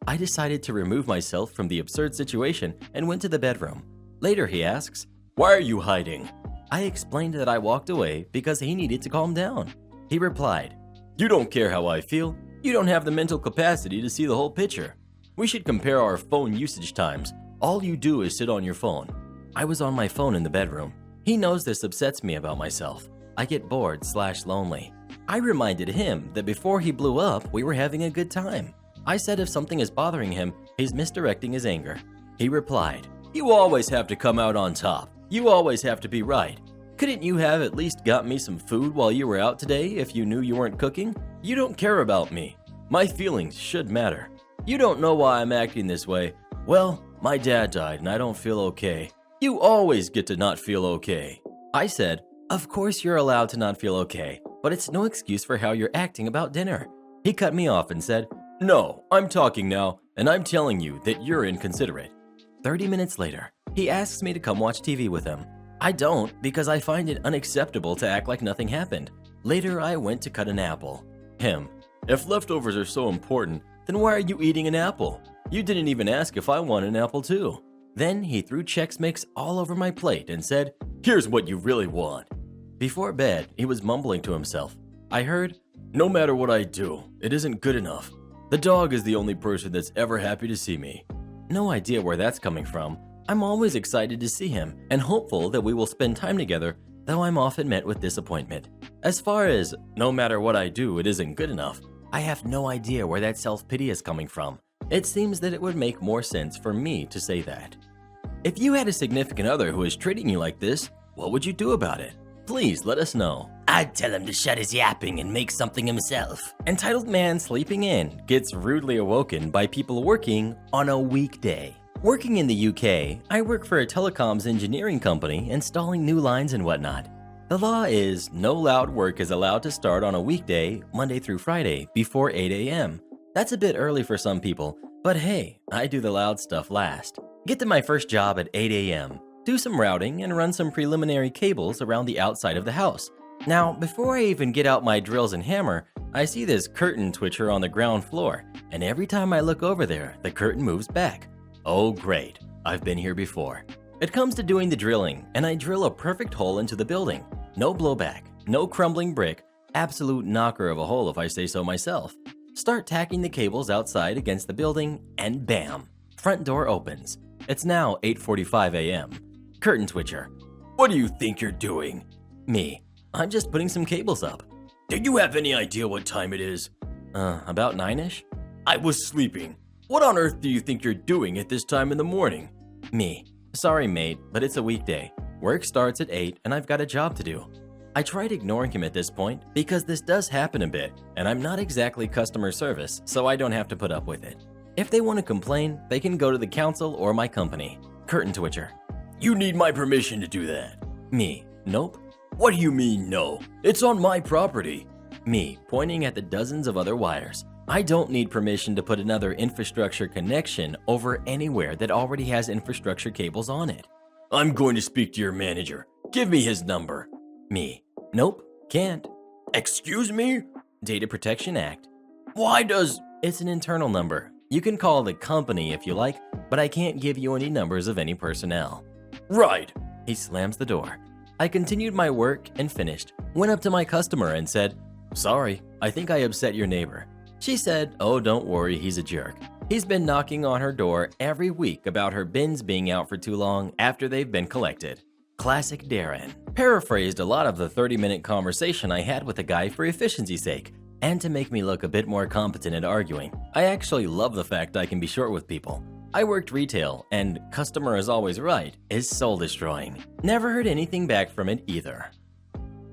[SPEAKER 1] I decided to remove myself from the absurd situation and went to the bedroom. Later he asks, "Why are you hiding?" I explained that I walked away because he needed to calm down. He replied, "You don't care how I feel. You don't have the mental capacity to see the whole picture. We should compare our phone usage times. All you do is sit on your phone." I was on my phone in the bedroom. He knows this upsets me about myself. I get bored/lonely. I reminded him that before he blew up, we were having a good time. I said if something is bothering him, he's misdirecting his anger. He replied, "You always have to come out on top. You always have to be right. Couldn't you have at least got me some food while you were out today if you knew you weren't cooking? You don't care about me. My feelings should matter. You don't know why I'm acting this way. Well, my dad died and I don't feel okay. You always get to not feel okay." I said, "Of course you're allowed to not feel okay, but it's no excuse for how you're acting about dinner." He cut me off and said, "No, I'm talking now, and I'm telling you that you're inconsiderate." 30 minutes later, he asks me to come watch TV with him. I don't because I find it unacceptable to act like nothing happened. Later, I went to cut an apple. Him, "If leftovers are so important, then why are you eating an apple? You didn't even ask if I want an apple too." Then he threw Chex Mix all over my plate and said, "Here's what you really want." Before bed, he was mumbling to himself. I heard, "No matter what I do, it isn't good enough. The dog is the only person that's ever happy to see me." No idea where that's coming from. I'm always excited to see him and hopeful that we will spend time together, though I'm often met with disappointment. As far as "no matter what I do, it isn't good enough," I have no idea where that self-pity is coming from. It seems that it would make more sense for me to say that. If you had a significant other who is treating you like this, what would you do about it? Please let us know.
[SPEAKER 2] I'd tell him to shut his yapping and make something himself.
[SPEAKER 1] Entitled man sleeping in gets rudely awoken by people working on a weekday. Working in the UK, I work for a telecoms engineering company installing new lines and whatnot. The law is no loud work is allowed to start on a weekday, Monday through Friday, before 8 a.m. That's a bit early for some people, but hey, I do the loud stuff last. Get to my first job at 8 a.m., do some routing, and run some preliminary cables around the outside of the house. Now, before I even get out my drills and hammer, I see this curtain twitcher on the ground floor, and every time I look over there, the curtain moves back. Oh great, I've been here before. It comes to doing the drilling, and I drill a perfect hole into the building. No blowback, no crumbling brick, absolute knocker of a hole if I say so myself. Start tacking the cables outside against the building, and bam! Front door opens. It's now 8:45 a.m. Curtain twitcher, "What do you think you're doing?" Me, "I'm just putting some cables up." "Do you have any idea what time it is?" About 9-ish. "I was sleeping. What on earth do you think you're doing at this time in the morning?" Me, "Sorry mate, but it's a weekday. Work starts at 8 and I've got a job to do." I tried ignoring him at this point because this does happen a bit and I'm not exactly customer service, so I don't have to put up with it. If they want to complain, they can go to the council or my company. Curtain twitcher, "You need my permission to do that." Me, "Nope." "What do you mean no? It's on my property." Me, pointing at the dozens of other wires. I don't need permission to put another infrastructure connection over anywhere that already has infrastructure cables on it. "I'm going to speak to your manager. Give me his number." Me, "Nope, can't." "Excuse me?" Data Protection Act. "Why does—" It's an internal number. You can call the company if you like, but I can't give you any numbers of any personnel. "Right." He slams the door. I continued my work and finished. Went up to my customer and said, "Sorry, I think I upset your neighbor." She said, "Oh, don't worry, he's a jerk. He's been knocking on her door every week about her bins being out for too long after they've been collected." Classic Darren. Paraphrased a lot of the 30-minute conversation I had with the guy for efficiency's sake, And to make me look a bit more competent at arguing, I actually love the fact I can be short with people. I worked retail, and customer is always right is soul-destroying. Never heard anything back from it either.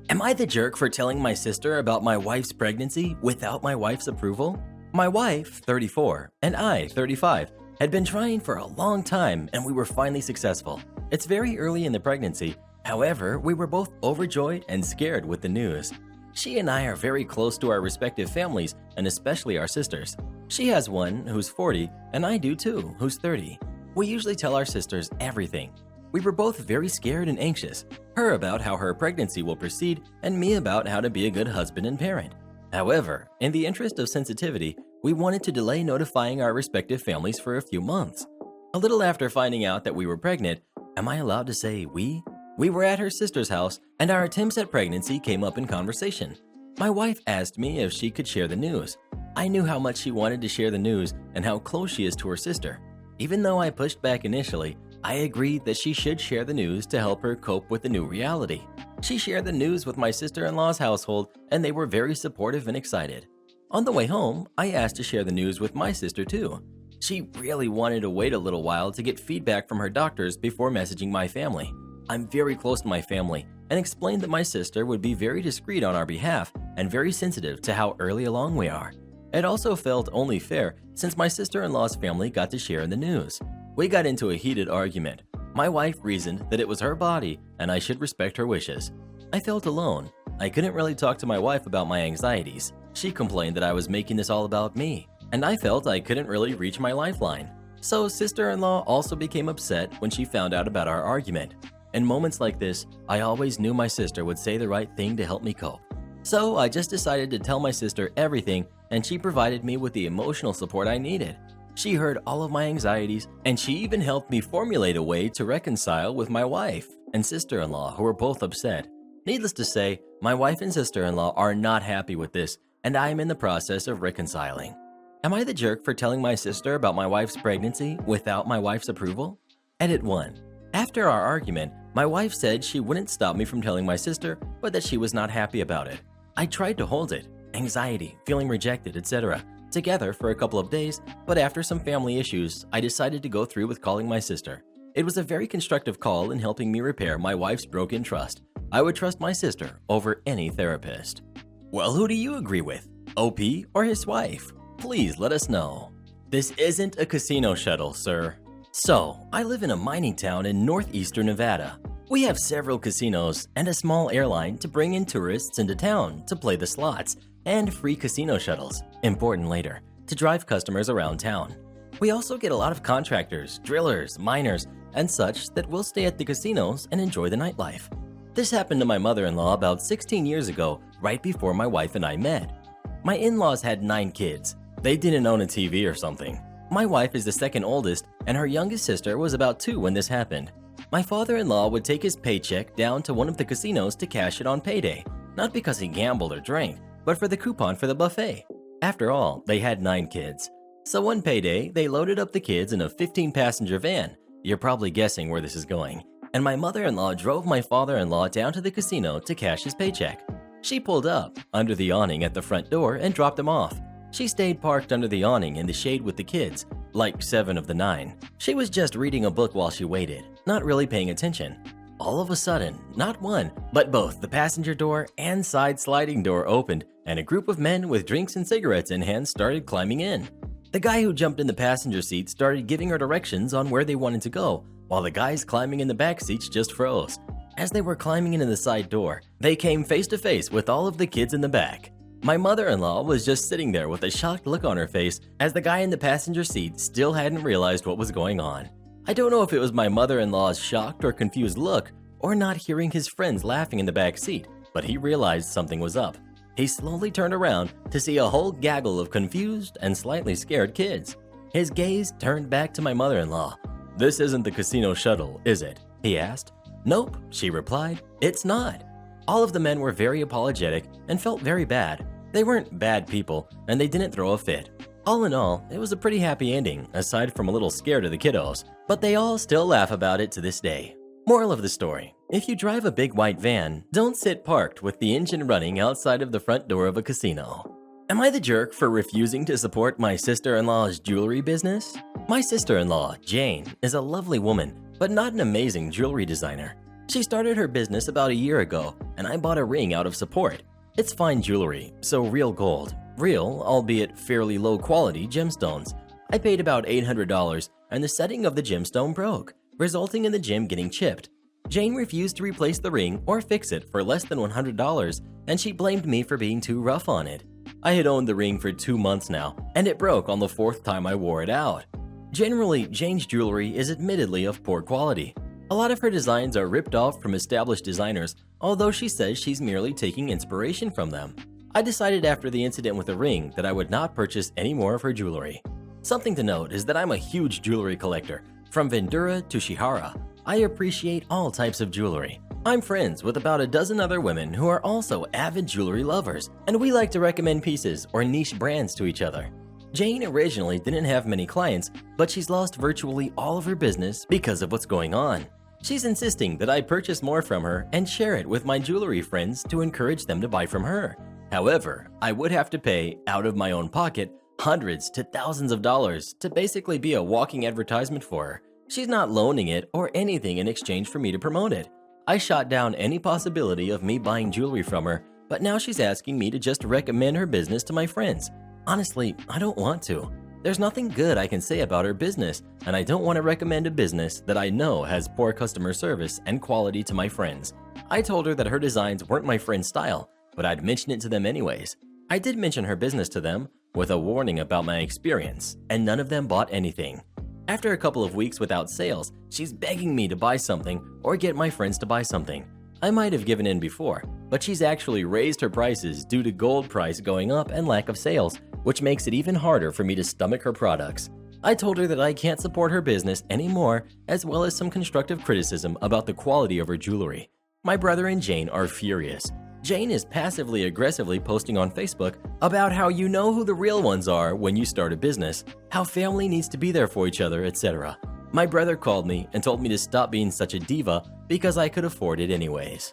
[SPEAKER 1] Am I the jerk for telling my sister about my wife's pregnancy without my wife's approval? My wife, 34, and I, 35, had been trying for a long time and we were finally successful. It's very early in the pregnancy. However, we were both overjoyed and scared with the news. She and I are very close to our respective families and especially our sisters. She has one who's 40 and I do too, who's 30. We usually tell our sisters everything. We were both very scared and anxious, her about how her pregnancy will proceed and me about how to be a good husband and parent. However, in the interest of sensitivity, we wanted to delay notifying our respective families for a few months. A little after finding out that we were pregnant, am I allowed to say we? We were at her sister's house and our attempts at pregnancy came up in conversation. My wife asked me if she could share the news. I knew how much she wanted to share the news and how close she is to her sister. Even though I pushed back initially, I agreed that she should share the news to help her cope with the new reality. She shared the news with my sister-in-law's household and they were very supportive and excited. On the way home, I asked to share the news with my sister too. She really wanted to wait a little while to get feedback from her doctors before messaging my family. I'm very close to my family and explained that my sister would be very discreet on our behalf and very sensitive to how early along we are. It also felt only fair since my sister-in-law's family got to share in the news. We got into a heated argument. My wife reasoned that it was her body and I should respect her wishes. I felt alone. I couldn't really talk to my wife about my anxieties. She complained that I was making this all about me, and I felt I couldn't really reach my lifeline. So sister-in-law also became upset when she found out about our argument. In moments like this, I always knew my sister would say the right thing to help me cope. So I just decided to tell my sister everything and she provided me with the emotional support I needed. She heard all of my anxieties and she even helped me formulate a way to reconcile with my wife and sister-in-law who were both upset. Needless to say, my wife and sister-in-law are not happy with this and I am in the process of reconciling. Am I the jerk for telling my sister about my wife's pregnancy without my wife's approval? Edit 1. After our argument, my wife said she wouldn't stop me from telling my sister, but that she was not happy about it. I tried to hold it, anxiety, feeling rejected, etc., together for a couple of days, but after some family issues, I decided to go through with calling my sister. It was a very constructive call in helping me repair my wife's broken trust. I would trust my sister over any therapist. Well, who do you agree with? OP or his wife? Please let us know. This isn't a casino shuttle, sir. So, I live in a mining town in northeastern Nevada. We have several casinos and a small airline to bring in tourists into town to play the slots, and free casino shuttles, important later, to drive customers around town. We also get a lot of contractors, drillers, miners, and such that will stay at the casinos and enjoy the nightlife. This happened to my mother-in-law about 16 years ago, right before my wife and I met. My in-laws had 9 kids. They didn't own a TV or something. My wife is the second oldest, and her youngest sister was about 2 when this happened. My father-in-law would take his paycheck down to one of the casinos to cash it on payday, not because he gambled or drank, but for the coupon for the buffet. After all, they had 9 kids. So one payday, they loaded up the kids in a 15-passenger van. You're probably guessing where this is going. And my mother-in-law drove my father-in-law down to the casino to cash his paycheck. She pulled up under the awning at the front door and dropped him off. She stayed parked under the awning in the shade with the kids, like 7 of the 9. She was just reading a book while she waited, not really paying attention. All of a sudden, not one, but both the passenger door and side sliding door opened, and a group of men with drinks and cigarettes in hand started climbing in. The guy who jumped in the passenger seat started giving her directions on where they wanted to go, while the guys climbing in the back seats just froze. As they were climbing into the side door, they came face to face with all of the kids in the back. My mother-in-law was just sitting there with a shocked look on her face as the guy in the passenger seat still hadn't realized what was going on. I don't know if it was my mother-in-law's shocked or confused look or not hearing his friends laughing in the back seat, but he realized something was up. He slowly turned around to see a whole gaggle of confused and slightly scared kids. His gaze turned back to my mother-in-law. "This isn't the casino shuttle, is it?" he asked. "Nope," she replied. "It's not." All of the men were very apologetic and felt very bad. They weren't bad people, and they didn't throw a fit. All in all, it was a pretty happy ending, aside from a little scared of the kiddos, but they all still laugh about it to this day. Moral of the story: if you drive a big white van, don't sit parked with the engine running outside of the front door of a casino. Am I the jerk for refusing to support my sister-in-law's jewelry business? My sister-in-law, Jane, is a lovely woman, but not an amazing jewelry designer. She started her business about a year ago, and I bought a ring out of support. It's fine jewelry, so real gold. Real, albeit fairly low-quality, gemstones. I paid about $800, and the setting of the gemstone broke, resulting in the gem getting chipped. Jane refused to replace the ring or fix it for less than $100, and she blamed me for being too rough on it. I had owned the ring for 2 months now, and it broke on the 4th time I wore it out. Generally, Jane's jewelry is admittedly of poor quality. A lot of her designs are ripped off from established designers, although she says she's merely taking inspiration from them. I decided after the incident with the ring that I would not purchase any more of her jewelry. Something to note is that I'm a huge jewelry collector, from Vendura to Shihara. I appreciate all types of jewelry. I'm friends with about a dozen other women who are also avid jewelry lovers, and we like to recommend pieces or niche brands to each other. Jane originally didn't have many clients, but she's lost virtually all of her business because of what's going on. She's insisting that I purchase more from her and share it with my jewelry friends to encourage them to buy from her. However, I would have to pay, out of my own pocket, hundreds to thousands of dollars to basically be a walking advertisement for her. She's not loaning it or anything in exchange for me to promote it. I shot down any possibility of me buying jewelry from her, but now she's asking me to just recommend her business to my friends. Honestly, I don't want to. There's nothing good I can say about her business, and I don't want to recommend a business that I know has poor customer service and quality to my friends. I told her that her designs weren't my friend's style, but I'd mention it to them anyways. I did mention her business to them, with a warning about my experience, and none of them bought anything. After a couple of weeks without sales, she's begging me to buy something or get my friends to buy something. I might have given in before, but she's actually raised her prices due to gold price going up and lack of sales, which makes it even harder for me to stomach her products. I told her that I can't support her business anymore, as well as some constructive criticism about the quality of her jewelry. My brother and Jane are furious. Jane is passively aggressively posting on Facebook about how you know who the real ones are when you start a business, how family needs to be there for each other, etc. My brother called me and told me to stop being such a diva because I could afford it anyways.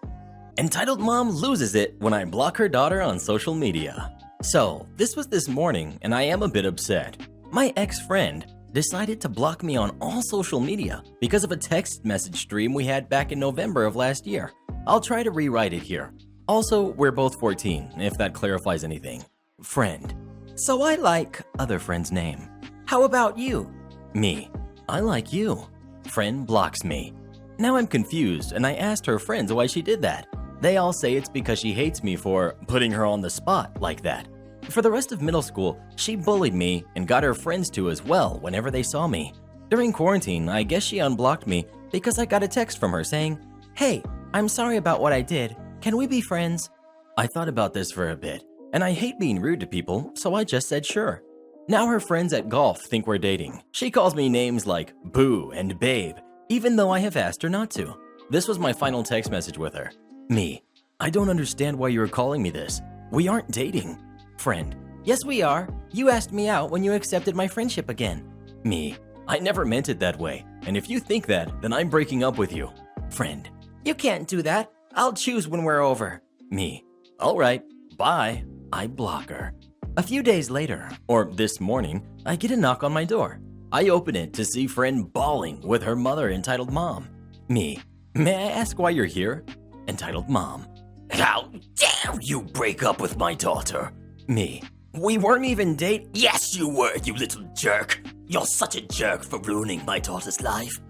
[SPEAKER 1] Entitled mom loses it when I block her daughter on social media. So, this was this morning and I am a bit upset. My ex-friend decided to block me on all social media because of a text message stream we had back in November of last year. I'll try to rewrite it here. Also, we're both 14, if that clarifies anything. Friend. So I like other friend's name. How about you? Me. I like you. Friend blocks me. Now I'm confused and I asked her friends why she did that. They all say it's because she hates me for putting her on the spot like that. For the rest of middle school, she bullied me and got her friends to as well whenever they saw me. During quarantine, I guess she unblocked me because I got a text from her saying, "Hey, I'm sorry about what I did. Can we be friends?" I thought about this for a bit, and I hate being rude to people, so I just said sure. Now her friends at golf think we're dating. She calls me names like Boo and Babe, even though I have asked her not to. This was my final text message with her. Me. I don't understand why you are calling me this. We aren't dating. Friend. Yes, we are. You asked me out when you accepted my friendship again. Me. I never meant it that way, and if you think that, then I'm breaking up with you. Friend. You can't do that. I'll choose when we're over. Me. Alright, bye. I block her. A few days later, or this morning, I get a knock on my door. I open it to see friend bawling with her mother entitled Mom. Me. May I ask why you're here? Entitled Mom. How dare you break up with my daughter? Me. We weren't even dating.
[SPEAKER 2] Yes, you were, you little jerk. You're such a jerk for ruining my daughter's life.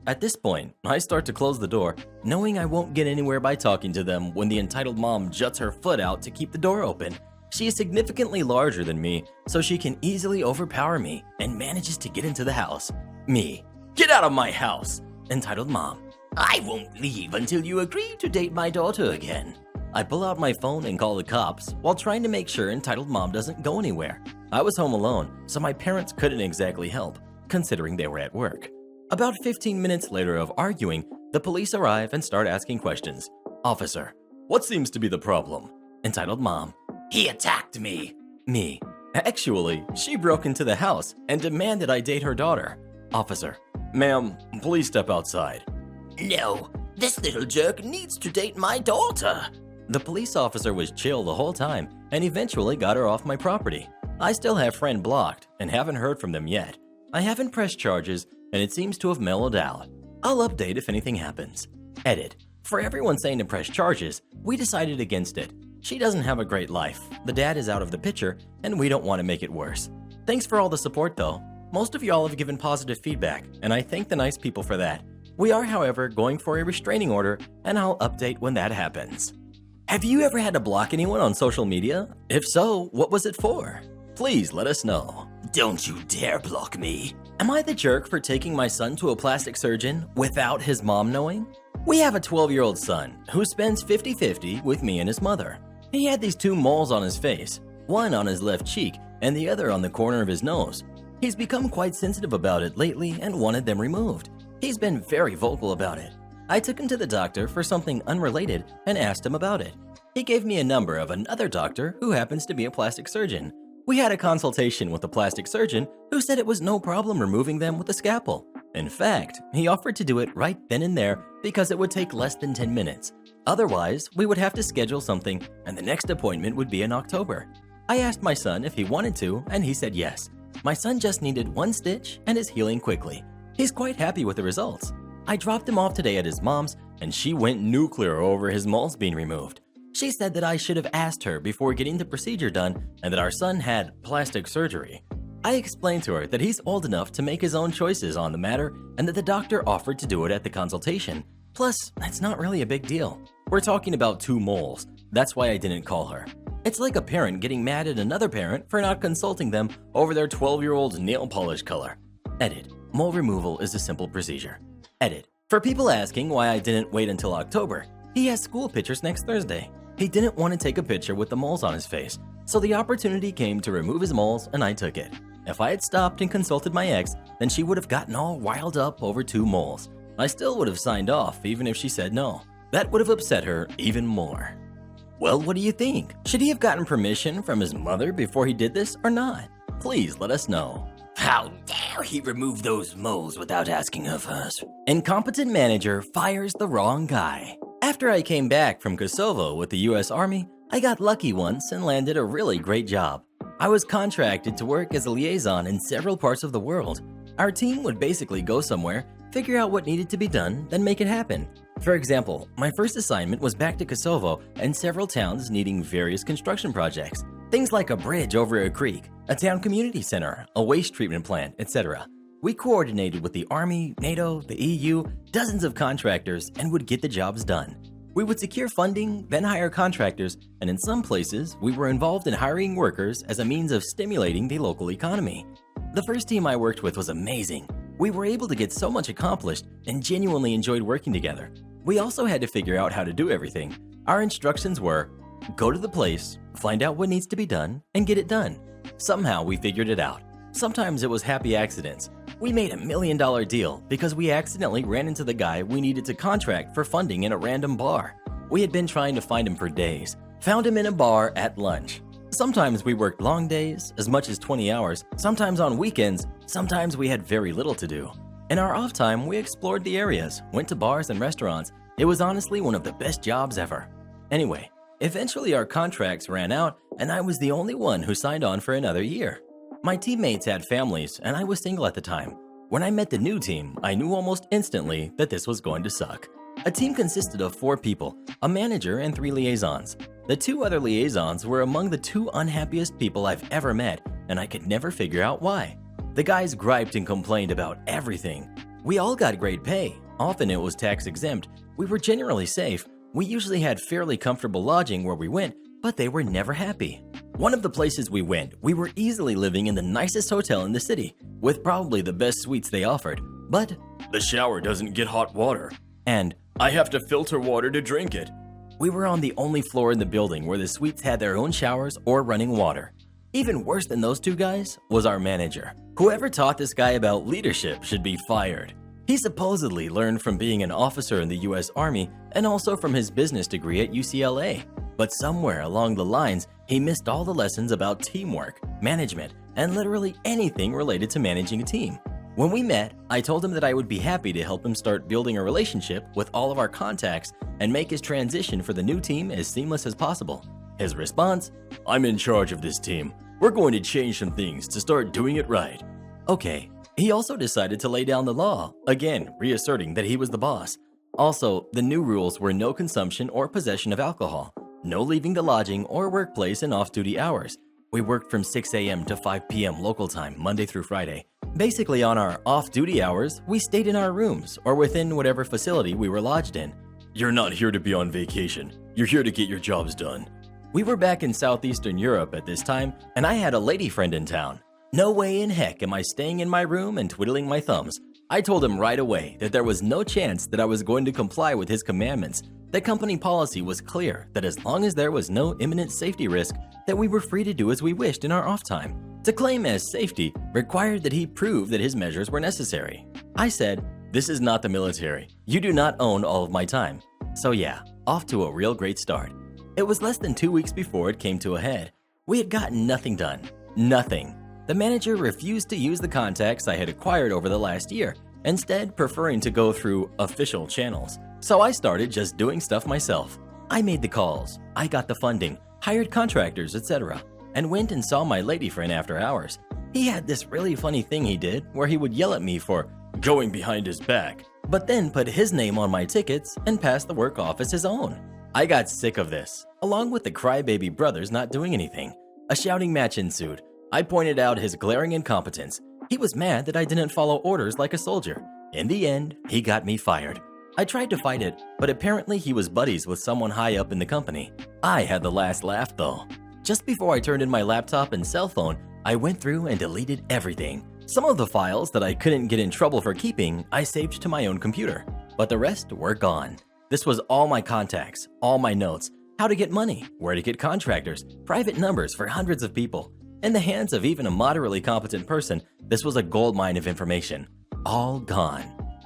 [SPEAKER 1] At this point, I start to close the door, knowing I won't get anywhere by talking to them when the entitled mom juts her foot out to keep the door open. She is significantly larger than me, so she can easily overpower me and manages to get into the house. Me. Get out of my house! Entitled Mom.
[SPEAKER 2] I won't leave until you agree to date my daughter again.
[SPEAKER 1] I pull out my phone and call the cops while trying to make sure entitled mom doesn't go anywhere. I was home alone, so my parents couldn't exactly help, considering they were at work. About 15 minutes later of arguing, the police arrive and start asking questions. Officer, what seems to be the problem? Entitled Mom.
[SPEAKER 2] He attacked me.
[SPEAKER 1] Me. Actually, she broke into the house and demanded I date her daughter. Officer. Ma'am, please step outside.
[SPEAKER 2] No, this little jerk needs to date my daughter.
[SPEAKER 1] The police officer was chill the whole time and eventually got her off my property. I still have friend blocked and haven't heard from them yet. I haven't pressed charges and it seems to have mellowed out. I'll update if anything happens. Edit. For everyone saying to press charges, we decided against it. She doesn't have a great life, the dad is out of the picture, and we don't want to make it worse. Thanks for all the support though. Most of y'all have given positive feedback, and I thank the nice people for that. We are, however, going for a restraining order, and I'll update when that happens. Have you ever had to block anyone on social media? If so, what was it for? Please let us know.
[SPEAKER 2] Don't you dare block me.
[SPEAKER 1] Am I the jerk for taking my son to a plastic surgeon without his mom knowing? We have a 12-year-old son who spends 50-50 with me and his mother. He had these 2 moles on his face, one on his left cheek and the other on the corner of his nose. He's become quite sensitive about it lately and wanted them removed. He's been very vocal about it. I took him to the doctor for something unrelated and asked him about it. He gave me a number of another doctor who happens to be a plastic surgeon. We had a consultation with the plastic surgeon who said it was no problem removing them with a scalpel. In fact, he offered to do it right then and there because it would take less than 10 minutes. Otherwise, we would have to schedule something and the next appointment would be in October. I asked my son if he wanted to and he said yes. My son just needed 1 stitch and is healing quickly. He's quite happy with the results. I dropped him off today at his mom's and she went nuclear over his moles being removed. She said that I should have asked her before getting the procedure done and that our son had plastic surgery. I explained to her that he's old enough to make his own choices on the matter and that the doctor offered to do it at the consultation. Plus, that's not really a big deal. We're talking about 2 moles. That's why I didn't call her. It's like a parent getting mad at another parent for not consulting them over their 12-year-old's nail polish color. Edit. Mole removal is a simple procedure. Edit. For people asking why I didn't wait until October, he has school pictures next Thursday. He didn't want to take a picture with the moles on his face, so the opportunity came to remove his moles and I took it. If I had stopped and consulted my ex, then she would have gotten all riled up over 2 moles. I still would have signed off even if she said no. That would have upset her even more. Well, what do you think? Should he have gotten permission from his mother before he did this or not? Please let us know.
[SPEAKER 2] How dare he remove those moles without asking her first?
[SPEAKER 1] Incompetent manager fires the wrong guy. After I came back from Kosovo with the US Army, I got lucky once and landed a really great job. I was contracted to work as a liaison in several parts of the world. Our team would basically go somewhere, figure out what needed to be done, then make it happen. For example, my first assignment was back to Kosovo and several towns needing various construction projects. Things like a bridge over a creek, a town community center, a waste treatment plant, etc. We coordinated with the Army, NATO, the EU, dozens of contractors, and would get the jobs done. We would secure funding, then hire contractors, and in some places, we were involved in hiring workers as a means of stimulating the local economy. The first team I worked with was amazing. We were able to get so much accomplished and genuinely enjoyed working together. We also had to figure out how to do everything. Our instructions were, go to the place, find out what needs to be done, and get it done. Somehow we figured it out. Sometimes it was happy accidents. We made $1 million deal because we accidentally ran into the guy we needed to contract for funding in a random bar. We had been trying to find him for days. Found him in a bar at lunch. Sometimes we worked long days, as much as 20 hours, sometimes on weekends, sometimes we had very little to do. In our off time, we explored the areas, went to bars and restaurants. It was honestly one of the best jobs ever. Anyway, eventually our contracts ran out and I was the only one who signed on for another year. My teammates had families and I was single at the time. When I met the new team, I knew almost instantly that this was going to suck. A team consisted of 4 people, a manager and 3 liaisons. The 2 other liaisons were among the 2 unhappiest people I've ever met, and I could never figure out why. The guys griped and complained about everything. We all got great pay. Often it was tax exempt. We were generally safe. We usually had fairly comfortable lodging where we went, but they were never happy. One of the places we went, we were easily living in the nicest hotel in the city, with probably the best suites they offered. But
[SPEAKER 3] The shower doesn't get hot water.
[SPEAKER 1] and
[SPEAKER 3] I have to filter water to drink it.
[SPEAKER 1] we were on the only floor in the building where the suites had their own showers or running water. Even worse than those 2 guys was our manager. Whoever taught this guy about leadership should be fired. He supposedly learned from being an officer in the US Army and also from his business degree at UCLA. But somewhere along the lines, he missed all the lessons about teamwork, management, and literally anything related to managing a team. When we met, I told him that I would be happy to help him start building a relationship with all of our contacts and make his transition for the new team as seamless as possible. His response, "I'm in charge of this team. We're going to change some things to start doing it right." Okay. He also decided to lay down the law, again reasserting that he was the boss. Also, the new rules were no consumption or possession of alcohol, no leaving the lodging or workplace in off-duty hours. We worked from 6 a.m. to 5 p.m. local time, Monday through Friday. Basically, on our off-duty hours, we stayed in our rooms or within whatever facility we were lodged in. "You're not here to be on vacation. You're here to get your jobs done." We were back in Southeastern Europe at this time, and I had a lady friend in town. No way in heck am I staying in my room and twiddling my thumbs. I told him right away that there was no chance that I was going to comply with his commandments. The company policy was clear that as long as there was no imminent safety risk, that we were free to do as we wished in our off time. To claim as safety required that he prove that his measures were necessary. I said, "This is not the military. You do not own all of my time." So yeah, off to a real great start. It was less than 2 weeks before it came to a head. We had gotten nothing done. Nothing. The manager refused to use the contacts I had acquired over the last year, instead preferring to go through official channels. So I started just doing stuff myself. I made the calls, I got the funding, hired contractors, etc., and went and saw my lady friend after hours. He had this really funny thing he did where he would yell at me for going behind his back, but then put his name on my tickets and pass the work off as his own. I got sick of this, along with the crybaby brothers not doing anything. A shouting match ensued. I pointed out his glaring incompetence. He was mad that I didn't follow orders like a soldier. In the end, he got me fired. I tried to fight it, but apparently he was buddies with someone high up in the company. I had the last laugh though. Just before I turned in my laptop and cell phone, I went through and deleted everything. Some of the files that I couldn't get in trouble for keeping, I saved to my own computer, but the rest were gone. This was all my contacts, all my notes, how to get money, where to get contractors, private numbers for hundreds of people. In the hands of even a moderately competent person, this was a goldmine of information. All gone.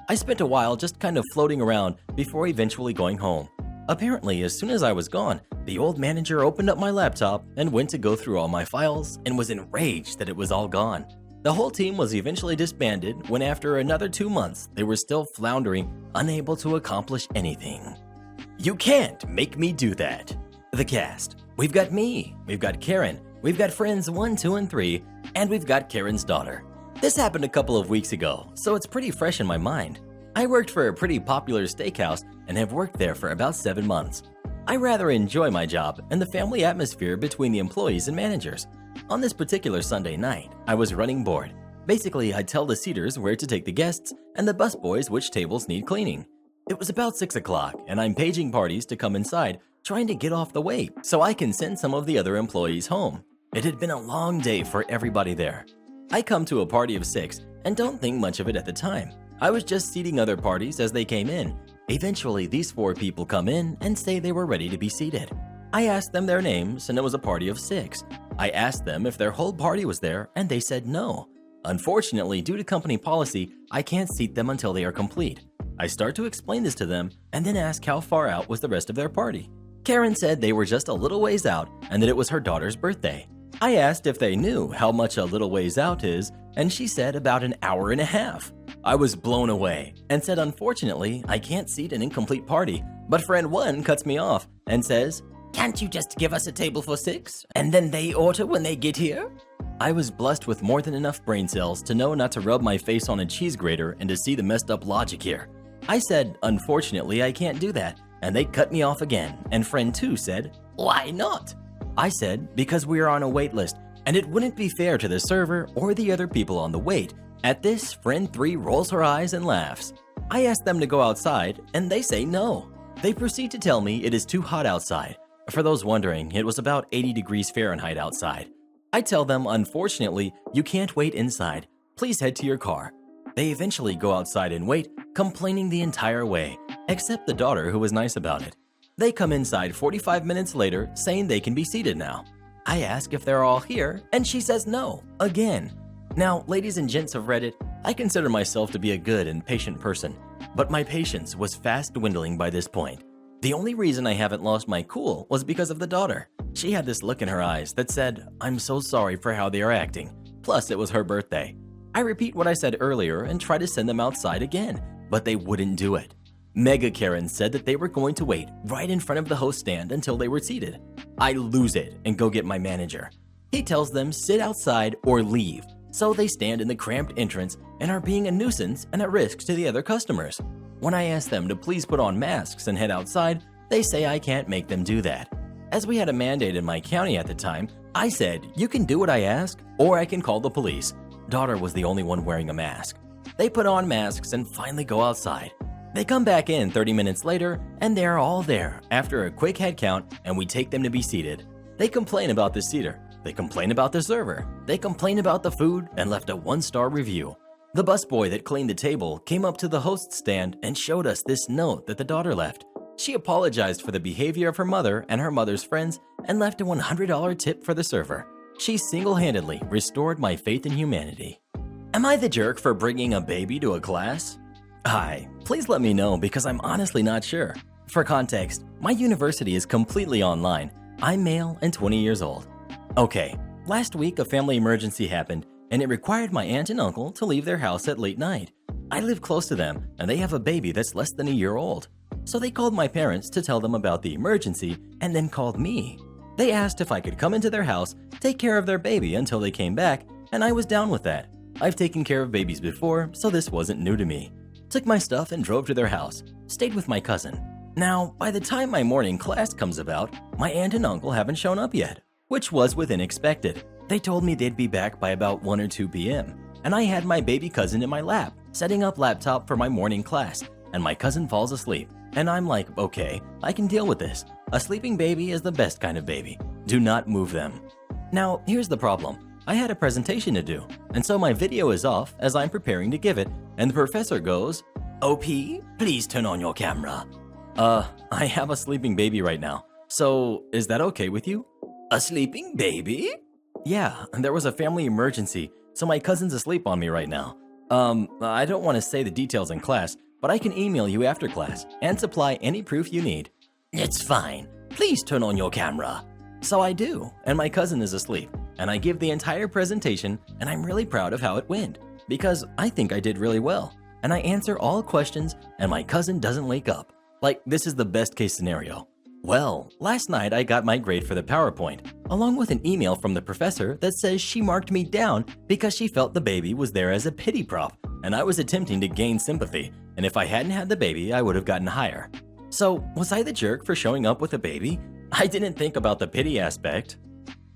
[SPEAKER 1] I spent a while just kind of floating around before eventually going home. Apparently, as soon as I was gone, the old manager opened up my laptop and went to go through all my files and was enraged that it was all gone. The whole team was eventually disbanded when after another 2 months, they were still floundering, unable to accomplish anything. You can't make me do that. The cast. We've got me, we've got Karen, we've got friends 1, 2, and 3, and we've got Karen's daughter. This happened a couple of weeks ago, so it's pretty fresh in my mind. I worked for a pretty popular steakhouse and have worked there for about 7 months. I rather enjoy my job and the family atmosphere between the employees and managers. On this particular Sunday night, I was running board. Basically, I tell the seaters where to take the guests and the busboys which tables need cleaning. It was about 6 o'clock and I'm paging parties to come inside, trying to get off the wait so I can send some of the other employees home. It had been a long day for everybody there. I come to a party of 6 and don't think much of it at the time. I was just seating other parties as they came in. Eventually, these 4 people come in and say they were ready to be seated. I asked them their names and it was a party of 6. I asked them if their whole party was there and they said no. Unfortunately, due to company policy, I can't seat them until they are complete. I start to explain this to them and then ask how far out was the rest of their party. Karen said they were just a little ways out and that it was her daughter's birthday. I asked if they knew how much a little ways out is, and she said about an hour and a half. I was blown away and said unfortunately I can't seat an incomplete party, but friend 1 cuts me off and says, "Can't you just give us a table for 6 and then they order when they get here?" I was blessed with more than enough brain cells to know not to rub my face on a cheese grater and to see the messed up logic here. I said, unfortunately, I can't do that, and they cut me off again, and friend 2 said, "Why not?" I said, because we are on a wait list, and it wouldn't be fair to the server or the other people on the wait. At this, friend 3 rolls her eyes and laughs. I ask them to go outside, and they say no. They proceed to tell me it is too hot outside. For those wondering, it was about 80 degrees Fahrenheit outside. I tell them, unfortunately, you can't wait inside. Please head to your car. They eventually go outside and wait, complaining the entire way, except the daughter who was nice about it. They come inside 45 minutes later, saying they can be seated now. I ask if they're all here, and she says no, again. Now, ladies and gents of Reddit, I consider myself to be a good and patient person, but my patience was fast dwindling by this point. The only reason I haven't lost my cool was because of the daughter. She had this look in her eyes that said, "I'm so sorry for how they are acting." Plus, it was her birthday. I repeat what I said earlier and try to send them outside again, but they wouldn't do it. Mega Karen said that they were going to wait right in front of the host stand until they were seated. I lose it and go get my manager. He tells them sit outside or leave, so they stand in the cramped entrance and are being a nuisance and a risk to the other customers. When I ask them to please put on masks and head outside, they say I can't make them do that. As we had a mandate in my county at the time, I said, you can do what I ask or I can call the police. Daughter was the only one wearing a mask. They put on masks and finally go outside. They come back in 30 minutes later and they're all there after a quick head count and we take them to be seated. They complain about the seater. They complain about the server. They complain about the food and left a 1-star review. The busboy that cleaned the table came up to the host stand and showed us this note that the daughter left. She apologized for the behavior of her mother and her mother's friends and left a $100 tip for the server. She single-handedly restored my faith in humanity. Am I the jerk for bringing a baby to a class? Hi, please let me know because I'm honestly not sure. For context, my university is completely online. I'm male and 20 years old. Okay, last week a family emergency happened and it required my aunt and uncle to leave their house at late night. I live close to them and they have a baby that's less than a year old. So they called my parents to tell them about the emergency and then called me. They asked if I could come into their house, take care of their baby until they came back, and I was down with that. I've taken care of babies before, so this wasn't new to me. Took my stuff and drove to their house, stayed with my cousin. Now, by the time my morning class comes about, my aunt and uncle haven't shown up yet, which was within expected. They told me they'd be back by about 1 or 2 p.m., and I had my baby cousin in my lap, setting up laptop for my morning class, and my cousin falls asleep. And I'm like, okay, I can deal with this. A sleeping baby is the best kind of baby. Do not move them. Now, here's the problem. I had a presentation to do, and so my video is off as I'm preparing to give it, and the professor goes, OP, please turn on your camera. I have a sleeping baby right now, so is that okay with you?
[SPEAKER 2] A sleeping baby?
[SPEAKER 1] Yeah, there was a family emergency, so my cousin's asleep on me right now. I don't want to say the details in class, but I can email you after class and supply any proof you need.
[SPEAKER 2] It's fine. Please turn on your camera.
[SPEAKER 1] So I do, and my cousin is asleep, and I give the entire presentation, and I'm really proud of how it went, because I think I did really well, and I answer all questions, and my cousin doesn't wake up. Like, this is the best case scenario. Well, last night I got my grade for the PowerPoint, along with an email from the professor that says she marked me down because she felt the baby was there as a pity prop, and I was attempting to gain sympathy, and if I hadn't had the baby, I would have gotten higher. So, was I the jerk for showing up with a baby? I didn't think about the pity aspect.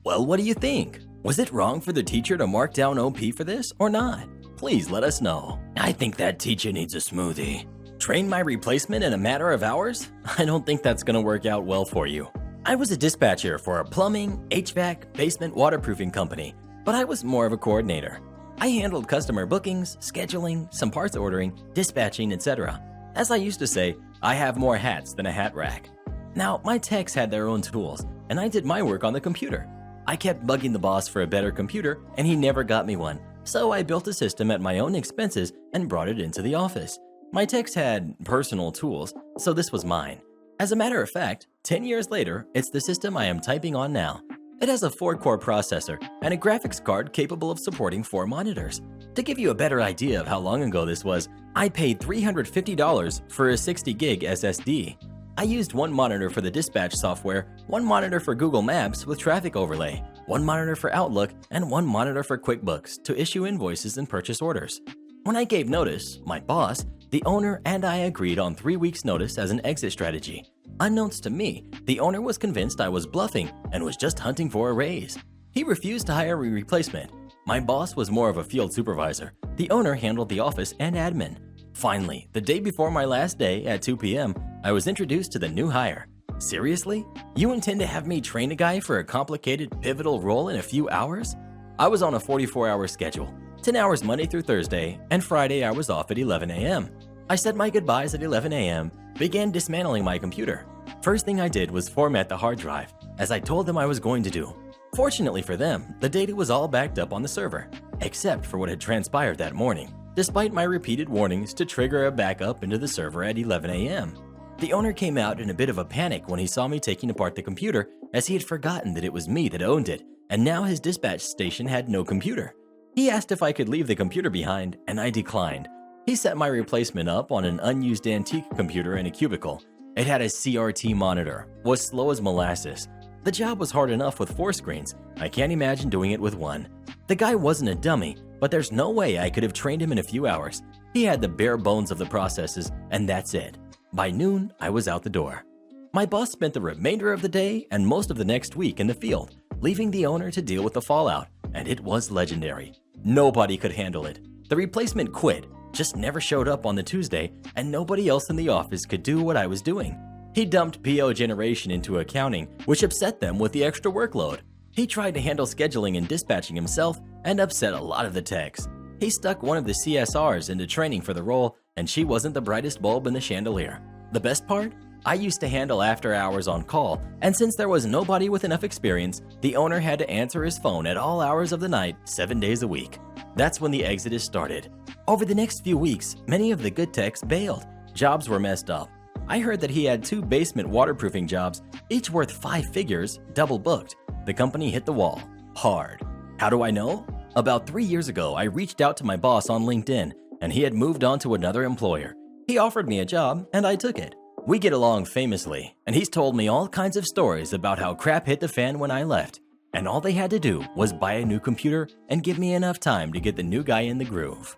[SPEAKER 1] Well, what do you think? Was it wrong for the teacher to mark down OP for this or not? Please let us know.
[SPEAKER 2] I think that teacher needs a smoothie.
[SPEAKER 1] Train my replacement in a matter of hours? I don't think that's gonna work out well for you. I was a dispatcher for a plumbing, HVAC, basement waterproofing company, but I was more of a coordinator. I handled customer bookings, scheduling, some parts ordering, dispatching, etc. As I used to say, I have more hats than a hat rack. Now, my techs had their own tools, and I did my work on the computer. I kept bugging the boss for a better computer, and he never got me one, so I built a system at my own expenses and brought it into the office. My techs had personal tools, so this was mine. As a matter of fact, 10 years later, it's the system I am typing on now. It has a 4-core processor and a graphics card capable of supporting 4 monitors. To give you a better idea of how long ago this was, I paid $350 for a 60-gig SSD. I used 1 monitor for the dispatch software, 1 monitor for Google Maps with traffic overlay, 1 monitor for Outlook, and 1 monitor for QuickBooks to issue invoices and purchase orders. When I gave notice, my boss, the owner, and I agreed on 3 weeks' notice as an exit strategy. Unknowns to me, the owner was convinced I was bluffing and was just hunting for a raise. He refused to hire a replacement. My boss was more of a field supervisor. The owner handled the office and admin. Finally, the day before my last day at 2 p.m., I was introduced to the new hire. Seriously? You intend to have me train a guy for a complicated, pivotal role in a few hours? I was on a 44-hour schedule, 10 hours Monday through Thursday, and Friday I was off at 11 a.m. I said my goodbyes at 11 a.m., began dismantling my computer. First thing I did was format the hard drive, as I told them I was going to do. Fortunately for them, the data was all backed up on the server, except for what had transpired that morning, despite my repeated warnings to trigger a backup into the server at 11 a.m. The owner came out in a bit of a panic when he saw me taking apart the computer, as he had forgotten that it was me that owned it, and now his dispatch station had no computer. He asked if I could leave the computer behind, and I declined. He set my replacement up on an unused antique computer in a cubicle. It had a CRT monitor, was slow as molasses. The job was hard enough with 4 screens. I can't imagine doing it with 1. The guy wasn't a dummy, but there's no way I could have trained him in a few hours. He had the bare bones of the processes, and that's it. By noon, I was out the door. My boss spent the remainder of the day and most of the next week in the field, leaving the owner to deal with the fallout, and it was legendary. Nobody could handle it. The replacement quit, just never showed up on the Tuesday, and nobody else in the office could do what I was doing. He dumped PO generation into accounting, which upset them with the extra workload. He tried to handle scheduling and dispatching himself and upset a lot of the techs. He stuck one of the CSRs into training for the role, and she wasn't the brightest bulb in the chandelier. The best part? I used to handle after hours on call, and since there was nobody with enough experience, the owner had to answer his phone at all hours of the night, 7 days a week. That's when the exodus started. Over the next few weeks, many of the good techs bailed. Jobs were messed up. I heard that he had 2 basement waterproofing jobs, each worth 5 figures, double booked. The company hit the wall. Hard. How do I know? About 3 years ago, I reached out to my boss on LinkedIn, and he had moved on to another employer. He offered me a job, and I took it. We get along famously, and he's told me all kinds of stories about how crap hit the fan when I left. And all they had to do was buy a new computer and give me enough time to get the new guy in the groove.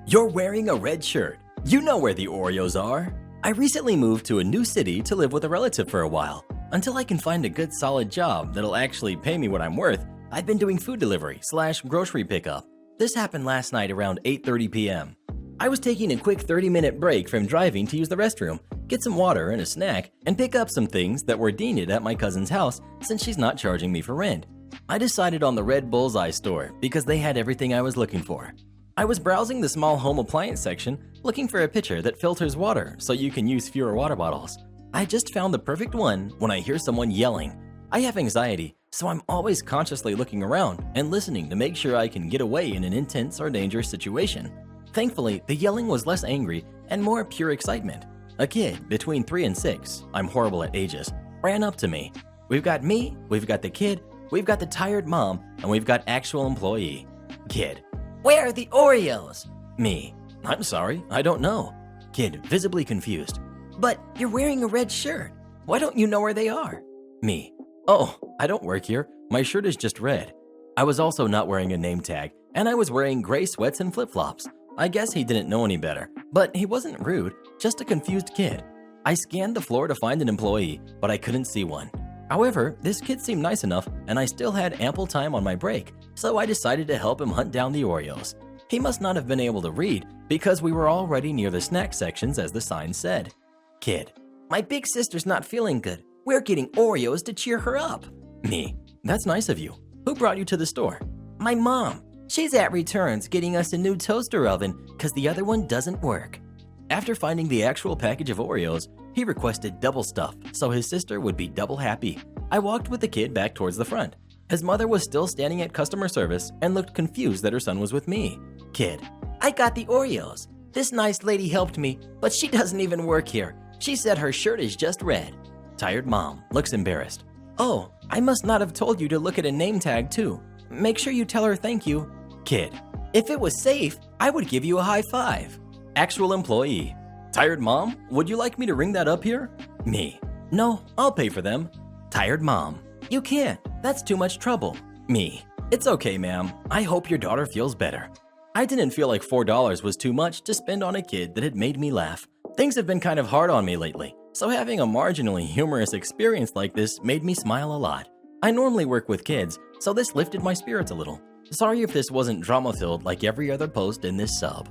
[SPEAKER 1] You're wearing a red shirt. You know where the Oreos are. I recently moved to a new city to live with a relative for a while. Until I can find a good solid job that'll actually pay me what I'm worth, I've been doing food delivery / grocery pickup. This happened last night around 8:30 p.m. I was taking a quick 30-minute break from driving to use the restroom, get some water and a snack, and pick up some things that were needed at my cousin's house since she's not charging me for rent. I decided on the Red Bullseye store because they had everything I was looking for. I was browsing the small home appliance section, looking for a pitcher that filters water so you can use fewer water bottles. I just found the perfect one when I hear someone yelling. I have anxiety, so I'm always consciously looking around and listening to make sure I can get away in an intense or dangerous situation. Thankfully, the yelling was less angry and more pure excitement. A kid between 3 and 6, I'm horrible at ages, ran up to me. We've got me, we've got the kid, we've got the tired mom, and we've got actual employee. Kid, where are the Oreos? Me, I'm sorry, I don't know. Kid, visibly confused. But you're wearing a red shirt. Why don't you know where they are? Me, oh, I don't work here. My shirt is just red. I was also not wearing a name tag, and I was wearing gray sweats and flip-flops. I guess he didn't know any better, but he wasn't rude, just a confused kid. I scanned the floor to find an employee, but I couldn't see one. However, this kid seemed nice enough, and I still had ample time on my break, so I decided to help him hunt down the Oreos. He must not have been able to read, because we were already near the snack sections as the sign said. Kid, my big sister's not feeling good. We're getting Oreos to cheer her up. Me, that's nice of you. Who brought you to the store? My mom. She's at returns getting us a new toaster oven because the other one doesn't work. After finding the actual package of Oreos, he requested double stuff so his sister would be double happy. I walked with the kid back towards the front. His mother was still standing at customer service and looked confused that her son was with me. Kid, I got the Oreos. This nice lady helped me, but she doesn't even work here. She said her shirt is just red. Tired mom, looks embarrassed. Oh, I must not have told you to look at a name tag too. Make sure you tell her thank you. Kid, if it was safe, I would give you a high five. Actual employee. Tired mom, would you like me to ring that up here? Me, no, I'll pay for them. Tired mom, you can't, that's too much trouble. Me, it's okay ma'am, I hope your daughter feels better. I didn't feel like $4 was too much to spend on a kid that had made me laugh. Things have been kind of hard on me lately, so having a marginally humorous experience like this made me smile a lot. I normally work with kids, so this lifted my spirits a little. Sorry if this wasn't drama-filled like every other post in this sub.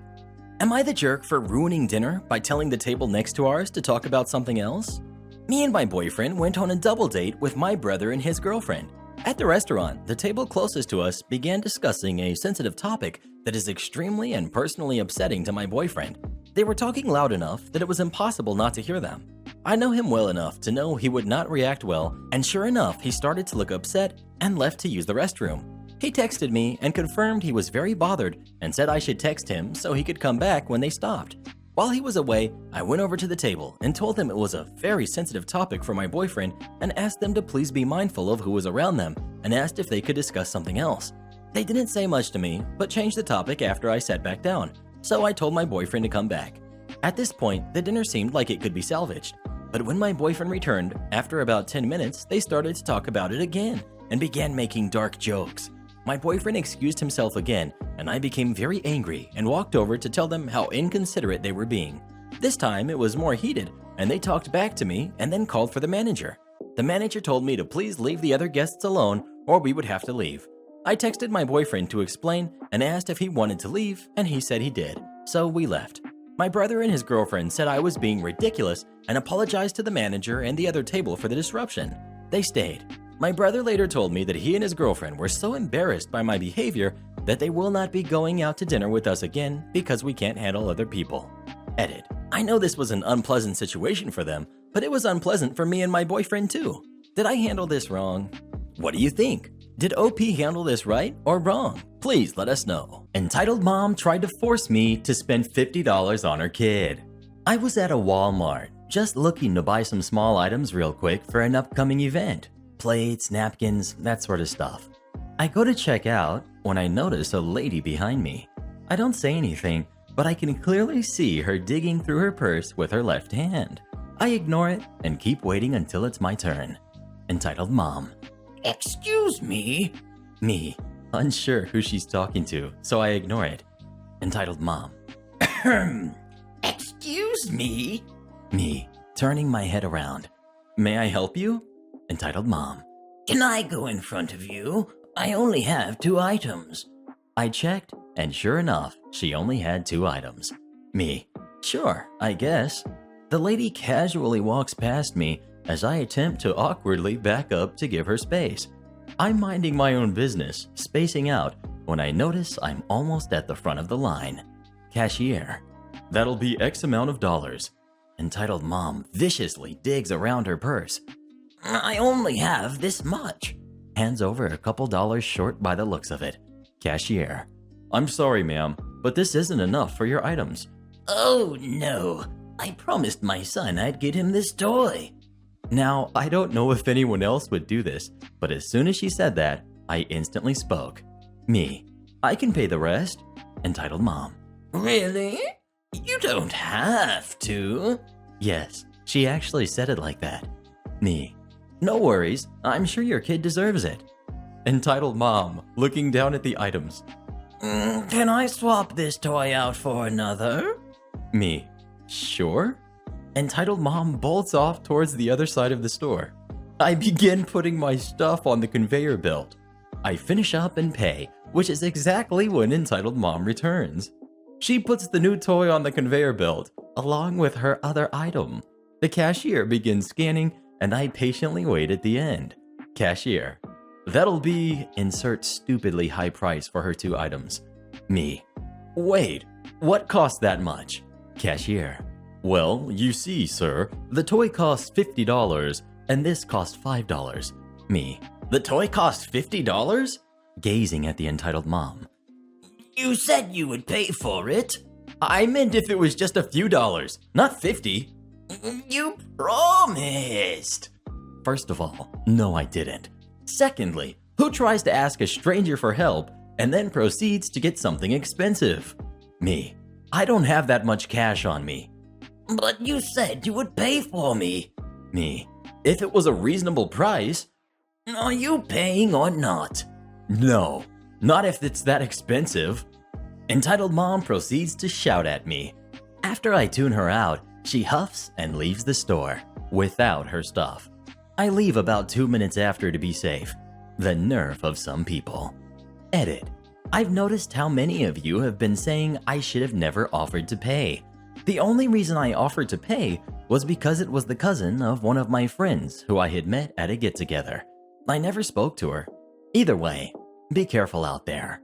[SPEAKER 1] Am I the jerk for ruining dinner by telling the table next to ours to talk about something else? Me and my boyfriend went on a double date with my brother and his girlfriend. At the restaurant, the table closest to us began discussing a sensitive topic that is extremely and personally upsetting to my boyfriend. They were talking loud enough that it was impossible not to hear them. I know him well enough to know he would not react well, and sure enough, he started to look upset and left to use the restroom. He texted me and confirmed he was very bothered and said I should text him so he could come back when they stopped. While he was away, I went over to the table and told them it was a very sensitive topic for my boyfriend and asked them to please be mindful of who was around them and asked if they could discuss something else. They didn't say much to me, but changed the topic after I sat back down, so I told my boyfriend to come back. At this point, the dinner seemed like it could be salvaged. But when my boyfriend returned, after about 10 minutes, they started to talk about it again and began making dark jokes. My boyfriend excused himself again, and I became very angry and walked over to tell them how inconsiderate they were being. This time, it was more heated, and they talked back to me and then called for the manager. The manager told me to please leave the other guests alone or we would have to leave. I texted my boyfriend to explain and asked if he wanted to leave, and he said he did, so we left. My brother and his girlfriend said I was being ridiculous and apologized to the manager and the other table for the disruption. They stayed. My brother later told me that he and his girlfriend were so embarrassed by my behavior that they will not be going out to dinner with us again because we can't handle other people. Edit. I know this was an unpleasant situation for them, but it was unpleasant for me and my boyfriend too. Did I handle this wrong? What do you think? Did OP handle this right or wrong? Please let us know. Entitled Mom tried to force me to spend $50 on her kid. I was at a Walmart, just looking to buy some small items real quick for an upcoming event. Plates, napkins, that sort of stuff. I go to check out when I notice a lady behind me. I don't say anything, but I can clearly see her digging through her purse with her left hand. I ignore it and keep waiting until it's my turn. Entitled Mom.
[SPEAKER 2] Excuse me?
[SPEAKER 1] Me, unsure who she's talking to, so I ignore it. Entitled Mom.
[SPEAKER 2] Excuse me?
[SPEAKER 1] Me, turning my head around. May I help you? Entitled Mom.
[SPEAKER 2] Can I go in front of you? I only have 2 items.
[SPEAKER 1] I checked, and sure enough, she only had 2 items. Me. Sure, I guess. The lady casually walks past me as I attempt to awkwardly back up to give her space. I'm minding my own business, spacing out, when I notice I'm almost at the front of the line. Cashier. That'll be X amount of dollars. Entitled Mom viciously digs around her purse.
[SPEAKER 2] I only have this much.
[SPEAKER 1] Hands over a couple dollars short by the looks of it. Cashier. I'm sorry, ma'am, but this isn't enough for your items.
[SPEAKER 2] Oh no, I promised my son I'd get him this toy.
[SPEAKER 1] Now, I don't know if anyone else would do this, but as soon as she said that, I instantly spoke. Me. I can pay the rest. Entitled Mom.
[SPEAKER 2] Really? You don't have to.
[SPEAKER 1] Yes, she actually said it like that. Me. No worries, I'm sure your kid deserves it. Entitled Mom, looking down at the items.
[SPEAKER 2] Can I swap this toy out for another?
[SPEAKER 1] Me. Sure? Entitled Mom bolts off towards the other side of the store. I begin putting my stuff on the conveyor belt. I finish up and pay, which is exactly when Entitled Mom returns. She puts the new toy on the conveyor belt, along with her other item. The cashier begins scanning, and I patiently wait at the end. Cashier. That'll be insert stupidly high price for her 2 items. Me. Wait, what cost that much? Cashier. Well, you see, sir, the toy costs $50 and this costs $5. Me. The toy costs $50? Gazing at the Entitled Mom.
[SPEAKER 2] You said you would pay for it.
[SPEAKER 1] I meant if it was just a few dollars, not 50.
[SPEAKER 2] You promised.
[SPEAKER 1] First of all, no I didn't. Secondly, who tries to ask a stranger for help and then proceeds to get something expensive? Me. I don't have that much cash on me.
[SPEAKER 2] But you said you would pay for me.
[SPEAKER 1] Me. If it was a reasonable price.
[SPEAKER 2] Are you paying or not?
[SPEAKER 1] No, not if it's that expensive. Entitled Mom proceeds to shout at me. After I tune her out, she huffs and leaves the store without her stuff. I leave about 2 minutes after to be safe. The nerve of some people. Edit. I've noticed how many of you have been saying I should have never offered to pay. The only reason I offered to pay was because it was the cousin of one of my friends who I had met at a get-together. I never spoke to her. Either way, be careful out there.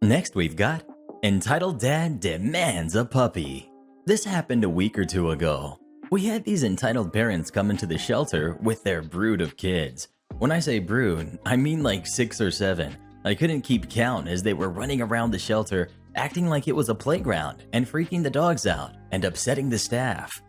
[SPEAKER 1] Next we've got Entitled Dad Demands a Puppy. This happened a week or 2 ago. We had these entitled parents come into the shelter with their brood of kids. When I say brood, I mean like 6 or 7. I couldn't keep count as they were running around the shelter, acting like it was a playground and freaking the dogs out and upsetting the staff.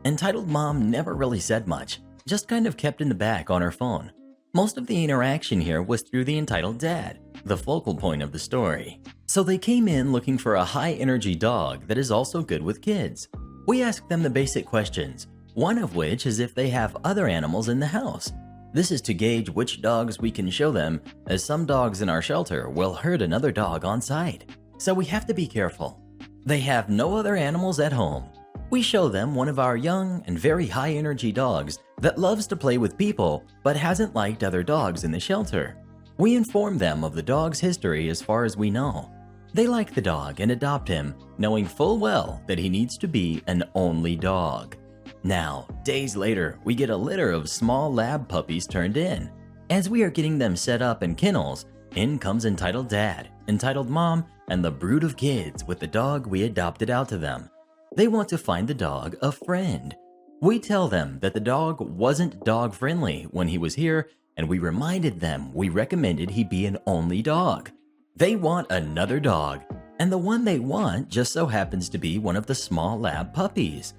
[SPEAKER 1] Entitled Mom never really said much, just kind of kept in the back on her phone. Most of the interaction here was through the entitled dad, the focal point of the story. So they came in looking for a high-energy dog that is also good with kids. We asked them the basic questions, one of which is if they have other animals in the house. This is to gauge which dogs we can show them, as some dogs in our shelter will hurt another dog on sight. So we have to be careful. They have no other animals at home. We show them one of our young and very high-energy dogs that loves to play with people but hasn't liked other dogs in the shelter. We inform them of the dog's history as far as we know. They like the dog and adopt him, knowing full well that he needs to be an only dog. Now, days later, we get a litter of small lab puppies turned in. As we are getting them set up in kennels, in comes entitled dad, entitled mom, and the brood of kids with the dog we adopted out to them. They want to find the dog a friend. We tell them that the dog wasn't dog friendly when he was here, and we reminded them we recommended he be an only dog. They want another dog, and the one they want just so happens to be one of the small lab puppies.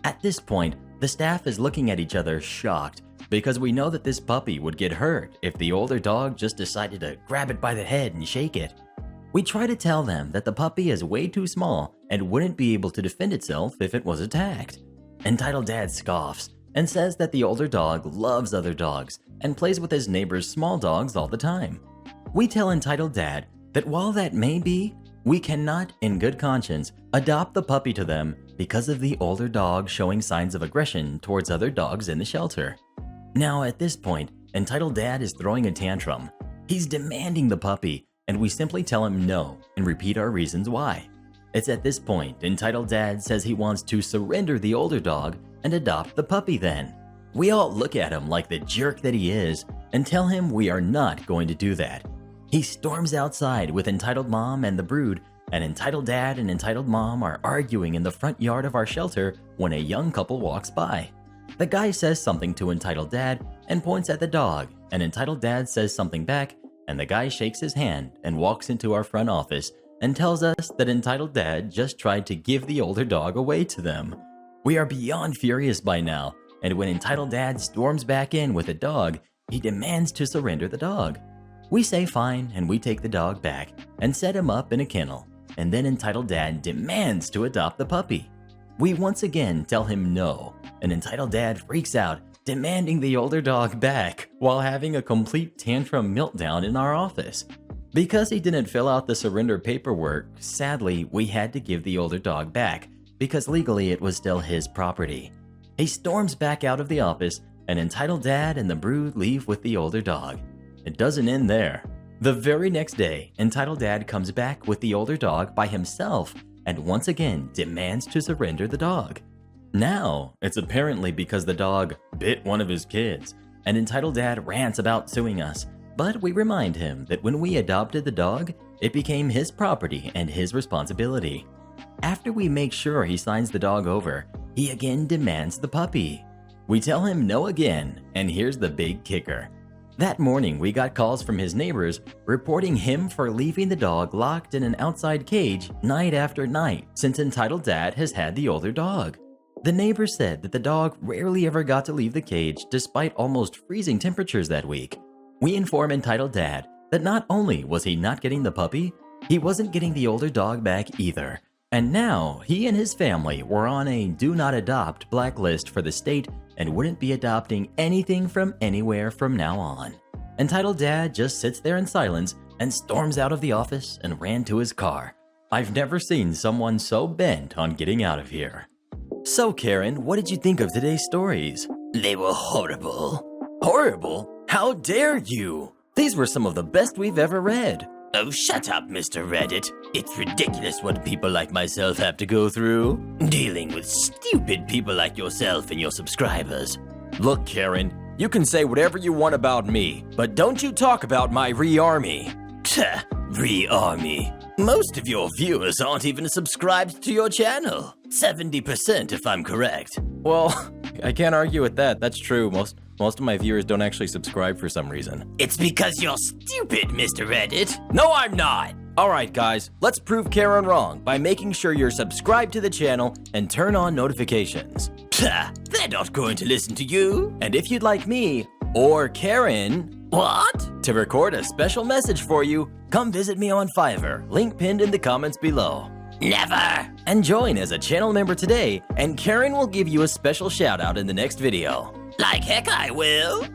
[SPEAKER 1] At this point, the staff is looking at each other shocked because we know that this puppy would get hurt if the older dog just decided to grab it by the head and shake it. We try to tell them that the puppy is way too small and wouldn't be able to defend itself if it was attacked. Entitled Dad scoffs and says that the older dog loves other dogs and plays with his neighbor's small dogs all the time. We tell Entitled Dad that while that may be, we cannot, in good conscience, adopt the puppy to them because of the older dog showing signs of aggression towards other dogs in the shelter. Now at this point, Entitled Dad is throwing a tantrum. He's demanding the puppy, and we simply tell him no and repeat our reasons why. It's at this point Entitled Dad says he wants to surrender the older dog and adopt the puppy then. We all look at him like the jerk that he is and tell him we are not going to do that. He storms outside with Entitled Mom and the brood, and Entitled Dad and Entitled Mom are arguing in the front yard of our shelter when a young couple walks by. The guy says something to Entitled Dad and points at the dog, and Entitled Dad says something back, and the guy shakes his hand and walks into our front office and tells us that Entitled Dad just tried to give the older dog away to them. We are beyond furious by now, and when Entitled Dad storms back in with a dog, he demands to surrender the dog. We say fine, and we take the dog back and set him up in a kennel, and then Entitled Dad demands to adopt the puppy. We once again tell him no, and Entitled Dad freaks out, demanding the older dog back while having a complete tantrum meltdown in our office. Because he didn't fill out the surrender paperwork, sadly, we had to give the older dog back because legally it was still his property. He storms back out of the office, and Entitled Dad and the brood leave with the older dog. It doesn't end there. The very next day, Entitled Dad comes back with the older dog by himself and once again demands to surrender the dog. Now, it's apparently because the dog bit one of his kids, and Entitled Dad rants about suing us, but we remind him that when we adopted the dog, it became his property and his responsibility. After we make sure he signs the dog over, he again demands the puppy. We tell him no again, and here's the big kicker. That morning, we got calls from his neighbors reporting him for leaving the dog locked in an outside cage night after night since Entitled Dad has had the older dog. The neighbors said that the dog rarely ever got to leave the cage despite almost freezing temperatures that week. We inform Entitled Dad that not only was he not getting the puppy, he wasn't getting the older dog back either. And now, he and his family were on a do not adopt blacklist for the state and wouldn't be adopting anything from anywhere from now on. Entitled Dad just sits there in silence and storms out of the office and ran to his car. I've never seen someone so bent on getting out of here. So Karen, what did you think of today's stories?
[SPEAKER 2] They were horrible.
[SPEAKER 1] Horrible? How dare you? These were some of the best we've ever read.
[SPEAKER 2] Oh, shut up, Mr. Reddit. It's ridiculous what people like myself have to go through, dealing with stupid people like yourself and your subscribers.
[SPEAKER 1] Look, Karen, you can say whatever you want about me, but don't you talk about my re-army.
[SPEAKER 2] Tch, re-army. Most of your viewers aren't even subscribed to your channel. 70% if I'm correct.
[SPEAKER 1] Well, I can't argue with that. That's true. Most of my viewers don't actually subscribe for some reason.
[SPEAKER 2] It's because you're stupid, Mr. Reddit.
[SPEAKER 1] No, I'm not. Alright guys, let's prove Karen wrong by making sure you're subscribed to the channel and turn on notifications.
[SPEAKER 2] They're not going to listen to you.
[SPEAKER 1] And if you'd like me, Or Karen,
[SPEAKER 2] What?
[SPEAKER 1] to record a special message for you, come visit me on Fiverr, link pinned in the comments below.
[SPEAKER 2] Never.
[SPEAKER 1] And join as a channel member today, and Karen will give you a special shout out in the next video.
[SPEAKER 2] Like heck I will.